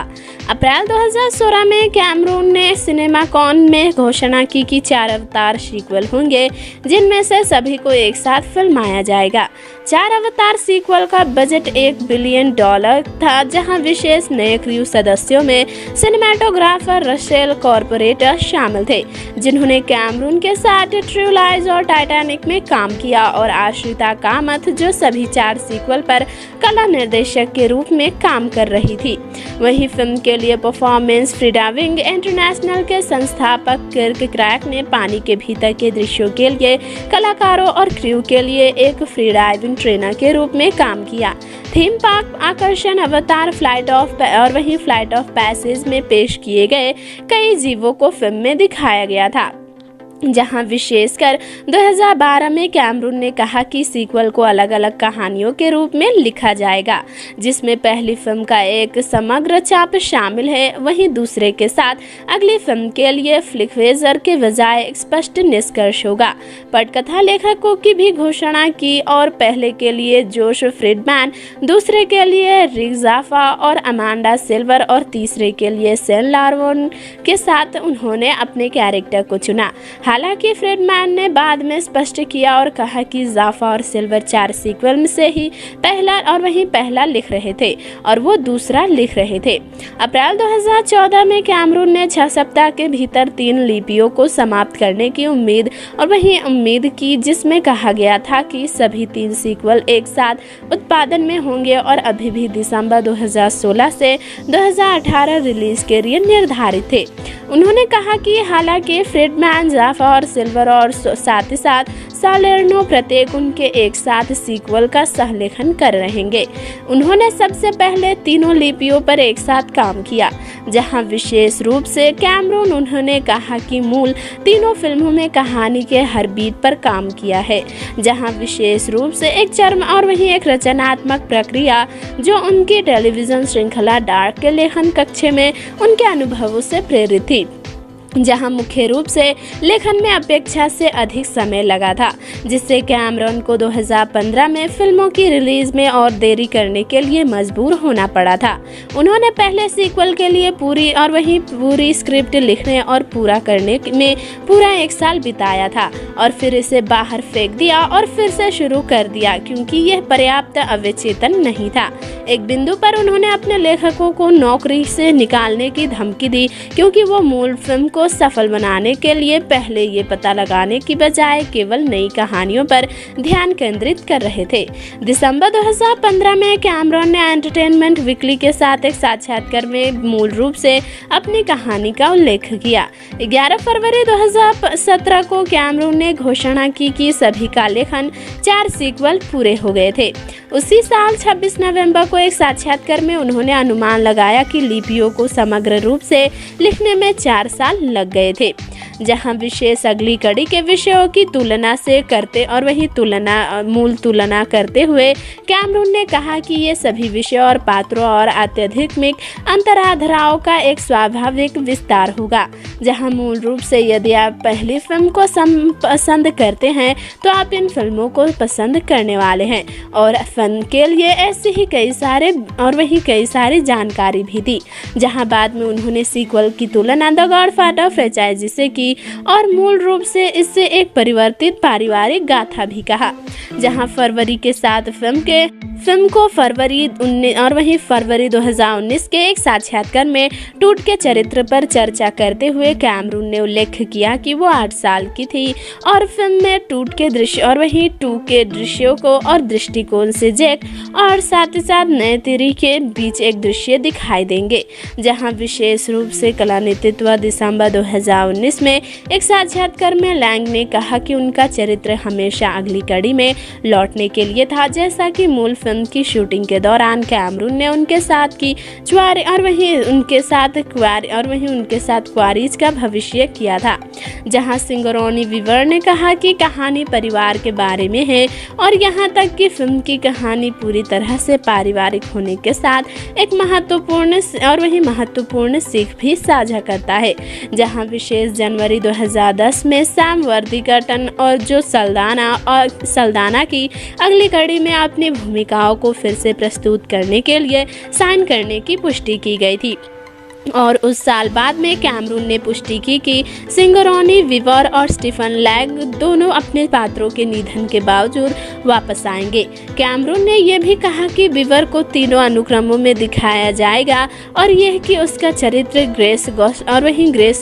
अप्रैल 2016 में कैमरून ने सिनेमाकॉन में घोषणा की कि 4 अवतार सीक्वल होंगे, जिनमें से सभी को एक साथ फिल्माया जाएगा। 4 अवतार सीक्वल का बजट $1 बिलियन था, जहां विशेष नए क्रू सदस्यों में सिनेमेटोग्राफर रसेल कॉर्पोरेटर शामिल थे, जिन्होंने कैमरून के साथ ट्रू लाइज और टाइटैनिक में काम किया, और आश्रिता कामथ, जो सभी 4 सीक्वल पर कला निर्देशक के रूप में काम कर रही थी। वहीं फिल्म के लिए परफॉर्मेंस फ्रीडा विंग इंटरनेशनल के संस्थापक किर्क क्रैक ने पानी के भीतर के दृश्यों के लिए कलाकारों और क्रू के लिए एक फ्री डाइविंग ट्रेनर के रूप में काम किया। थीम पार्क आकर्षण अवतार फ्लाइट ऑफ पैसेज में पेश किए गए कई जीवों को फिल्म में दिखाया गया था, जहां विशेषकर 2012 में कैमरून ने कहा कि सीक्वल को अलग अलग कहानियों के रूप में लिखा जाएगा, जिसमें पहली फिल्म का एक समग्र छाप शामिल है, वहीं दूसरे के साथ अगली फिल्म के लिए फ्लिकवेजर के बजाय एक स्पष्ट निष्कर्ष होगा। पटकथा लेखकों की भी घोषणा की, और पहले के लिए जोश फ्रीडमैन, दूसरे के लिए रिक जाफा और अमांडा सिल्वर और तीसरे के लिए सेन लार्वोन के साथ उन्होंने अपने कैरेक्टर को चुना। हालांकि फ्रीडमैन ने बाद में स्पष्ट किया और कहा कि जाफा और सिल्वर 4 सीक्वल में से ही पहला लिख रहे थे और वो दूसरा लिख रहे थे। अप्रैल 2014 में कैमरून ने 6 सप्ताह के भीतर 3 लिपियों को समाप्त करने की उम्मीद की, जिसमें कहा गया था कि सभी 3 सीक्वल एक साथ उत्पादन में होंगे और अभी भी दिसंबर 2016 से 2018 रिलीज के लिए निर्धारित थे। उन्होंने कहा कि हालांकि फ्रीडमैन, जाफा और सिल्वर और साथ ही साथ सालेर्नो प्रत्येक उनके एक साथ सीक्वल का सहलेखन कर रहेंगे, उन्होंने सबसे पहले तीनों लिपियों पर एक साथ काम किया, जहां विशेष रूप से कैमरून उन्होंने कहा कि मूल तीनों फिल्मों में कहानी के हर बीट पर काम किया है, जहां विशेष रूप से एक चर्म और वहीं एक रचनात्मक प्रक्रिया जो उनकी टेलीविजन श्रृंखला डार्क के लेखन कक्ष में उनके अनुभवों से प्रेरित थी। जहां मुख्य रूप से लेखन में अपेक्षा से अधिक समय लगा था, जिससे कैमरॉन को 2015 में फिल्मों की रिलीज में और देरी करने के लिए मजबूर होना पड़ा था। उन्होंने पहले सीक्वल के लिए पूरी स्क्रिप्ट लिखने और पूरा करने में पूरा 1 साल बिताया था और फिर इसे बाहर फेंक दिया और फिर से शुरू कर दिया क्योंकि यह पर्याप्त अवचेतन नहीं था। एक बिंदु पर उन्होंने अपने लेखकों को नौकरी से निकालने की धमकी दी क्योंकि वो मूल फिल्म को सफल बनाने के लिए पहले ये पता लगाने की बजाय केवल नई कहानियों पर ध्यान केंद्रित कर रहे थे। दिसंबर 2015 में कैमरॉन ने एंटरटेनमेंट वीकली के साथ एक साक्षात्कार में मूल रूप से अपनी कहानी का उल्लेख किया। 11 फरवरी 2017 को कैमरॉन ने घोषणा की कि सभी का लेखन 4 सीक्वल पूरे हो गए थे। उसी साल 26 नवंबर को एक साक्षात्कार में उन्होंने अनुमान लगाया कि लिपियों को समग्र रूप से लिखने में 4 साल लग गए थे, जहां विशेष अगली कड़ी के विषयों की तुलना से करते और मूल तुलना करते हुए कैमरॉन ने कहा कि ये सभी विषयों और पात्रों और आध्यात्मिक अंतराधाराओं का एक स्वाभाविक विस्तार होगा, जहां मूल रूप से यदि आप पहली फिल्म को पसंद करते हैं तो आप इन फिल्मों को पसंद करने वाले हैं और फन के लिए ऐसे ही कई सारी जानकारी भी दी। जहां बाद में उन्होंने सीक्वल की तुलना द गॉडफादर फ्रेंचाइजी से की और मूल रूप से इससे एक परिवर्तित पारिवारिक गाथा भी कहा, जहां फरवरी के साथ फिल्म को फरवरी 2019 के एक साक्षात्कार में टूट के चरित्र पर चर्चा करते हुए कैमरॉन ने उल्लेख किया कि वो 8 साल की थी और फिल्म में टूट के दृश्यों को और दृष्टिकोण से जैक और साथ ही साथ नयतिरी के बीच एक दृश्य दिखाई देंगे। जहां विशेष रूप से कला नेतृत्व दिसंबर 2019 में एक साक्षात्कार में लैंग ने कहा कि उनका चरित्र हमेशा अगली कड़ी में लौटने के लिए था, जैसा कि मूल फिल्म की शूटिंग के दौरान कैमरॉन ने उनके साथ की च्वारी और वहीं उनके साथ क्वारीज का भविष्य किया था। जहां सिंगरोनी वीवर ने कहा कि कहानी परिवार के बारे में है और यहाँ तक कि फिल्म की कहानी पूरी तरह से पारिवारिक होने के साथ एक महत्वपूर्ण सीख भी साझा करता है। जहां विशेष जनवरी 2010 में सैम वर्दिंगटन और जो सल्दाना की अगली कड़ी में अपनी भूमिकाओं को फिर से प्रस्तुत करने के लिए साइन करने की पुष्टि की गई थी और उस साल बाद में कैमरॉन ने पुष्टि की कि सिंगरोनी वीवर और स्टीफन लैंग दोनों अपने पात्रों के निधन के बावजूद वापस आएंगे। कैमरॉन ने यह भी कहा कि वीवर को तीनों अनुक्रमों में दिखाया जाएगा और यह कि उसका चरित्र ग्रेस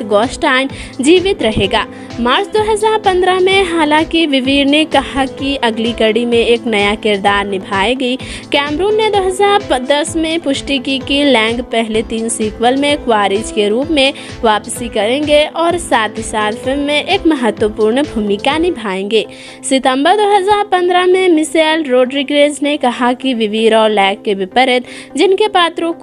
गोस्टाइन जीवित रहेगा। मार्च 2015 में हालांकि वीवर ने कहा कि अगली कड़ी में एक नया किरदार निभाएगी। कैमरॉन ने 2010 में पुष्टि की कि लैंग पहले 3 सीक्वल में क्वारीज के रूप में वापसी करेंगे और साथ ही साथ फिल्म में एक महत्वपूर्ण भूमिका निभाएंगे। सितंबर 2015 में मिशेल रोड्रिगेज ने कहा कि वीवर और लैंग के विपरीत जिनके पात्रों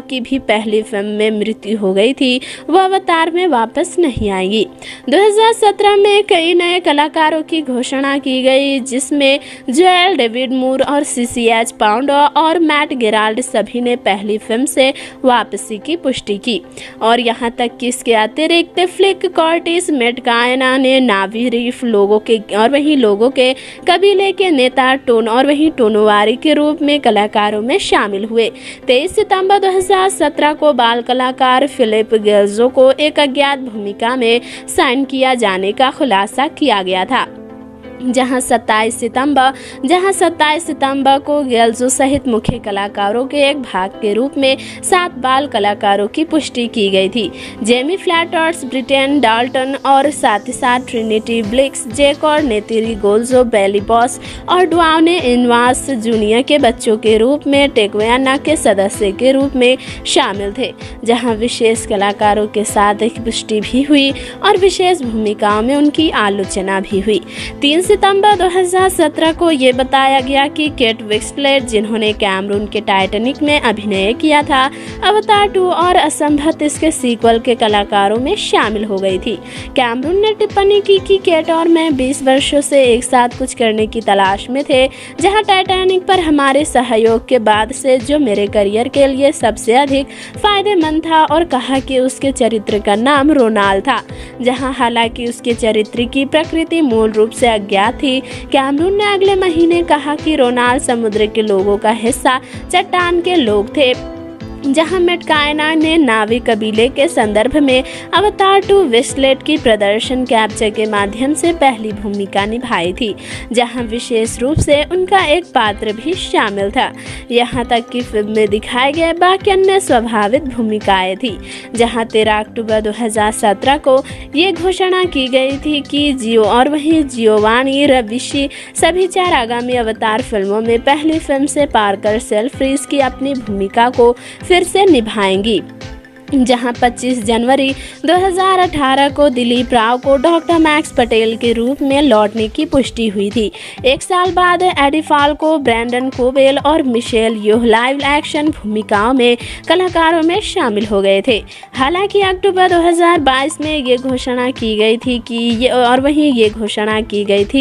की भी पहली फिल्म में मृत्यु हो गई थी, वह अवतार में वापस नहीं आएगी। 2017 में कई नए कलाकारों की घोषणा की गई, जिसमें जोएल डेविड मूर और सीसीएच पाउंड और मैट गेराल्ड सभी ने पहली फिल्म से वापसी की पुष्टि की और यहां तक कि इसके अतिरिक्त फ्लिक कॉर्टिस मेटकायना ने नावी रीफ लोगों के कबीले के नेता टोनोवारी के रूप में कलाकारों में शामिल हुए। 23 सितंबर 2017 को बाल कलाकार फिलिप गेल्जो को एक अज्ञात भूमिका में साइन किया जाने का खुलासा किया गया था, जहां 27 सितंबर को गेल्जो सहित मुख्य कलाकारों के एक भाग के रूप में 7 बाल कलाकारों की पुष्टि की गई थी। जेमी फ्लैटर्स, ब्रिटेन डाल्टन और साथ ही साथ ट्रिनिटी ब्लिक्स, जेक और नेतिरी गोल्जो, बेली बॉस और ड्वाउने इनवास जूनियर के बच्चों के रूप में टेक्वाना के सदस्य के रूप में शामिल थे, जहां विशेष कलाकारों के साथ एक पुष्टि भी हुई और विशेष भूमिकाओं में उनकी आलोचना भी हुई। 3 सितंबर 2017 को ये बताया गया कि केट विंसलेट, जिन्होंने कैमरून के टाइटैनिक में अभिनय किया था, अवतार 2 और असंभव इसके सीक्वल के कलाकारों में शामिल हो गई थी। कैमरून ने टिप्पणी की कि केट और मैं 20 वर्षों से एक साथ कुछ करने की तलाश में थे, जहां टाइटैनिक पर हमारे सहयोग के बाद से जो मेरे करियर के लिए सबसे अधिक फायदेमंद था, और कहा कि उसके चरित्र का नाम रोनाल्ड था, जहां हालांकि उसके चरित्र की प्रकृति मूल रूप से अज्ञात थी। कैमरून ने अगले महीने कहा कि रोनाल्ड समुद्र के लोगों का हिस्सा चट्टान के लोग थे, जहां मेटकायना ने नाविक कबीले के संदर्भ में अवतार 2 विंसलेट की प्रदर्शन कैप्चर के माध्यम से पहली भूमिका निभाई थी, जहां विशेष रूप से उनका एक पात्र भी शामिल था। यहां तक कि फिल्म में दिखाए गए बाकी अन्य स्वाभाविक भूमिकाएं थी, जहां 13 अक्टूबर 2017 को ये घोषणा की गई थी कि जियो और वहीं जियोवानी रविशी सभी 4 आगामी अवतार फिल्मों में पहली फिल्म से पार्कर सेल्फ्रीज की अपनी भूमिका को फिर से निभाएंगी, जहां 25 जनवरी 2018 को दिलीप राव को डॉक्टर मैक्स पटेल के रूप में लौटने की पुष्टि हुई थी। एक साल बाद एडी फाल्को, ब्रैंडन कोवेल और मिशेल योह लाइव एक्शन भूमिकाओं में कलाकारों में शामिल हो गए थे। हालांकि अक्टूबर 2022 में ये घोषणा की गई थी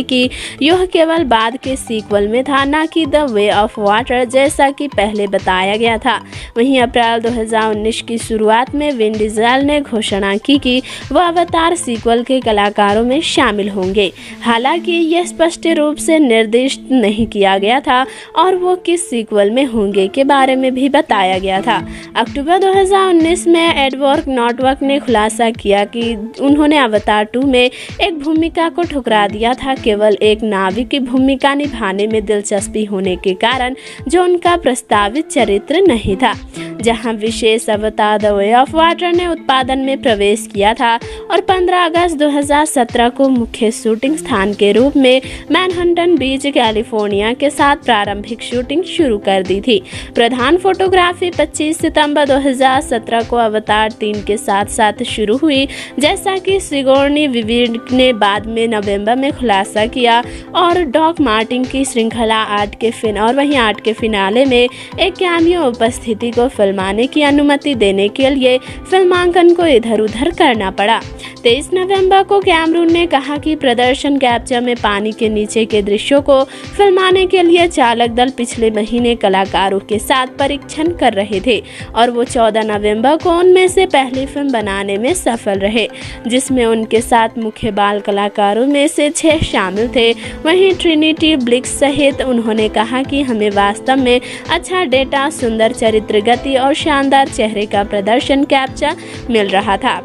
कि योह केवल बाद के सीक्वल में था, न कि द वे ऑफ वाटर जैसा कि पहले बताया गया था। वहीं अप्रैल 2019 की शुरुआत में विन डीजल ने घोषणा की कि वह अवतार सीक्वल के कलाकारों में शामिल होंगे। हालांकि यह स्पष्ट रूप से निर्दिष्ट नहीं किया गया था और वो किस सीक्वल में होंगे के बारे में भी बताया गया था। अक्टूबर 2019 में एडवर्ड नॉर्टवर्क ने खुलासा किया कि उन्होंने अवतार 2 में एक भूमिका को ठुकरा दिया था, केवल एक नाविक की भूमिका निभाने में दिलचस्पी होने के कारण, जो उनका प्रस्तावित चरित्र नहीं था। जहां विशेष अवतार द वे ऑफ वाटर ने उत्पादन में प्रवेश किया था और 15 अगस्त 2017 को मुख्य शूटिंग स्थान के रूप में मैनहट्टन बीच, कैलिफोर्निया के साथ प्रारंभिक शूटिंग शुरू कर दी थी। प्रधान फोटोग्राफी 25 सितंबर 2017 को अवतार 3 के साथ शुरू हुई, जैसा कि सिगोर्नी विविड ने बाद में नवंबर में खुलासा किया, और डॉक मार्टिन की श्रृंखला 8 के फिनाले में एक कैमियो उपस्थिति को फिल्माने की अनुमति देने के लिए फिल्मांकन को इधर उधर करना पड़ा। 23 नवंबर को कैमरून ने कहा कि प्रदर्शन कैप्चर में पानी के नीचे के दृश्यों को फिल्माने के लिए चालक दल पिछले महीने कलाकारों के साथ परीक्षण कर रहे थे, और वो 14 नवंबर को उनमें से पहली फिल्म बनाने में सफल रहे, जिसमें उनके साथ मुख्य बाल कलाकारों में से 6 शामिल थे। वहीं ट्रिनिटी ब्लिक्स सहित उन्होंने कहा कि हमें वास्तव में अच्छा डेटा, सुंदर चरित्र गति और शानदार चेहरे का प्रदर्शन कैप्चर मिल रहा था,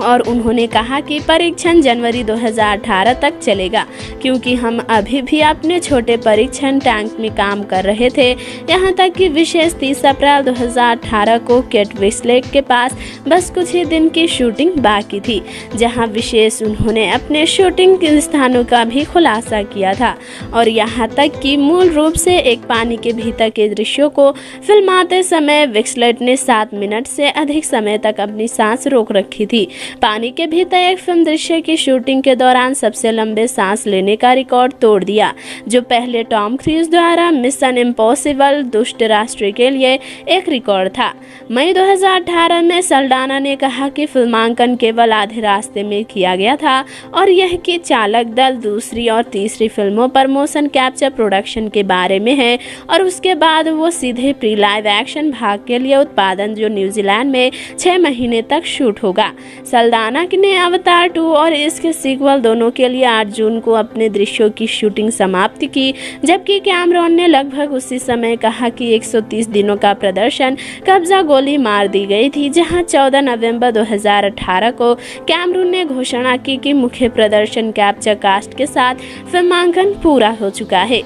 और उन्होंने कहा कि परीक्षण जनवरी 2018 तक चलेगा, क्योंकि हम अभी भी अपने छोटे परीक्षण टैंक में काम कर रहे थे। यहां तक कि विशेष 30 अप्रैल 2018 को केट विंसलेट के पास बस कुछ ही दिन की शूटिंग बाकी थी, जहां विशेष उन्होंने अपने शूटिंग के स्थानों का भी खुलासा किया था, और यहां तक कि मूल रूप से एक पानी के भीतर के दृश्यों को फिल्माते समय विंसलेट ने 7 मिनट से अधिक समय तक अपनी सांस रोक रखी थी। पानी के भीतर एक फिल्म दृश्य की शूटिंग के दौरान सबसे लंबे सांस लेने का रिकॉर्ड तोड़ दिया, जो पहले टॉम क्रूज द्वारा मिशन इम्पॉसिबल दुष्ट राष्ट्र के लिए एक रिकॉर्ड था। मई 2018 में सल्डाना ने कहा कि फिल्मांकन केवल आधे रास्ते में किया गया था, और यह कि चालक दल दूसरी और तीसरी फिल्मों पर मोशन कैप्चर प्रोडक्शन के बारे में है, और उसके बाद वो सीधे प्री लाइव एक्शन भाग के लिए उत्पादन, जो न्यूजीलैंड में 6 महीने तक शूट होगा। सल्दाना ने अवतार 2 और इसके सीक्वल दोनों के लिए 8 जून को अपने दृश्यों की शूटिंग समाप्त की, जबकि कैमरून ने लगभग उसी समय कहा कि 130 दिनों का प्रदर्शन कब्जा गोली मार दी गई थी। जहां 14 नवंबर 2018 को कैमरून ने घोषणा की कि मुख्य प्रदर्शन कैप्चर कास्ट के साथ फिल्मांकन पूरा हो चुका है,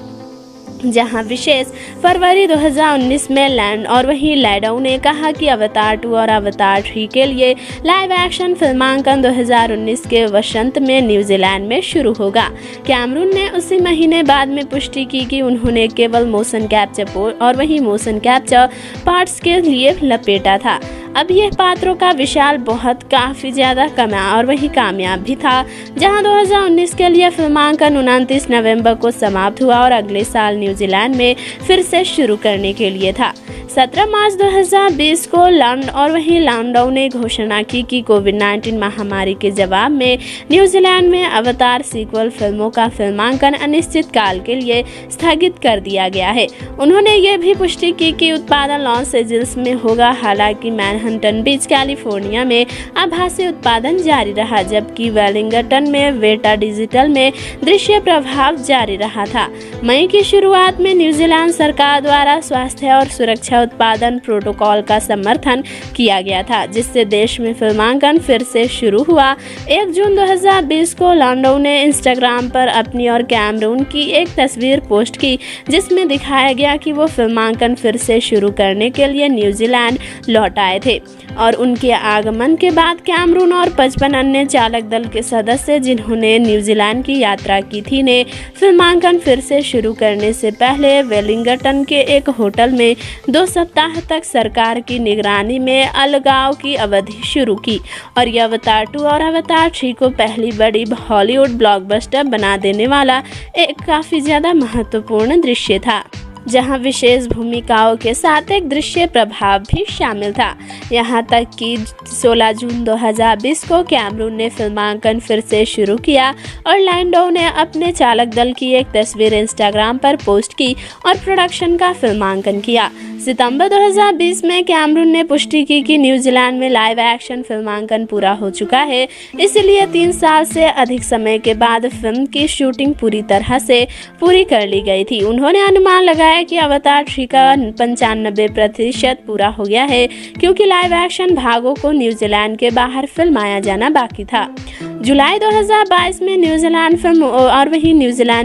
जहां विशेष फरवरी 2019 में लैंड और वहीं लैडो ने कहा कि अवतार 2 और अवतार 3 के लिए लाइव एक्शन फिल्मांकन 2019 के वसंत में न्यूजीलैंड में शुरू होगा। कैमरून ने उसी महीने बाद में पुष्टि की कि उन्होंने केवल मोशन कैप्चर और वहीं मोशन कैप्चर पार्ट्स के लिए लपेटा था। अब यह पात्रों का विशाल बहुत काफ़ी ज़्यादा कमा और वही कामयाब भी था, जहां 2019 के लिए फिल्मांकन 29 नवंबर को समाप्त हुआ और अगले साल न्यूजीलैंड में फिर से शुरू करने के लिए था। 17 मार्च 2020 को लैंडो ने घोषणा की कि कोविड-19 महामारी के जवाब में न्यूजीलैंड में अवतार सीक्वल फिल्मों का फिल्मांकन अनिश्चित काल के लिए स्थगित कर दिया गया है। उन्होंने ये भी पुष्टि की कि उत्पादन लॉस एंजल्स में होगा, हालांकि मैनहट्टन बीच कैलिफोर्निया में आभासी उत्पादन जारी रहा, जबकि वेलिंगटन में वेटा डिजिटल में दृश्य प्रभाव जारी रहा था। मई की शुरुआत में न्यूजीलैंड सरकार द्वारा स्वास्थ्य और सुरक्षा उत्पादन प्रोटोकॉल का समर्थन किया गया था, जिससे देश में फिल्मांकन फिर से शुरू हुआ। 1 जून 2020 को लैंडो ने इंस्टाग्राम पर अपनी और कैमरून की एक तस्वीर पोस्ट की, जिसमें दिखाया गया कि वो फिल्मांकन फिर से शुरू करने के लिए न्यूजीलैंड लौट आए थे और उनके आगमन के बाद कैमरून और 55 अन्य चालक दल के सदस्य जिन्होंने न्यूजीलैंड की यात्रा की थी ने फिल्मांकन फिर से शुरू करने से पहले वेलिंगटन के एक होटल में 2 सप्ताह तक सरकार की निगरानी में अलगाव की अवधि शुरू की और यह अवतार 2 और अवतार 3 को पहली बड़ी हॉलीवुड ब्लॉकबस्टर बना देने वाला एक काफ़ी ज़्यादा महत्वपूर्ण दृश्य था, जहां विशेष भूमिकाओं के साथ एक दृश्य प्रभाव भी शामिल था। यहां तक कि 16 जून 2020 को कैमरून ने फिल्मांकन फिर से शुरू किया और लैंडो ने अपने चालक दल की एक तस्वीर इंस्टाग्राम पर पोस्ट की और प्रोडक्शन का फिल्मांकन किया। सितंबर 2020 में कैमरून ने पुष्टि की कि न्यूजीलैंड में लाइव एक्शन फिल्मांकन पूरा हो चुका है, इसलिए 3 साल से अधिक समय के बाद फिल्म की शूटिंग पूरी तरह से पूरी कर ली गई थी। उन्होंने अनुमान लगाया कि अवतार 3 का 95% पूरा हो गया है, क्योंकि लाइव एक्शन भागों को न्यूजीलैंड के बाहर फिल्माया जाना बाकी था। जुलाई 2022 में न्यूजीलैंड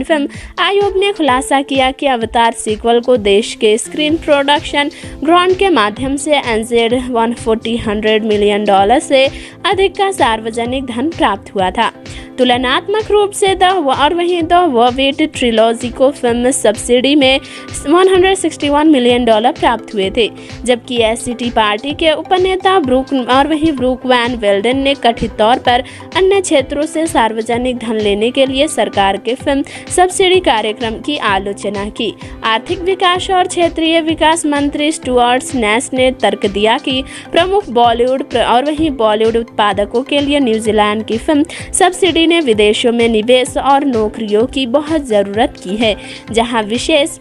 फिल्म आयोग ने खुलासा किया कि अवतार सीक्वल को देश के स्क्रीन प्रोडक्शन ग्रांट के माध्यम से NZ $140 मिलियन से अधिक का सार्वजनिक धन प्राप्त हुआ था। तुलनात्मक रूप से द वर्विट ट्रिलॉजी को फिल्म सब्सिडी में $161 मिलियन प्राप्त हुए थे, जबकि SCT पार्टी के उपनेता ब्रूक वैन वेल्डेन ने कथित तौर पर अन्य क्षेत्रों से सार्वजनिक धन लेने के लिए सरकार के फिल्म सब्सिडी कार्यक्रम की आलोचना की। आर्थिक विकास और क्षेत्रीय विकास मंत्री स्टुअर्ट स्नैश ने तर्क दिया कि प्रमुख बॉलीवुड उत्पादकों के लिए न्यूजीलैंड की फिल्म सब्सिडी ने विदेशों में निवेश और नौकरियों की बहुत ज़रूरत की है, जहां विशेष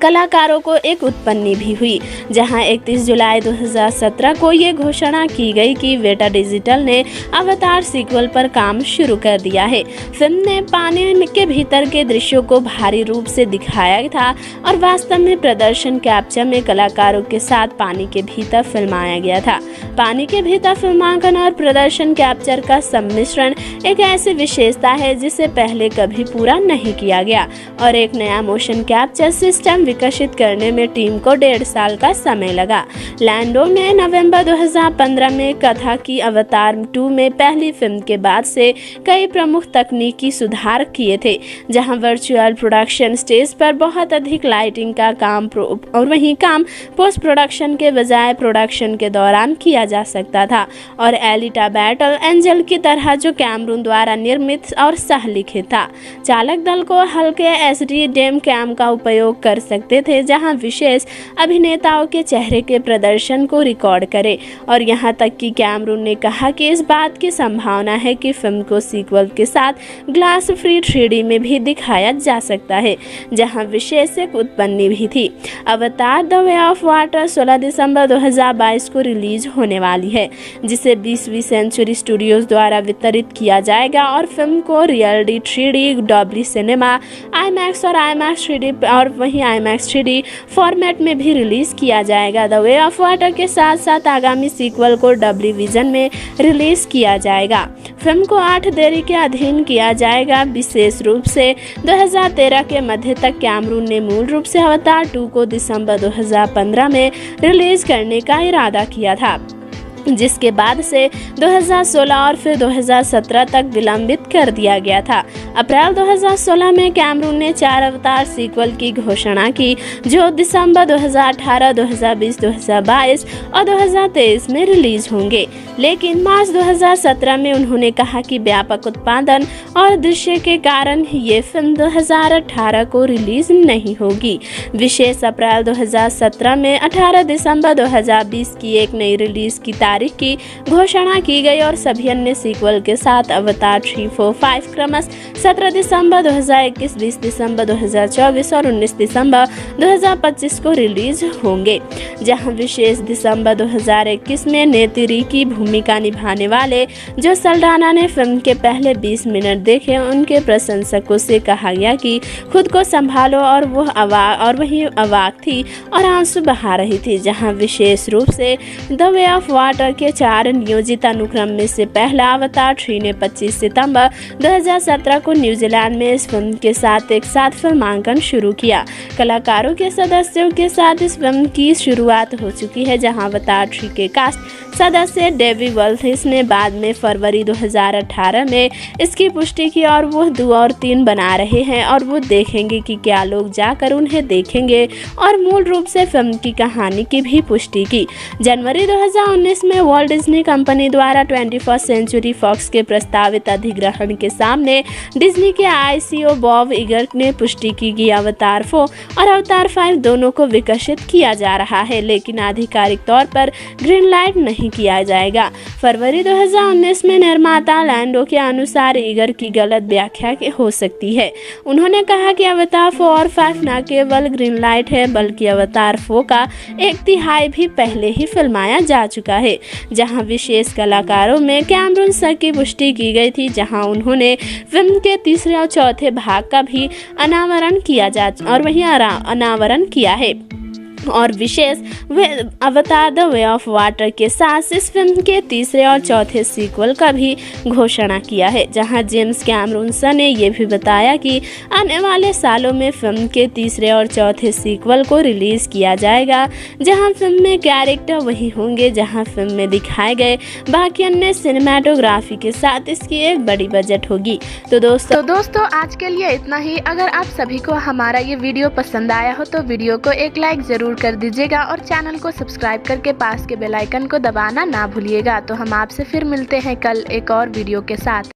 कलाकारों को एक उत्पत्ति भी हुई। जहां 31 जुलाई 2017 को ये घोषणा की गई कि वेटा डिजिटल ने अवतार सीक्वल पर काम शुरू कर दिया है। फिल्म ने पानी के भीतर के दृश्यों को भारी रूप से दिखाया था और वास्तव में प्रदर्शन कैप्चर में कलाकारों के साथ पानी के भीतर फिल्माया गया था। पानी के भीतर फिल्मांकन और प्रदर्शन कैप्चर का सम्मिश्रण एक ऐसी विशेषता है जिसे पहले कभी पूरा नहीं किया गया और एक नया मोशन कैप्चर सिस्टम विकसित करने में टीम को 1.5 साल का समय लगा। लैंडो ने नवंबर 2015 में कहा कि अवतार 2 में पहली फिल्म के बाद से कई प्रमुख तकनीकी सुधार किए थे, जहां वर्चुअल प्रोडक्शन स्टेज पर बहुत अधिक लाइटिंग का काम पोस्ट प्रोडक्शन के बजाय प्रोडक्शन के दौरान किया जा सकता था और एलिटा बैटल एंजल की तरह जो कैमरून द्वारा निर्मित और सह लिखित था। चालक दल को हल्के SD डेम कैम का उपयोग कर सकते थे, जहां विशेष अभिनेताओं के चेहरे के प्रदर्शन को रिकॉर्ड करे और यहां तक कि कैमरून ने कहा कि इस बात की संभावना है कि फिल्म को सीक्वल के साथ ग्लास फ्री 3D में भी दिखाया जा सकता है, जहां विशेष एक उत्पत्ति भी थी। अवतार द वे ऑफ वाटर 16 दिसंबर 2022 को रिलीज होने वाली है, जिसे 20वीं सेंचुरी स्टूडियोज द्वारा वितरित किया जाएगा और फिल्म को reality 3D Dolby cinema IMAX और IMAX 3D फॉर्मेट में भी रिलीज किया जाएगा। द वे ऑफ वाटर के साथ साथ आगामी सीक्वल को डब्ल्यू विजन में रिलीज किया जाएगा। फिल्म को 8 देरी के अधीन किया जाएगा। विशेष रूप से 2013 के मध्य तक कैमरून ने मूल रूप से अवतार 2 को दिसंबर 2015 में रिलीज करने का इरादा किया था। जिसके बाद से 2016 और फिर 2017 तक विलंबित कर दिया गया था। अप्रैल 2016 में कैमरून ने 4 अवतार सीक्वल की घोषणा की जो दिसंबर 2018, 2020, 2022 और 2023 में रिलीज होंगे, लेकिन मार्च 2017 में उन्होंने कहा कि व्यापक उत्पादन और दृश्य के कारण ये फिल्म 2018 को रिलीज नहीं होगी। विशेष अप्रैल 2017 में 18 दिसंबर 2020 की एक नई रिलीज की तारीख की घोषणा की गई और सभी अन्य सीक्वल के साथ अवतार 3, 4, 5 क्रमशः 17 दिसंबर 2021, 20 दिसंबर 2024 और 19 दिसंबर 2025 को रिलीज होंगे, जहां विशेष दिसंबर 2021 में नेतिरी की भूमिका निभाने वाले जो सल्डाना ने फिल्म के पहले 20 मिनट देखे, उनके प्रशंसकों से कहा गया कि खुद को संभालो और वही अवाक थी और आंसू बहा रही थी। जहां विशेष रूप से द वे ऑफ वाटर के 4 नियोजित अनुक्रम में से पहला अवतार 3 ने 25 सितंबर 2017 को न्यूजीलैंड में इस फिल्म के साथ एक साथ फिल्मांकन शुरू किया। कलाकारों के सदस्यों के साथ इस फिल्म की शुरुआत हो चुकी है, जहां अवतार 3 के कास्ट सदस्य डेवी वॉल्थिस ने बाद में फरवरी 2018 में इसकी पुष्टि की और वो 2 और 3 बना रहे हैं और वो देखेंगे कि क्या लोग जाकर उन्हें देखेंगे और मूल रूप से फिल्म की कहानी की भी पुष्टि की। जनवरी 2019 में वॉल्ट डिज्नी कंपनी द्वारा 21st सेंचुरी फॉक्स के प्रस्तावित अधिग्रहण के सामने डिज्नी के ICO बॉब इगर ने पुष्टि की कि अवतार 4 और अवतार 5 दोनों को विकसित किया जा रहा है, लेकिन आधिकारिक तौर पर ग्रीन लाइट नहीं किया जाएगा। फरवरी 2019 में निर्माता लैंडो के अनुसार इगर की गलत व्याख्या हो सकती है। उन्होंने कहा कि अवतार 4 और 5 न केवल ग्रीन लाइट है बल्कि अवतार 4 का 1/3 भी पहले ही फिल्माया जा चुका है, जहां विशेष कलाकारों में कैमरून सर की पुष्टि की गई थी, जहां उन्होंने फिल्म के तीसरे और चौथे भाग का भी अनावरण किया है और विशेष अवतार द वे ऑफ वाटर के साथ इस फिल्म के तीसरे और चौथे सीक्वल का भी घोषणा किया है, जहां जेम्स कैमरून ने यह भी बताया कि आने वाले सालों में फिल्म के तीसरे और चौथे सीक्वल को रिलीज किया जाएगा, जहां फिल्म में कैरेक्टर वही होंगे जहां फिल्म में दिखाए गए, बाकी अन्य सिनेमाटोग्राफी के साथ इसकी एक बड़ी बजट होगी। तो दोस्तों आज के लिए इतना ही। अगर आप सभी को हमारा ये वीडियो पसंद आया हो तो वीडियो को एक लाइक जरूर कर दीजिएगा और चैनल को सब्सक्राइब करके पास के बेल आइकन को दबाना ना भूलिएगा। तो हम आपसे फिर मिलते हैं कल एक और वीडियो के साथ।